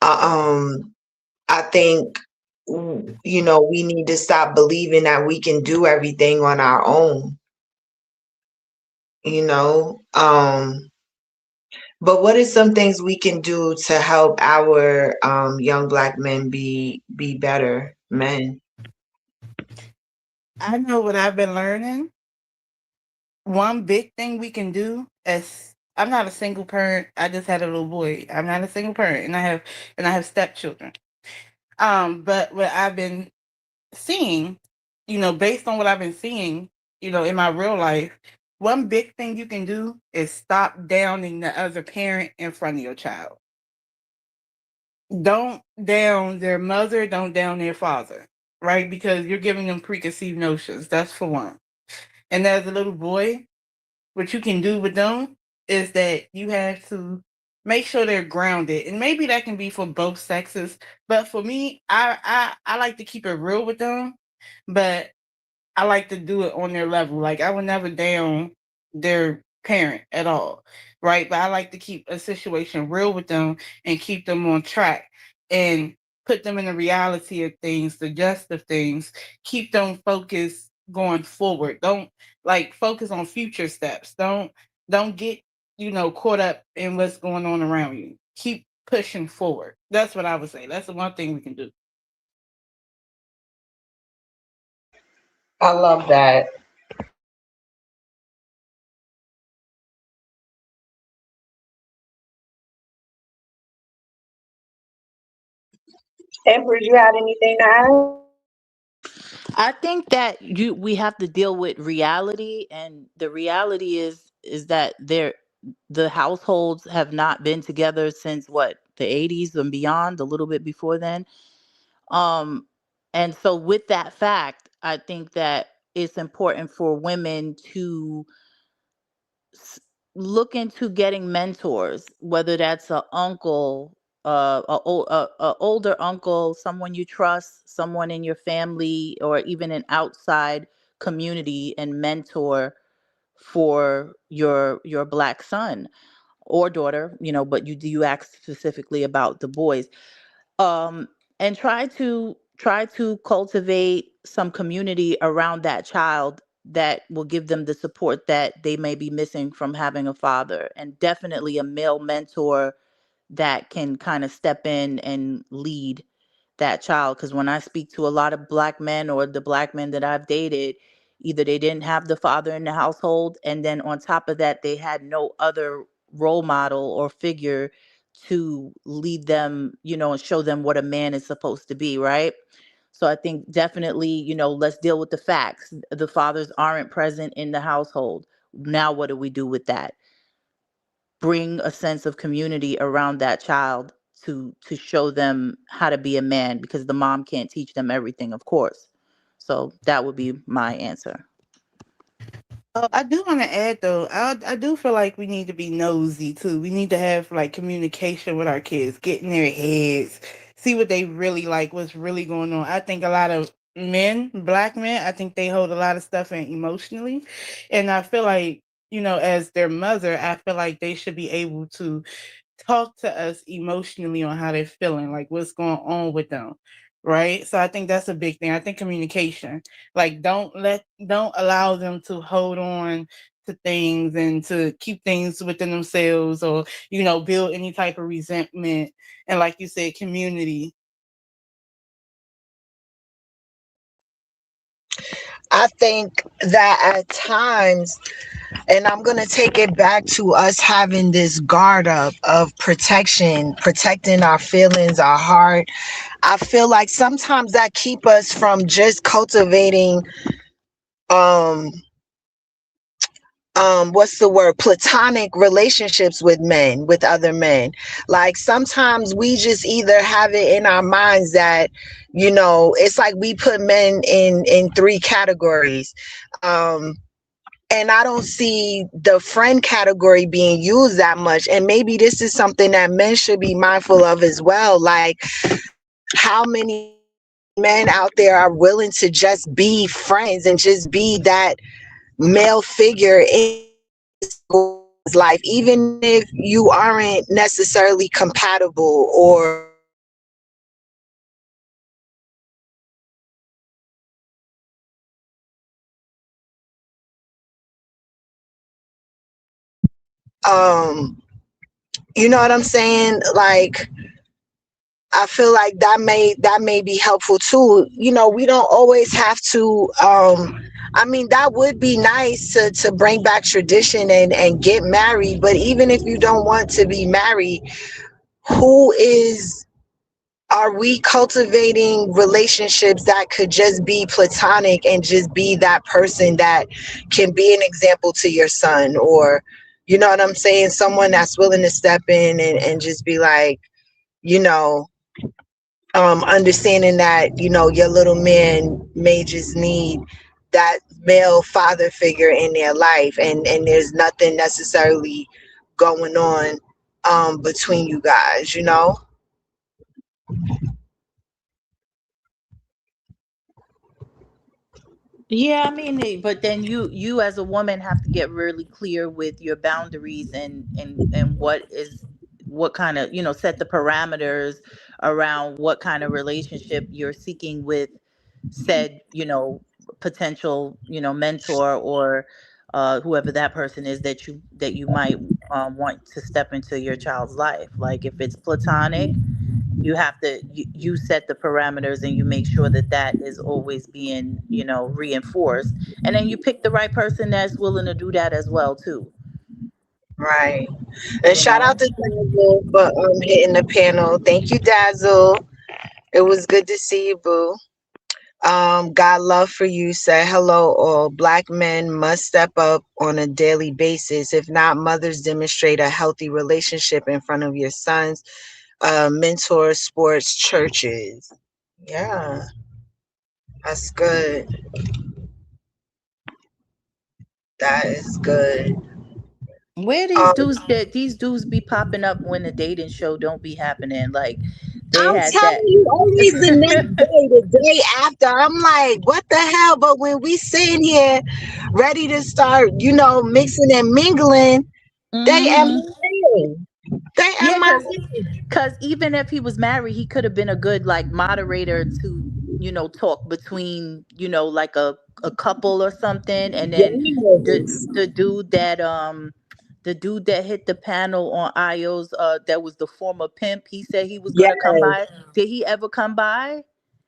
Um, I think we need to stop believing that we can do everything on our own, you know. But what are some things we can do to help our young Black men be better men? I know what I've been learning. One big thing we can do is I'm not a single parent. I just had a little boy. I'm not a single parent, and I have stepchildren. But what I've been seeing, based on what I've been seeing, in my real life, one big thing you can do is stop downing the other parent in front of your child. Don't down their mother, don't down their father, right? Because you're giving them preconceived notions. That's for one. And as a little boy, what you can do with them is that you have to make sure they're grounded, and maybe that can be for both sexes. But for me, I like to keep it real with them, but I like to do it on their level. Like I would never down their parent at all, right? But I like to keep a situation real with them and keep them on track and put them in the reality of things, the just of things, keep them focused going forward. Don't like focus on future steps. Don't get, caught up in what's going on around you. Keep pushing forward. That's what I would say. That's the one thing we can do. I love that. Empress, you had anything to add? I think that we have to deal with reality, and the reality is that the households have not been together since what, the 80s and beyond, a little bit before then. Um and so with that fact, I think that it's important for women to s- look into getting mentors, whether that's a uncle, a older uncle, someone you trust, someone in your family, or even an outside community, and mentor for your black son or daughter. But you asked specifically about the boys. um and try to cultivate some community around that child that will give them the support that they may be missing from having a father, and definitely a male mentor that can kind of step in and lead that child. Because when I speak to a lot of black men, or the black men that I've dated, either they didn't have the father in the household, and then on top of that they had no other role model or figure to lead them, and show them what a man is supposed to be, right? So I think definitely, let's deal with the facts. The fathers aren't present in the household. Now what do we do with that? bring a sense of community around that child to show them how to be a man, because the mom can't teach them everything, of course. So that would be my answer. I do want to add though, I do feel like we need to be nosy too. We need to have like communication with our kids, get in their heads, see what they really like, what's really going on. I think a lot of men, black men, I think they hold a lot of stuff in emotionally. And I feel like, as their mother, I feel like they should be able to talk to us emotionally on how they're feeling, like what's going on with them. Right. So I think that's a big thing. I think communication, like don't allow them to hold on to things and to keep things within themselves, or, build any type of resentment. And like you said, community. I think that at times, and I'm going to take it back to us having this guard up of protection, protecting our feelings, our heart. I feel like sometimes that keep us from just cultivating um what's the word, platonic relationships with men, with other men. Like sometimes we just either have it in our minds that, it's like we put men in three categories. And I don't see the friend category being used that much. And maybe this is something that men should be mindful of as well. Like, how many men out there are willing to just be friends and just be that male figure in his life, even if you aren't necessarily compatible, or um you know what I'm saying? Like, I feel like that may be helpful too. We don't always have to I mean, that would be nice to bring back tradition and get married, but even if you don't want to be married, who is are we cultivating relationships that could just be platonic and just be that person that can be an example to your son, or you know what I'm saying, someone that's willing to step in and just be like, you know understanding that your little man may just need that male father figure in their life, and there's nothing necessarily going on between you guys. Yeah, I mean, but then you as a woman have to get really clear with your boundaries, and what kind of, set the parameters around what kind of relationship you're seeking with said, potential, mentor, or whoever that person is that you might want to step into your child's life. Like if it's platonic, you set the parameters, and you make sure that that is always being, reinforced, and then you pick the right person that's willing to do that as well too. Right. And you shout out know to Dazzle for hitting the panel. Thank you, Dazzle. It was good to see you, boo. God love for you said, hello all. Black men must step up on a daily basis. If not, mothers demonstrate a healthy relationship in front of your sons. Mentors, sports, churches. Yeah, that's good. That is good. where Um, these dudes be popping up when the dating show don't be happening, like they I'm had telling that. you, always the next day, the day after. I'm like, what the hell? But when we sitting here ready to start, mixing and mingling, they Hmm. MIA. They Yeah, MIA. because even if he was married, he could have been a good like moderator to, talk between, like a couple or something. And then the Yes. the dude that the dude that hit the panel on IO's, that was the former pimp, he said he was Yes. gonna come by. Did he ever come by?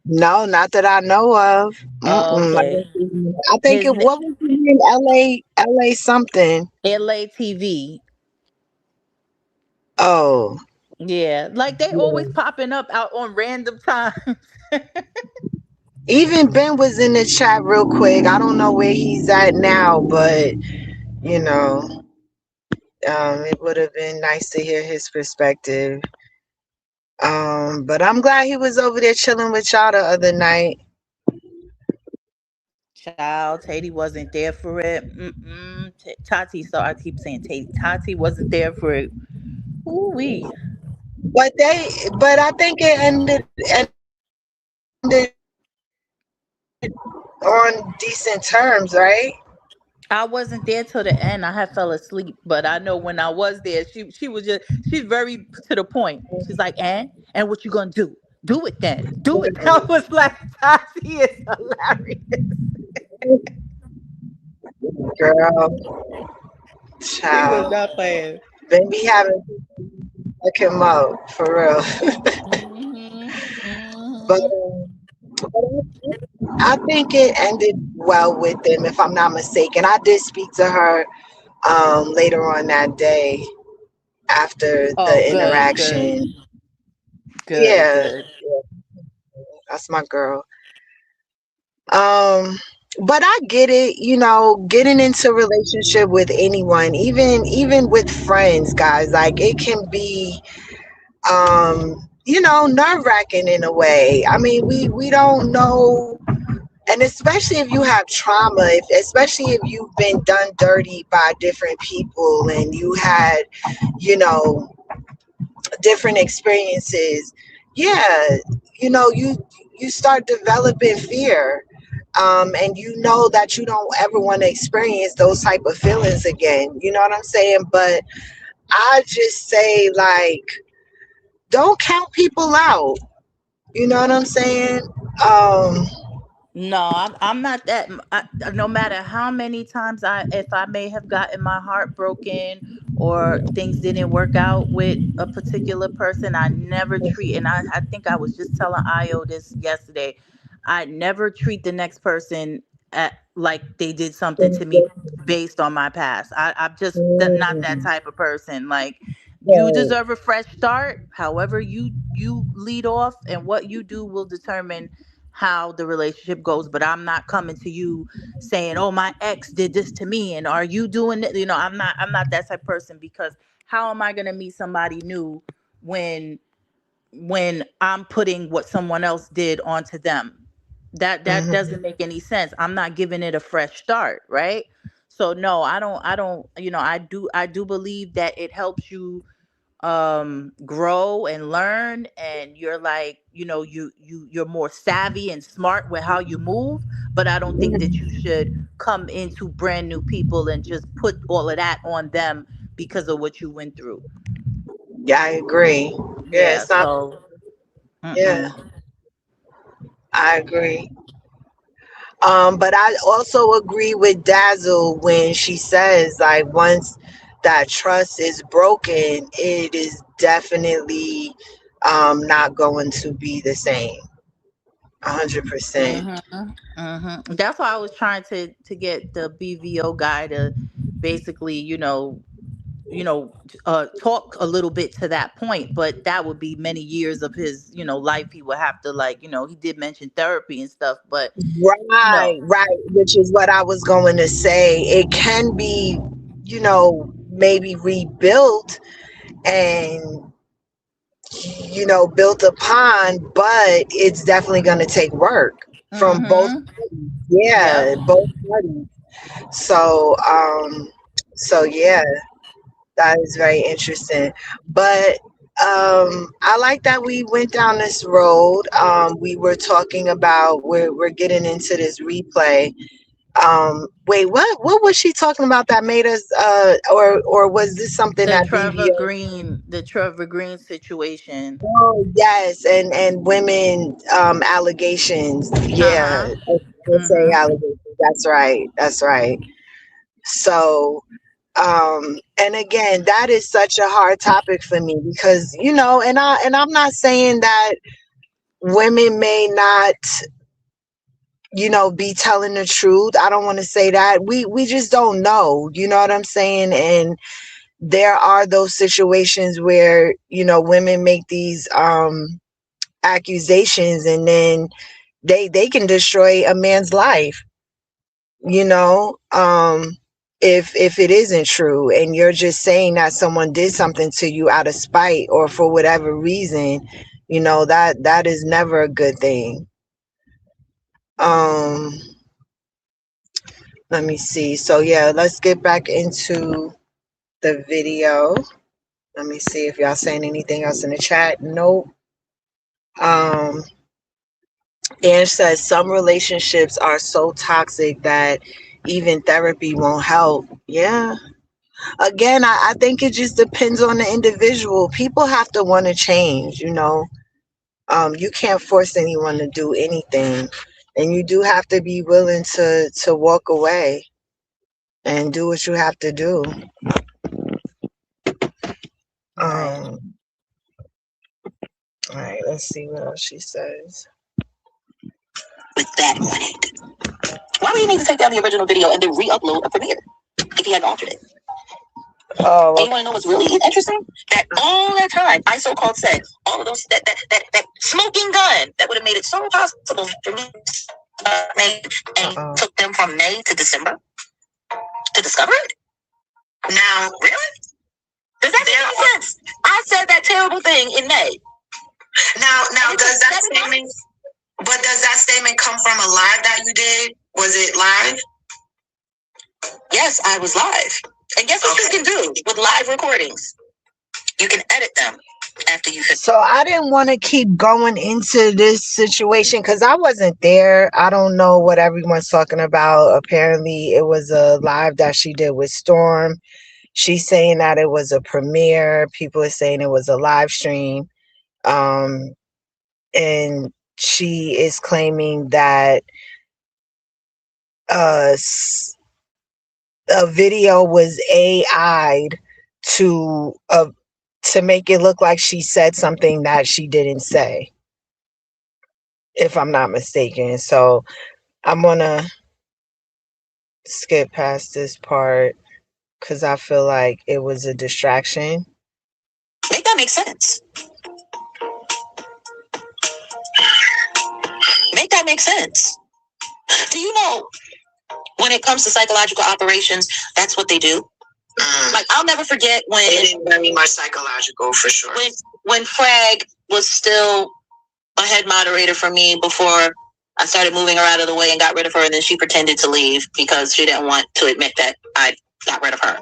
No, not that I know of. Mm-mm, I Okay. don't think- I think His it, what was his name? LA something. LA TV. Oh, Yeah, like they yeah. always popping up out on random times. Even Ben was in the chat real quick. I don't know where he's at now, but you know, It would have been nice to hear his perspective. But I'm glad he was over there chilling with y'all the other night. Child, Tati wasn't there for it. Tati, so I keep saying Tati. Tati wasn't there for it. Ooh wee. But I think it ended on decent terms, right? I wasn't there till the end. I had fell asleep, but I know when I was there, she was just she's very to the point. She's like, and what you gonna do? Do it then. Do it. I was like, Tati is hilarious. Girl, She was child. not playing. They be having look him up for real. Hmm. But Hmm. I think it ended well with them, if I'm not mistaken. I did speak to her later on that day after Oh, the good, good, interaction. good, Yeah, good. that's my girl. Um, but I get it, getting into a relationship with anyone, even with friends, guys, like it can be nerve wracking in a way. I mean, we don't know, and especially if you have trauma, especially if you've been done dirty by different people and you had, you know, different experiences. Yeah, you start developing fear, and you know that you don't ever want to experience those type of feelings again. You know what I'm saying? But I just say, like, don't count people out. You know what I'm saying? Um, No, I'm not that. No matter how many times if I may have gotten my heart broken or things didn't work out with a particular person, I never treat. And I think I was just telling Io this yesterday. I never treat the next person like they did something to me based on my past. I'm just not that type of person. Like, you deserve a fresh start. However, you lead off, and what you do will determine how the relationship goes. But I'm not coming to you saying, oh, my ex did this to me, and are you doing it? I'm not that type of person, because how am I going to meet somebody new when I'm putting what someone else did onto them? That mhm. doesn't make any sense. I'm not giving it a fresh start, right? So no, I don't I do believe that it helps you grow and learn, and you're like, you're more savvy and smart with how you move. But I don't think that you should come into brand new people and just put all of that on them because of what you went through. Yeah, I agree. Yeah, Yeah, it's not. so Yeah, mm-mm. I agree. But I also agree with Dazzle when she says, like, once that trust is broken, it is definitely not going to be the same. 100%. That's why I was trying to get the BVO guy to basically, talk a little bit to that point. But that would be many years of his, life. He would have to, like, he did mention therapy and stuff, but you know Right, right. Which is what I was going to say. It can be, maybe rebuilt and, built upon, but it's definitely going to take work from both. mm-hmm. Yep. Yeah, both parties. So, yeah, that is very interesting. But I like that we went down this road. We were talking about we're getting into this replay. Wait, what was she talking about that made us or was this something the that trevor BVO? green the trevor green situation. Oh, yes, and women allegations. Yeah, Uh-huh. let's say Mm-hmm. allegations. That's right. That's right. So, and again, that is such a hard topic for me because, and I'm not saying that women may not, be telling the truth. I don't want to say that. We just don't know. You know what I'm saying? And there are those situations where, women make these accusations and then they can destroy a man's life, you know. if it isn't true, and you're just saying that someone did something to you out of spite or for whatever reason, you know, that is never a good thing. Let me see. So yeah, let's get back into the video. Let me see if y'all saying anything else in the chat. Nope. Ange says some relationships are so toxic that even therapy won't help. Yeah. Again, I think it just depends on the individual. People have to want to change, you know. You can't force anyone to do anything. And you do have to be willing to walk away and do what you have to do. Right. All right, let's see what else she says. With that on it. Why would he need to take down the original video and then re-upload a premiere if he hadn't altered it? Oh, and you want to know what's really interesting? That all that time I so-called said all of those that smoking gun that would have made it so possible for me and took them from May to December to discover it. Now, really? Does that make any sense? I said that terrible thing in May. Now, does that statement? But does that statement come from a live that you did? Was it live? Yes, I was live. And guess what you can do with live recordings? You can edit them after you finish. So I didn't want to keep going into this situation because I wasn't there. I don't know what everyone's talking about. Apparently, it was a live that she did with Storm. She's saying that it was a premiere. People are saying it was a live stream. And she is claiming that a video was AI'd to make it look like she said something that she didn't say, if I'm not mistaken. So I'm gonna skip past this part because I feel like it was a distraction. Make that make sense. Make that make sense. Do you know when it comes to psychological operations, that's what they do? Like, I'll never forget when it is very much psychological for sure. When Frag was still a head moderator for me before I started moving her out of the way and got rid of her, and then she pretended to leave because she didn't want to admit that I got rid of her.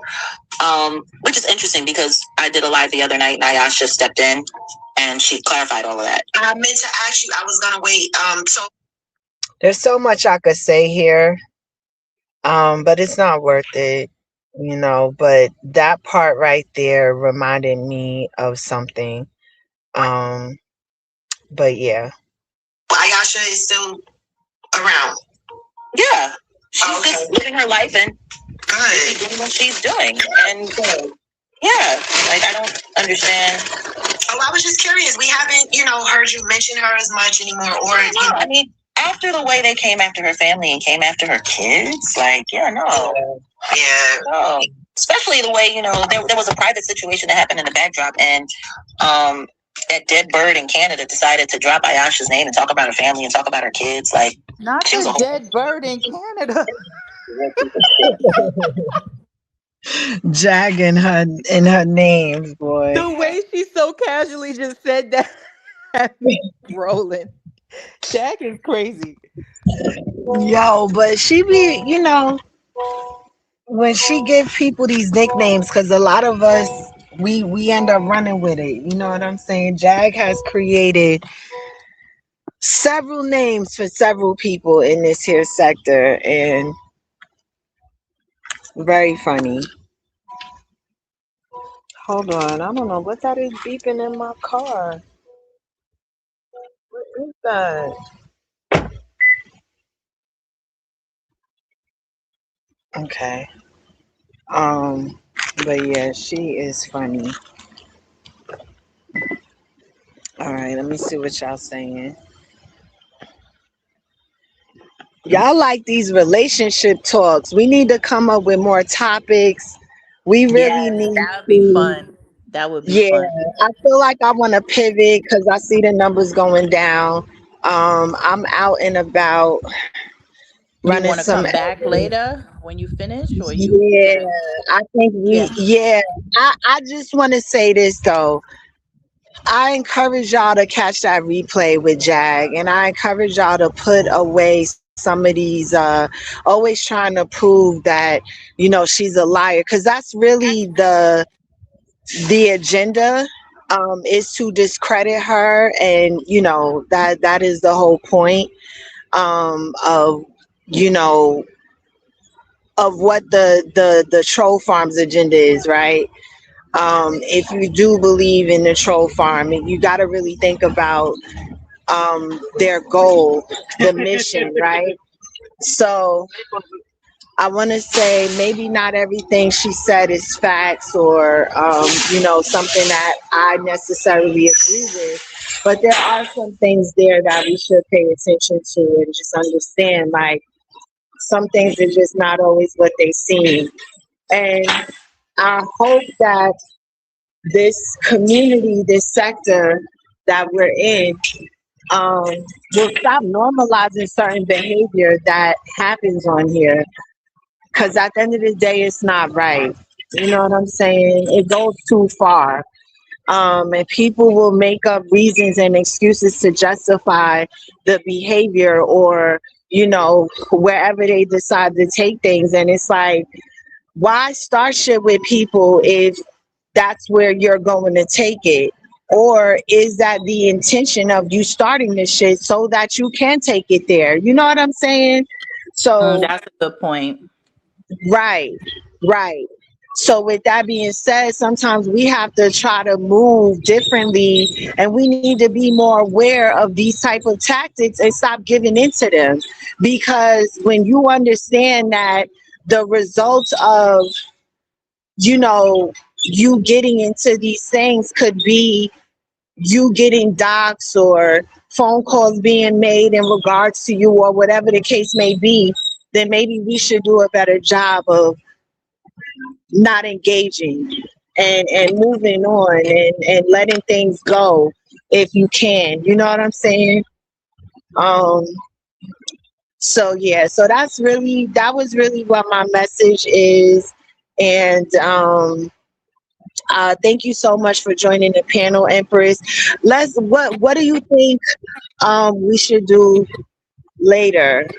Which is interesting because I did a live the other night and Ayasha stepped in and she clarified all of that. I meant to ask you, I was gonna wait. So there's so much I could say here, but it's not worth it, you know. But that part right there reminded me of something. But yeah. Ayasha is still around. Yeah. She's just living her life and doing what she's doing. And yeah, like, I don't understand. Oh, I was just curious. We haven't, heard you mention her as much anymore. Or I mean, after the way they came after her family and came after her kids, like, no. Especially the way, there was a private situation that happened in the backdrop, and that dead bird in Canada decided to drop Ayasha's name and talk about her family and talk about her kids. Like, not the dead bird in Canada. Jag in her names, boy. The way she so casually just said that had me rolling. Jag is crazy. Yo, but she be, when she give people these nicknames, because a lot of us we end up running with it. You know what I'm saying? Jag has created several names for several people in this here sector, and very funny. Hold on, I don't know what that is beeping in my car. What is that? Okay. But yeah, she is funny. All right, let me see what y'all saying. Y'all like these relationship talks. We need to come up with more topics. We really need that would be fun. That would be fun. I feel like I want to pivot because I see the numbers going down. I'm out and about. Do you running want to some come back errands. later when you finish, or you Yeah, gonna? I think Yeah. I just want to say this though. I encourage y'all to catch that replay with Jag, and I encourage y'all to put away some of these always trying to prove that she's a liar, because that's really the agenda, is to discredit her, and that is the whole point, of you know of what the troll farms agenda is, right? If you do believe in the troll farm, you got to really think about their goal, the mission, right? So I want to say maybe not everything she said is facts, or something that I necessarily agree with, but there are some things there that we should pay attention to and just understand. Like, some things are just not always what they seem, and I hope that this community, this sector that we're in, um, will stop normalizing certain behavior that happens on here. Because at the end of the day, it's not right. You know what I'm saying? It goes too far. And people will make up reasons and excuses to justify the behavior, or, wherever they decide to take things. And it's like, why start shit with people if that's where you're going to take it? Or is that the intention of you starting this shit so that you can take it there? You know what I'm saying? So, That's a good point. right, right. So, with that being said, sometimes we have to try to move differently, and we need to be more aware of these type of tactics and stop giving into them. Because when you understand that the results of you getting into these things could be you getting docs or phone calls being made in regards to you, or whatever the case may be, then maybe we should do a better job of not engaging, and moving on, and letting things go if you can. You know what I'm saying? Um, so yeah, so that was really what my message is. And thank you so much for joining the panel, Empress. What do you think we should do later?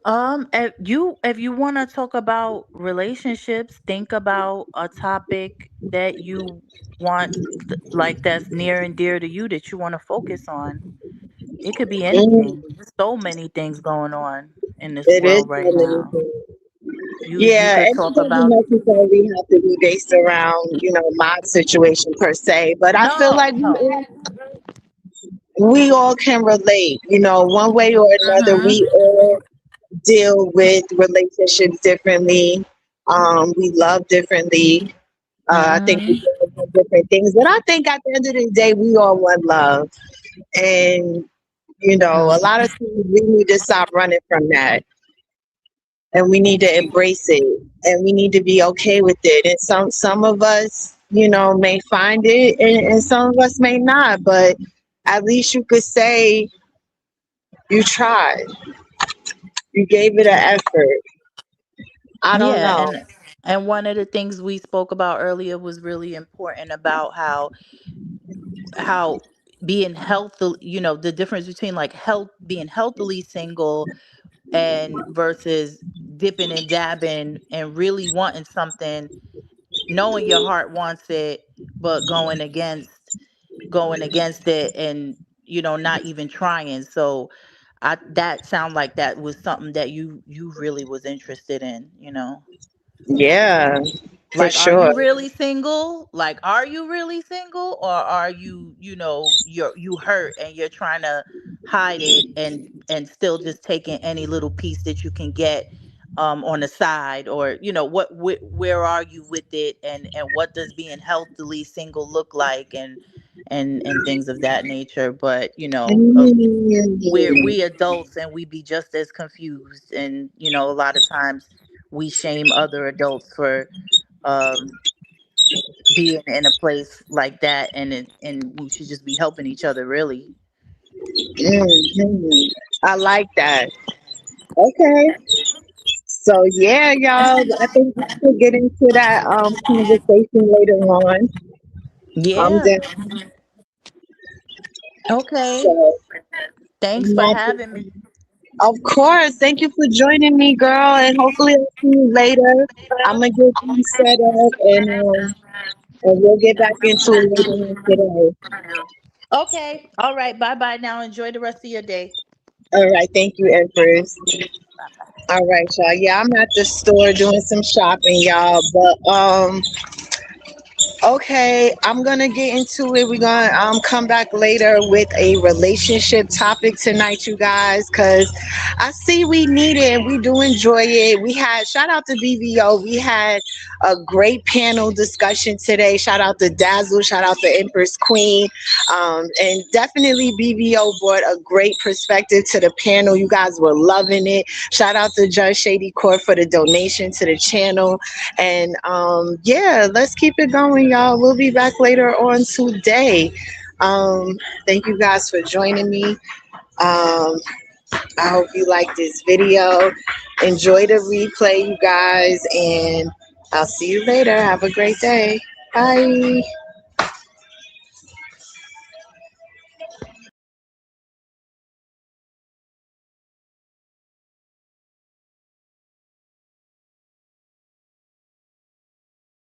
If you want to talk about relationships, think about a topic that you want, like that's near and dear to you, that you want to focus on. It could be Mm, anything. There's so many things going on in this it is world so right many now. things. You Yeah, could and it talk doesn't about necessarily have to be based around, my situation per se, but I feel like no, no. we all can relate, one way or another. Mhm. We all deal with relationships differently. We love differently. I think we Mhm. deal with different things, but I think at the end of the day, we all want love. And, a lot of times we need to stop running from that, and we need to embrace it, and we need to be okay with it. And some of us, may find it, and some of us may not, but at least you could say you tried, you gave it an effort. I don't Yeah, know. and one of the things we spoke about earlier was really important about how being healthy, the difference between like health being healthily single and versus dipping and dabbing and really wanting something, knowing your heart wants it, but going against it, and not even trying. So I that sound like that was something that you really was interested in. Yeah, for Like, sure. are you really single, or are you, you hurt and you're trying to hide it, and still just taking any little piece that you can get on the side, or where are you with it, and what does being healthily single look like, and things of that nature. But Mm, we adults, and we be just as confused, and a lot of times we shame other adults for um being in a place like that, and we should just be helping each other, really. mm. I like that. Okay. So yeah, y'all. I think we'll get into that conversation later on. Yeah. Then Okay. so Thanks for not having me. of course. Thank you for joining me, girl, and hopefully I'll see you later. I'm gonna get you set up and we'll get back into it later on today. Okay. All right. Bye bye now. Enjoy the rest of your day. All right, thank you, Empress. All right, y'all. Yeah, I'm at the store doing some shopping, y'all. But okay, I'm gonna get into it. We're gonna come back later with a relationship topic tonight, you guys, because I see we need it and we do enjoy it. We had shout out to BVO. We had a great panel discussion today. Shout out to Dazzle, shout out to Empress Queen. And definitely BVO brought a great perspective to the panel. You guys were loving it. Shout out to Judge Shady Court for the donation to the channel. And yeah, let's keep it going, y'all. We'll be back later on today. Thank you guys for joining me. I hope you like this video. Enjoy the replay, you guys, and I'll see you later. Have a great day. Bye.